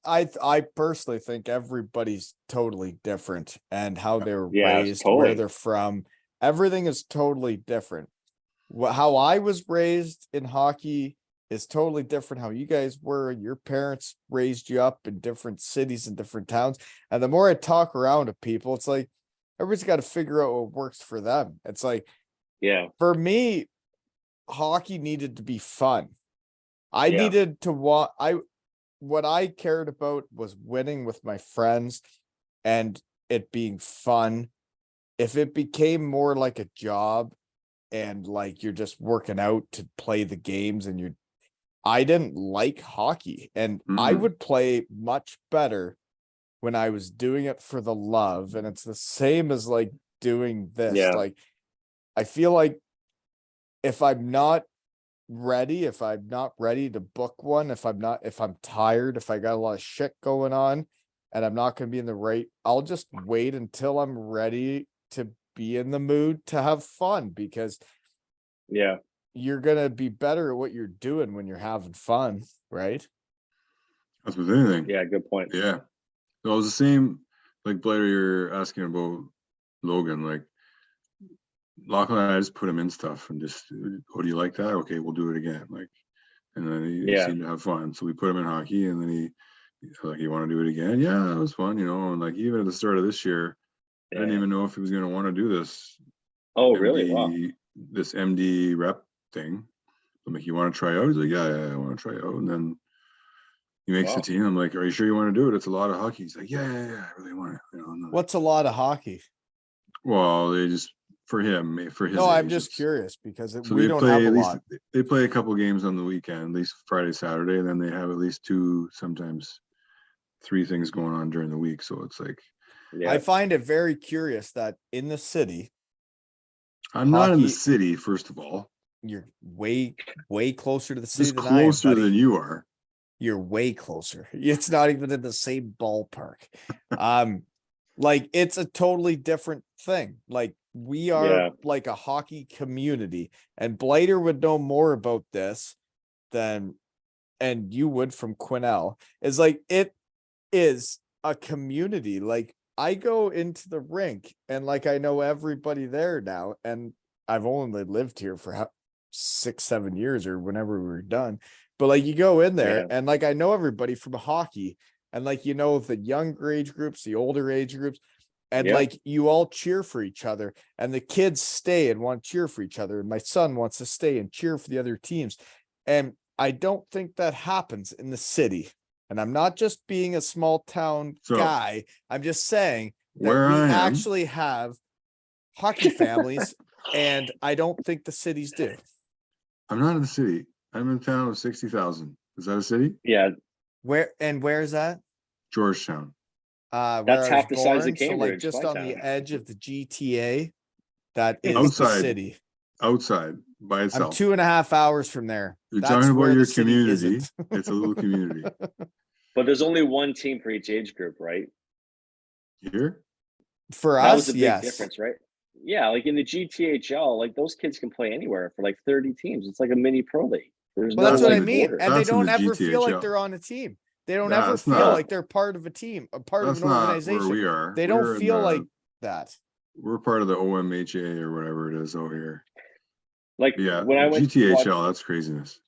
A: I personally think everybody's totally different, and how they're raised, where they're from, everything is totally different. How I was raised in hockey is totally different how you guys were. Your parents raised you up in different cities and different towns. And the more I talk around to people, it's like everybody's got to figure out what works for them. It's like,
B: Yeah.
A: for me, hockey needed to be fun. I
B: Yeah.
A: needed to what I cared about was winning with my friends and it being fun. If it became more like a job and like you're just working out to play the games and I didn't like hockey, and I would play much better when I was doing it for the love. And it's the same as like doing this.
B: Yeah.
A: Like, I feel like if I'm not ready to book one, if I'm tired, if I got a lot of shit going on and I'm not going to be in the right, I'll just wait until I'm ready to be in the mood to have fun, because
B: Yeah.
A: you're going to be better at what you're doing when you're having fun, right?
C: That's with anything.
B: Yeah. Good point.
C: Yeah. So it was the same, like Blighter, you're asking about Logan. Like Lachlan and I just put him in stuff and just, oh, do you like that? Okay, we'll do it again. Like, and then he
B: Yeah.
C: seemed to have fun. So we put him in hockey, and then he's like, you want to do it again? Yeah, it was fun, you know. And like even at the start of this year, I didn't
B: Yeah.
C: even know if he was going to want to do this.
B: Oh, really? Wow.
C: This MD rep thing. I'm like, you want to try out? He's like, yeah, I want to try out. And then he makes the
B: Wow.
C: team. I'm like, are you sure you want to do it? It's a lot of hockey. He's like, yeah, I really want it. You know, and
A: What's a lot of hockey?
C: well, they just for him, for his
A: No, I'm
C: age,
A: just
C: it's-
A: curious because
C: So
A: we
C: they
A: don't
C: play
A: have a
C: at least
A: lot.
C: they play a couple games on the weekend, at least Friday, Saturday, and then they have at least 2, sometimes 3 things going on during the week. So it's like
B: Yeah.
A: I find it very curious that in the city,
C: I'm not in the
A: Hockey-
C: city, first of all.
A: you're way closer to the city
C: Just
A: than I am,
C: closer
A: buddy.
C: than you are.
A: You're way closer. It's not even in the same ballpark. Like it's a totally different thing. Like we are
B: Yeah.
A: like a hockey community, and Blighter would know more about this than, and you would from Quinnell. Is like it is a community. Like I go into the rink and like I know everybody there now, and I've only lived here for 6-7 years or whenever we were done. But like you go in there
B: Yeah.
A: and like I know everybody from hockey, and like you know the younger age groups, the older age groups, and
B: Yeah.
A: like you all cheer for each other, and the kids stay and want to cheer for each other. And my son wants to stay and cheer for the other teams. And I don't think that happens in the city. And I'm not just being a small town
C: So
A: guy. I'm just saying that
C: where
A: we
C: I am,
A: actually have hockey families, and I don't think the cities do.
C: I'm not in the city. I'm in a town of 60,000. Is that a city?
B: Yeah.
A: Where is that?
C: Georgetown.
A: Where
B: That's
A: I was
B: half the size of
A: born, so like
B: Cambridge,
A: just
B: my
A: on the
B: town.
A: edge of the GTA. That is the
C: Outside.
A: city.
C: Outside by
A: I'm
C: itself.
A: 2.5 hours from there.
C: You're
A: That's
C: talking about
A: where
C: your
A: the city
C: community.
A: isn't.
C: It's a little community.
B: But there's only one team for each age group, right?
C: Here?
A: For
B: That was
A: us,
B: the big
A: yes.
B: difference, right? Yeah, like in the GTHL, like those kids can play anywhere for like 30 teams. It's like a mini pro league. There's
A: Well,
B: no
A: that's what I
B: like
A: mean.
B: border.
A: And they
C: That's in
A: don't
C: the
A: ever feel like
C: GTHL.
A: they're on a team. They don't ever
C: That's
A: feel
C: not-
A: like they're part of a team, a part of
C: That's
A: an
C: not where
A: organization.
C: we are.
A: They
C: We're
A: don't
C: in
A: feel
C: the-
A: like that.
C: We're part of the OMHA or whatever it is over here.
B: Like
C: Yeah,
B: when I went to watch,
C: GTHL, that's craziness.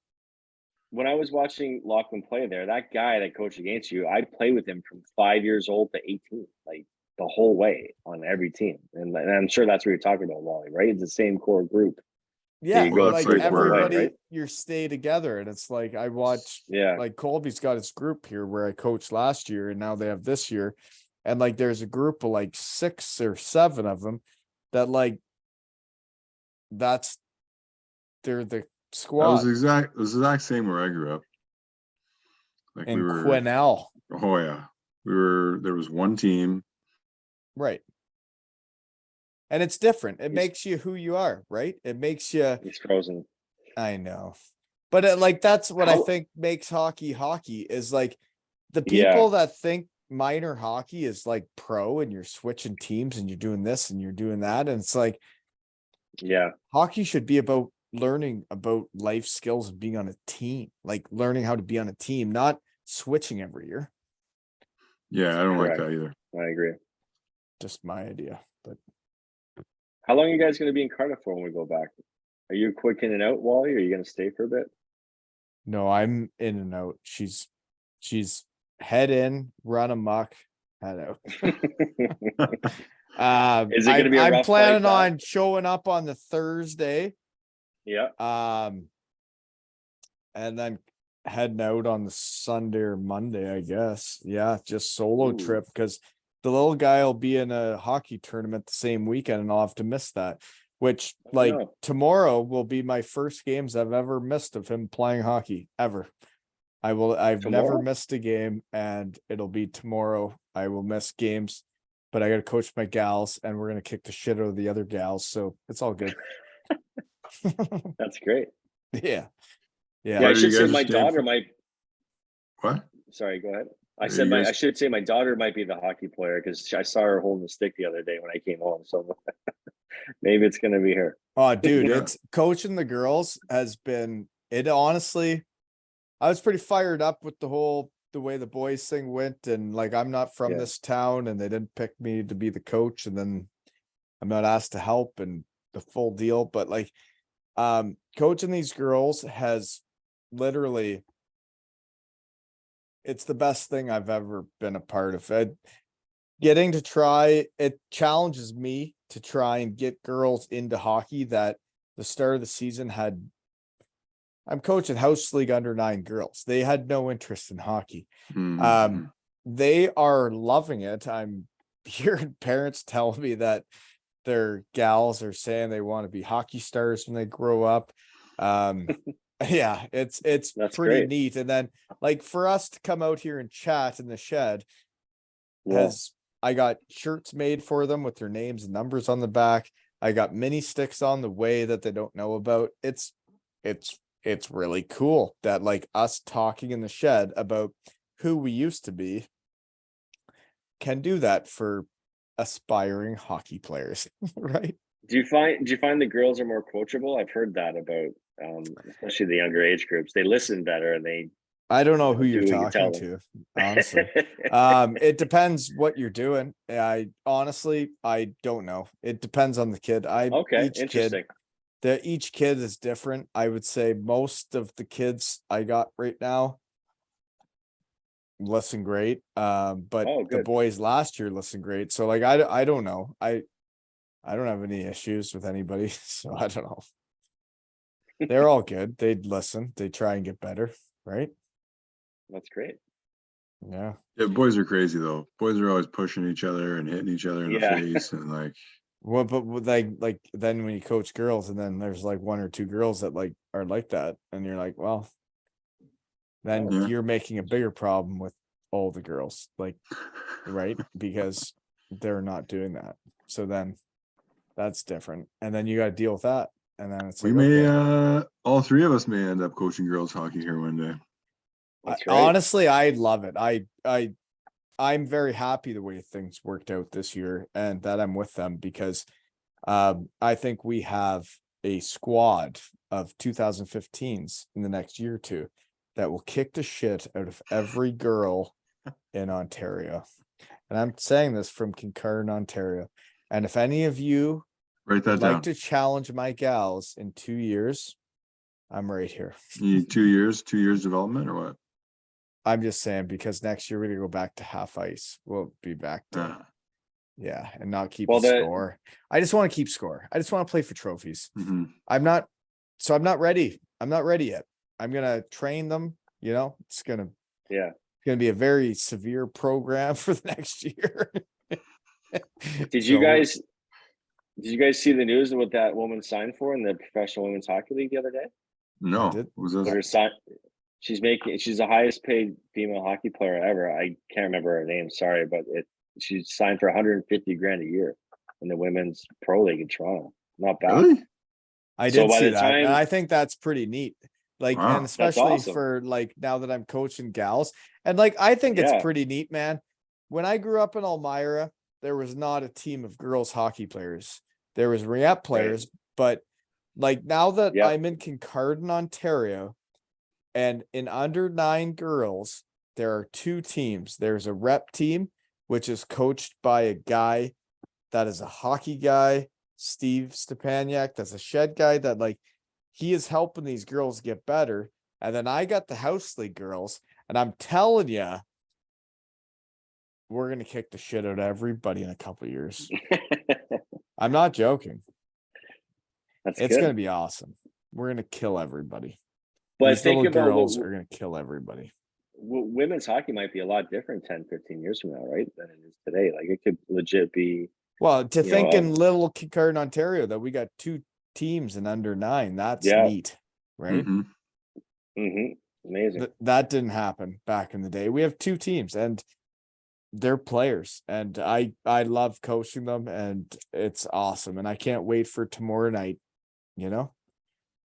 B: when I was watching Lachlan play there, that guy that coached against you, I'd play with him from 5 years old to 18, like the whole way on every team. And I'm sure that's what you're talking about, Wally, right? It's the same core group.
A: Yeah,
B: you go
A: like
C: through the whole way,
A: everybody,
B: right?
A: you stay together, and it's like I watch.
B: Yeah.
A: Like Colby's got his group here where I coached last year, and now they have this year, and like there's a group of like 6 or 7 of them that like they're the
C: That
A: squad
C: was the exact same where I grew up. Like
A: in
C: we were,
A: Quinnell,
C: oh yeah, there was one team.
A: right? And it's different. It
B: He's-
A: makes you who you are, right? It makes you.
B: He's frozen.
A: I know, but like that's what I
B: How-
A: think makes hockey is like the
B: Yeah.
A: people that think minor hockey is like pro, and you're switching teams and you're doing this and you're doing that, and it's like
B: Yeah.
A: hockey should be about learning about life skills and being on a team, like learning how to be on a team, not switching every year.
C: Yeah, I don't
B: Correct.
C: like that either.
B: I agree.
A: Just my idea, but
B: How long are you guys going to be in Cardiff for when we go back? Are you quick in and out, Wally, or are you going to stay for a bit?
A: No, I'm in and out. She's head in, run amok, head out.
B: Is it gonna be a
A: I'm
B: rough
A: planning
B: fight,
A: on showing up on the Thursday.
B: Yeah.
A: And then heading out on the Sunday or Monday, I guess. Yeah, just solo
B: Ooh.
A: trip because the little guy will be in a hockey tournament the same weekend and I'll have to miss that. Which,
B: Oh,
A: like,
B: no.
A: tomorrow will be my first games I've ever missed of him playing hockey ever. I've never
B: Tomorrow?
A: missed a game, and it'll be tomorrow. I will miss games, but I got to coach my gals, and we're gonna kick the shit out of the other gals, so it's all good.
B: That's great.
A: Yeah,
B: Yeah,
C: Where
B: I
C: do
B: should
C: you
B: say
C: guys
B: my
C: stand
B: daughter
C: for?
B: might.
C: What?
B: Sorry, go ahead. I
C: Are
B: said
C: you
B: I
C: guys-
B: should say my daughter might be the hockey player because I saw her holding the stick the other day when I came home. So maybe it's gonna be her.
A: oh, dude,
C: Yeah.
A: it's coaching the girls has been it. Honestly, I was pretty fired up with the way the boys thing went, and like I'm not from
B: Yeah.
A: this town, and they didn't pick me to be the coach, and then I'm not asked to help and the full deal, but like coaching these girls has literally it's the best thing I've ever been a part of. Getting to try it challenges me to try and get girls into hockey that the start of the season had. I'm coaching house league under 9 girls. They had no interest in hockey.
C: Mhm.
A: They are loving it. I'm hearing parents tell me that their gals are saying they want to be hockey stars when they grow up. Yeah, it's
B: That's
A: pretty
B: great.
A: neat. And then like for us to come out here and chat in the shed
B: Yeah.
A: I got shirts made for them with their names and numbers on the back. I got mini sticks on the way that they don't know about. It's really cool that like us talking in the shed about who we used to be can do that for aspiring hockey players, right?
B: Do you find the girls are more coachable? I've heard that about especially the younger age groups. They listen better and they
A: I don't know who you're
B: do what you tell
A: talking
B: them.
A: to, honestly. It depends what you're doing. I don't know. It depends on the kid.
B: Okay, interesting.
A: Each kid is different. I would say most of the kids I got right now listen great. But
B: Oh,
A: the
B: good.
A: boys last year listen great. So like I don't know. I don't have any issues with anybody, so I don't know. They're all good. They'd listen. They try and get better, right?
B: That's great.
A: Yeah.
C: Yeah, boys are crazy though. Boys are always pushing each other and hitting each other in
B: Yeah.
C: the face and like.
A: Well, but like then when you coach girls, and then there's like 1 or 2 girls that like are like that, and you're like, well, then
C: Yeah.
A: you're making a bigger problem with all the girls, like, right? Because they're not doing that. So then that's different, and then you got to deal with that, and then it's
C: We
A: like,
C: may
A: okay.
C: all 3 of us may end up coaching girls hockey here one day.
B: That's great.
A: Honestly, I love it. I'm very happy the way things worked out this year and that I'm with them because I think we have a squad of 2015s in the next year or two that will kick the shit out of every girl in Ontario. And I'm saying this from Kincardine, Ontario. And if any of you
C: Write that
A: would
C: down.
A: like to challenge my gals in 2 years, I'm right here.
C: You need 2 years development or what?
A: I'm just saying because next year we're gonna go back to half ice. We'll be back to yeah, and not keep
B: Well,
A: a score. I just want to keep score. I just want to play for trophies.
C: Mm-hmm.
A: I'm not ready. I'm not ready yet. I'm gonna train them, it's gonna be a very severe program for the next year.
B: Did you guys see the news of what that woman signed for in the Professional Women's Hockey League the other day?
C: No,
A: did.
C: was
B: What
C: this?
B: her sign? She's the highest paid female hockey player ever. I can't remember her name. Sorry, but she signed for 150 grand a year in the women's pro league in Toronto. Not bad.
C: Really?
A: I
B: So
A: did
B: by
A: see
B: the
A: that, and
B: time-
A: I think that's pretty neat. Like,
C: Wow.
A: and
C: That's
A: especially
B: awesome.
A: for like now that I'm coaching gals, and like I think it's
B: Yeah.
A: pretty neat, man. When I grew up in Elmira, there was not a team of girls hockey players. There was rep players, but like now that
B: Yep.
A: I'm in Kincardine, Ontario, and in under 9 girls, there are 2 teams. There's a rep team, which is coached by a guy that is a hockey guy, Steve Stepaniak. That's a shed guy that like he is helping these girls get better. And then I got the house league girls, and I'm telling you, we're gonna kick the shit out of everybody in a couple of years. I'm not joking.
B: That's
A: It's
B: good.
A: gonna be awesome. We're gonna kill everybody.
B: But
A: These
B: think
A: little
B: about
A: girls are gonna kill everybody.
B: women's hockey might be a lot different 10, 15 years from now, right? Than it is today. Like it could legit be.
A: Well, to
B: You
A: think
B: know,
A: in little Kincardine, Ontario, that we got 2 teams in under 9, that's
B: Yeah.
A: neat, right?
C: Mhm.
B: Amazing.
A: That didn't happen back in the day. We have 2 teams, and they're players, and I love coaching them, and it's awesome. And I can't wait for tomorrow night. You know,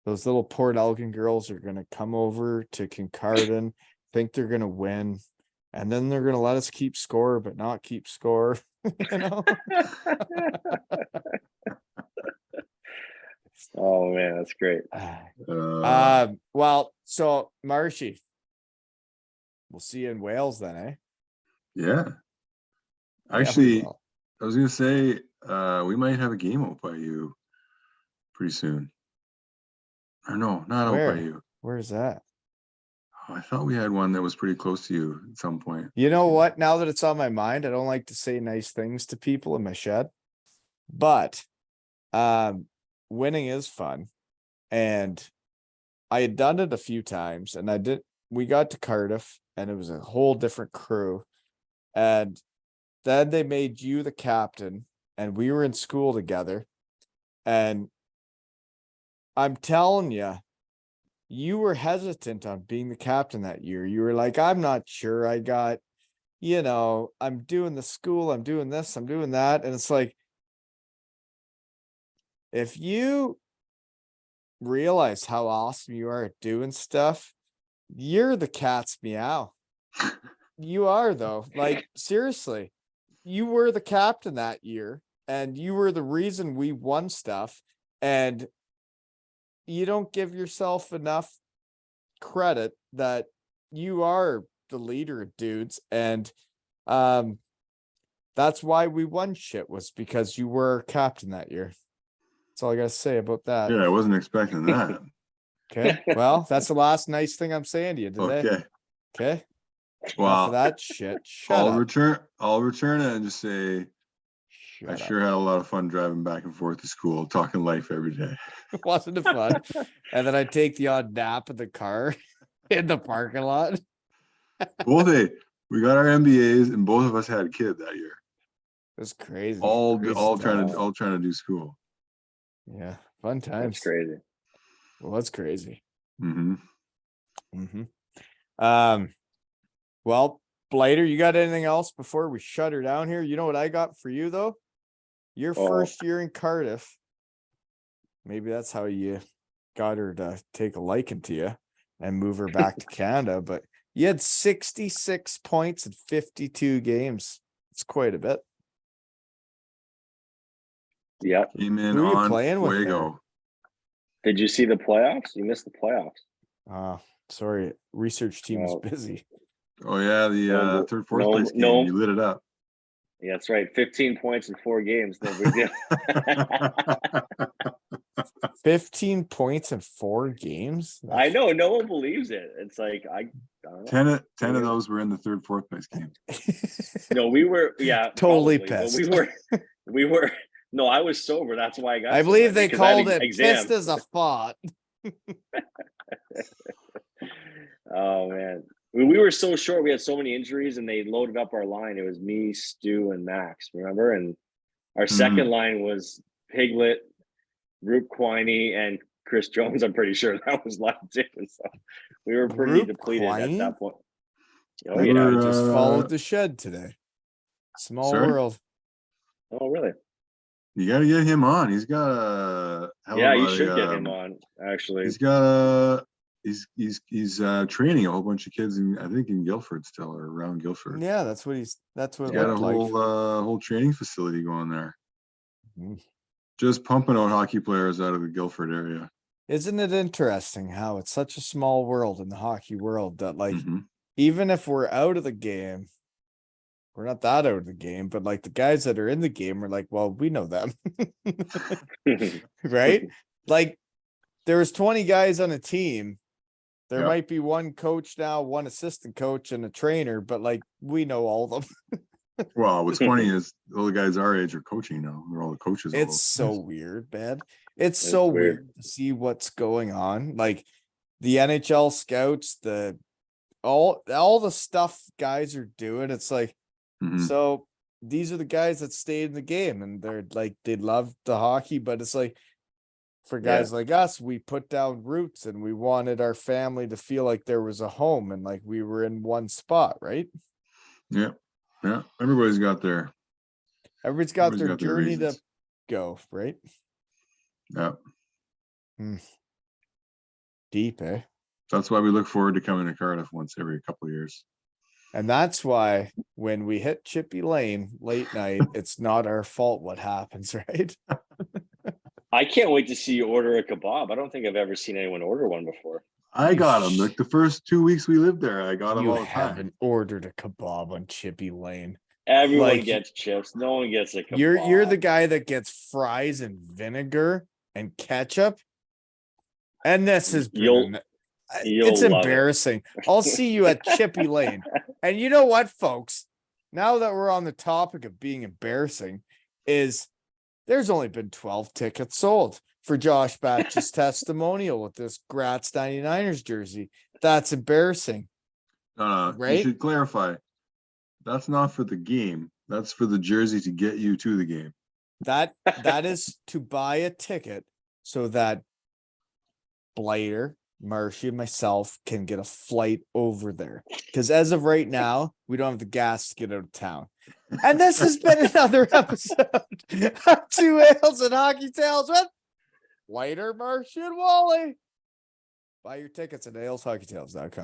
A: those little Port Elgin girls are gonna come over to Kincardine, think they're gonna win, and then they're gonna let us keep score, but not keep score. You know.
B: Oh man, that's great.
A: Well, so Marshy, we'll see you in Wales then, eh?
C: Yeah.
A: Yeah, we
C: Actually,
A: will.
C: I was gonna say, we might have a game out by you pretty soon. Or no, not out by
A: Where?
C: you.
A: Where's that?
C: Oh, I thought we had one that was pretty close to you at some point.
A: You know what? Now that it's on my mind, I don't like to say nice things to people in my shed, but winning is fun. And I had done it a few times, and we got to Cardiff, and it was a whole different crew. And then they made you the captain, and we were in school together. And I'm telling you, you were hesitant on being the captain that year. You were like, I'm not sure. I'm doing the school, I'm doing this, I'm doing that. And it's like, if you realize how awesome you are at doing stuff, you're the cat's meow. You are, though. Like, seriously, you were the captain that year, and you were the reason we won stuff. And you don't give yourself enough credit that you are the leader, dudes. And that's why we won shit, was because you were captain that year. That's all I gotta say about that.
C: Yeah, I wasn't expecting that.
A: Okay. Well, that's the last nice thing I'm saying to you today.
C: Okay.
A: Okay. Enough
C: Well,
A: of that shit. Shut
C: I'll
A: up.
C: return it and just say
A: Shut
C: I
A: up.
C: sure had a lot of fun driving back and forth to school, talking life every day.
A: Wasn't it fun? And then I take the odd nap in the car in the parking lot.
C: Both we got our MBAs and both of us had a kid that year.
A: It was crazy.
C: All
A: Crazy
C: trying
A: times.
C: to do school.
A: Yeah, fun times.
B: That's crazy.
A: Well, that's crazy.
C: Mm-hmm.
A: Well, Blighter, you got anything else before we shut her down here? You know what I got for you, though? Your first year in Cardiff. Maybe that's how you got her to take a liking to you and move her back to Canada. But you had 66 points in 52 games. It's quite a bit.
B: Yeah.
C: Came in
A: Who are you
C: on
A: playing with
C: fuego.
B: Did you see the playoffs? You missed the playoffs.
A: Sorry, research team was
B: Oh.
A: busy.
C: Oh yeah, the
B: No,
C: third, fourth
B: no,
C: place game.
B: no.
C: You lit it up.
B: Yeah, that's right. 15 points in 4 games. No big deal.
A: 15 points in 4 games.
B: I know. No one believes it. It's like I don't know.
C: 10 of those were in the third, fourth place game.
B: No, we were. Yeah,
A: Totally
B: probably, but
A: pissed.
B: we were. No, I was sober. That's why I got.
A: I
B: so
A: believe
B: mad,
A: they
B: because I had
A: called it
B: exams.
A: pissed as a fought.
B: Oh man, we were so short. We had so many injuries, and they loaded up our line. It was me, Stu, and Max. Remember? And our second line was Piglet, Roop Quiney, and Chris Jones. I'm pretty sure that was left too. So we were pretty
A: Roop
B: depleted
A: Quiney?
B: at that point. Oh
C: We
B: yeah.
C: were,
A: I just followed the shed today. Small
C: sorry?
A: world.
B: Oh really?
C: You got to get him on. He's got a hell
B: Yeah,
C: of
B: you
C: a,
B: should get him on. Actually,
C: He's got he's training a whole bunch of kids in, I think, in Guildford still, or around Guildford.
A: Yeah, that's what
C: He's
A: it
C: got a
A: looked like.
C: whole training facility going there.
A: Mhm.
C: Just pumping out hockey players out of the Guildford area.
A: Isn't it interesting how it's such a small world in the hockey world that, like,
C: Mhm.
A: even if we're out of the game, we're not that out of the game, but like the guys that are in the game are like, well, we know them. Right? Like, there was 20 guys on a team, There
C: Yeah.
A: might be one coach now, one assistant coach, and a trainer, but like we know all of them.
C: Well, what's funny is all the guys our age are coaching now. They're all the coaches. all
A: It's
C: those
A: so
C: guys.
A: weird, man. It's
B: It's
A: so
B: weird.
A: weird to see what's going on. Like the NHL scouts, all the stuff guys are doing. It's like,
C: Mhm.
A: so these are the guys that stayed in the game and they're like, they love the hockey, but it's like for
B: Yeah.
A: guys like us, we put down roots and we wanted our family to feel like there was a home and like we were in one spot, right?
C: Yeah. Yeah. Everybody's got their
A: Everybody's got
C: Everybody's
A: their
C: got their
A: journey
C: reasons.
A: to go, right?
C: yeah.
A: Deep, eh?
C: That's why we look forward to coming to Cardiff once every couple of years.
A: And that's why when we hit Chippy Lane late night, it's not our fault what happens, right?
B: I can't wait to see you order a kebab. I don't think I've ever seen anyone order one before.
C: I
A: You
C: got them like the first 2 weeks we lived there. I got them
A: You
C: all the time.
A: haven't ordered a kebab on Chippy Lane.
B: Everyone
A: Like,
B: gets chips. No one gets a kebab.
A: You're the guy that gets fries and vinegar and ketchup. And this is
B: You'll
A: it's
B: love it.
A: embarrassing. I'll see you at Chippy Lane. And you know what, folks? Now that we're on the topic of being embarrassing, is there's only been 12 tickets sold for Josh Batch's testimonial with this Gratz 99ers jersey. That's embarrassing.
C: You
A: Right?
C: should clarify. That's not for the game. That's for the jersey to get you to the game.
A: That is to buy a ticket so that Blighter, Marsh, and myself can get a flight over there. Because as of right now, we don't have the gas to get out of town. And this has been another episode of Two Ales and Hockey Tales with Blighter, Marsh, and Wally. Buy your tickets at aleshockeytales.com.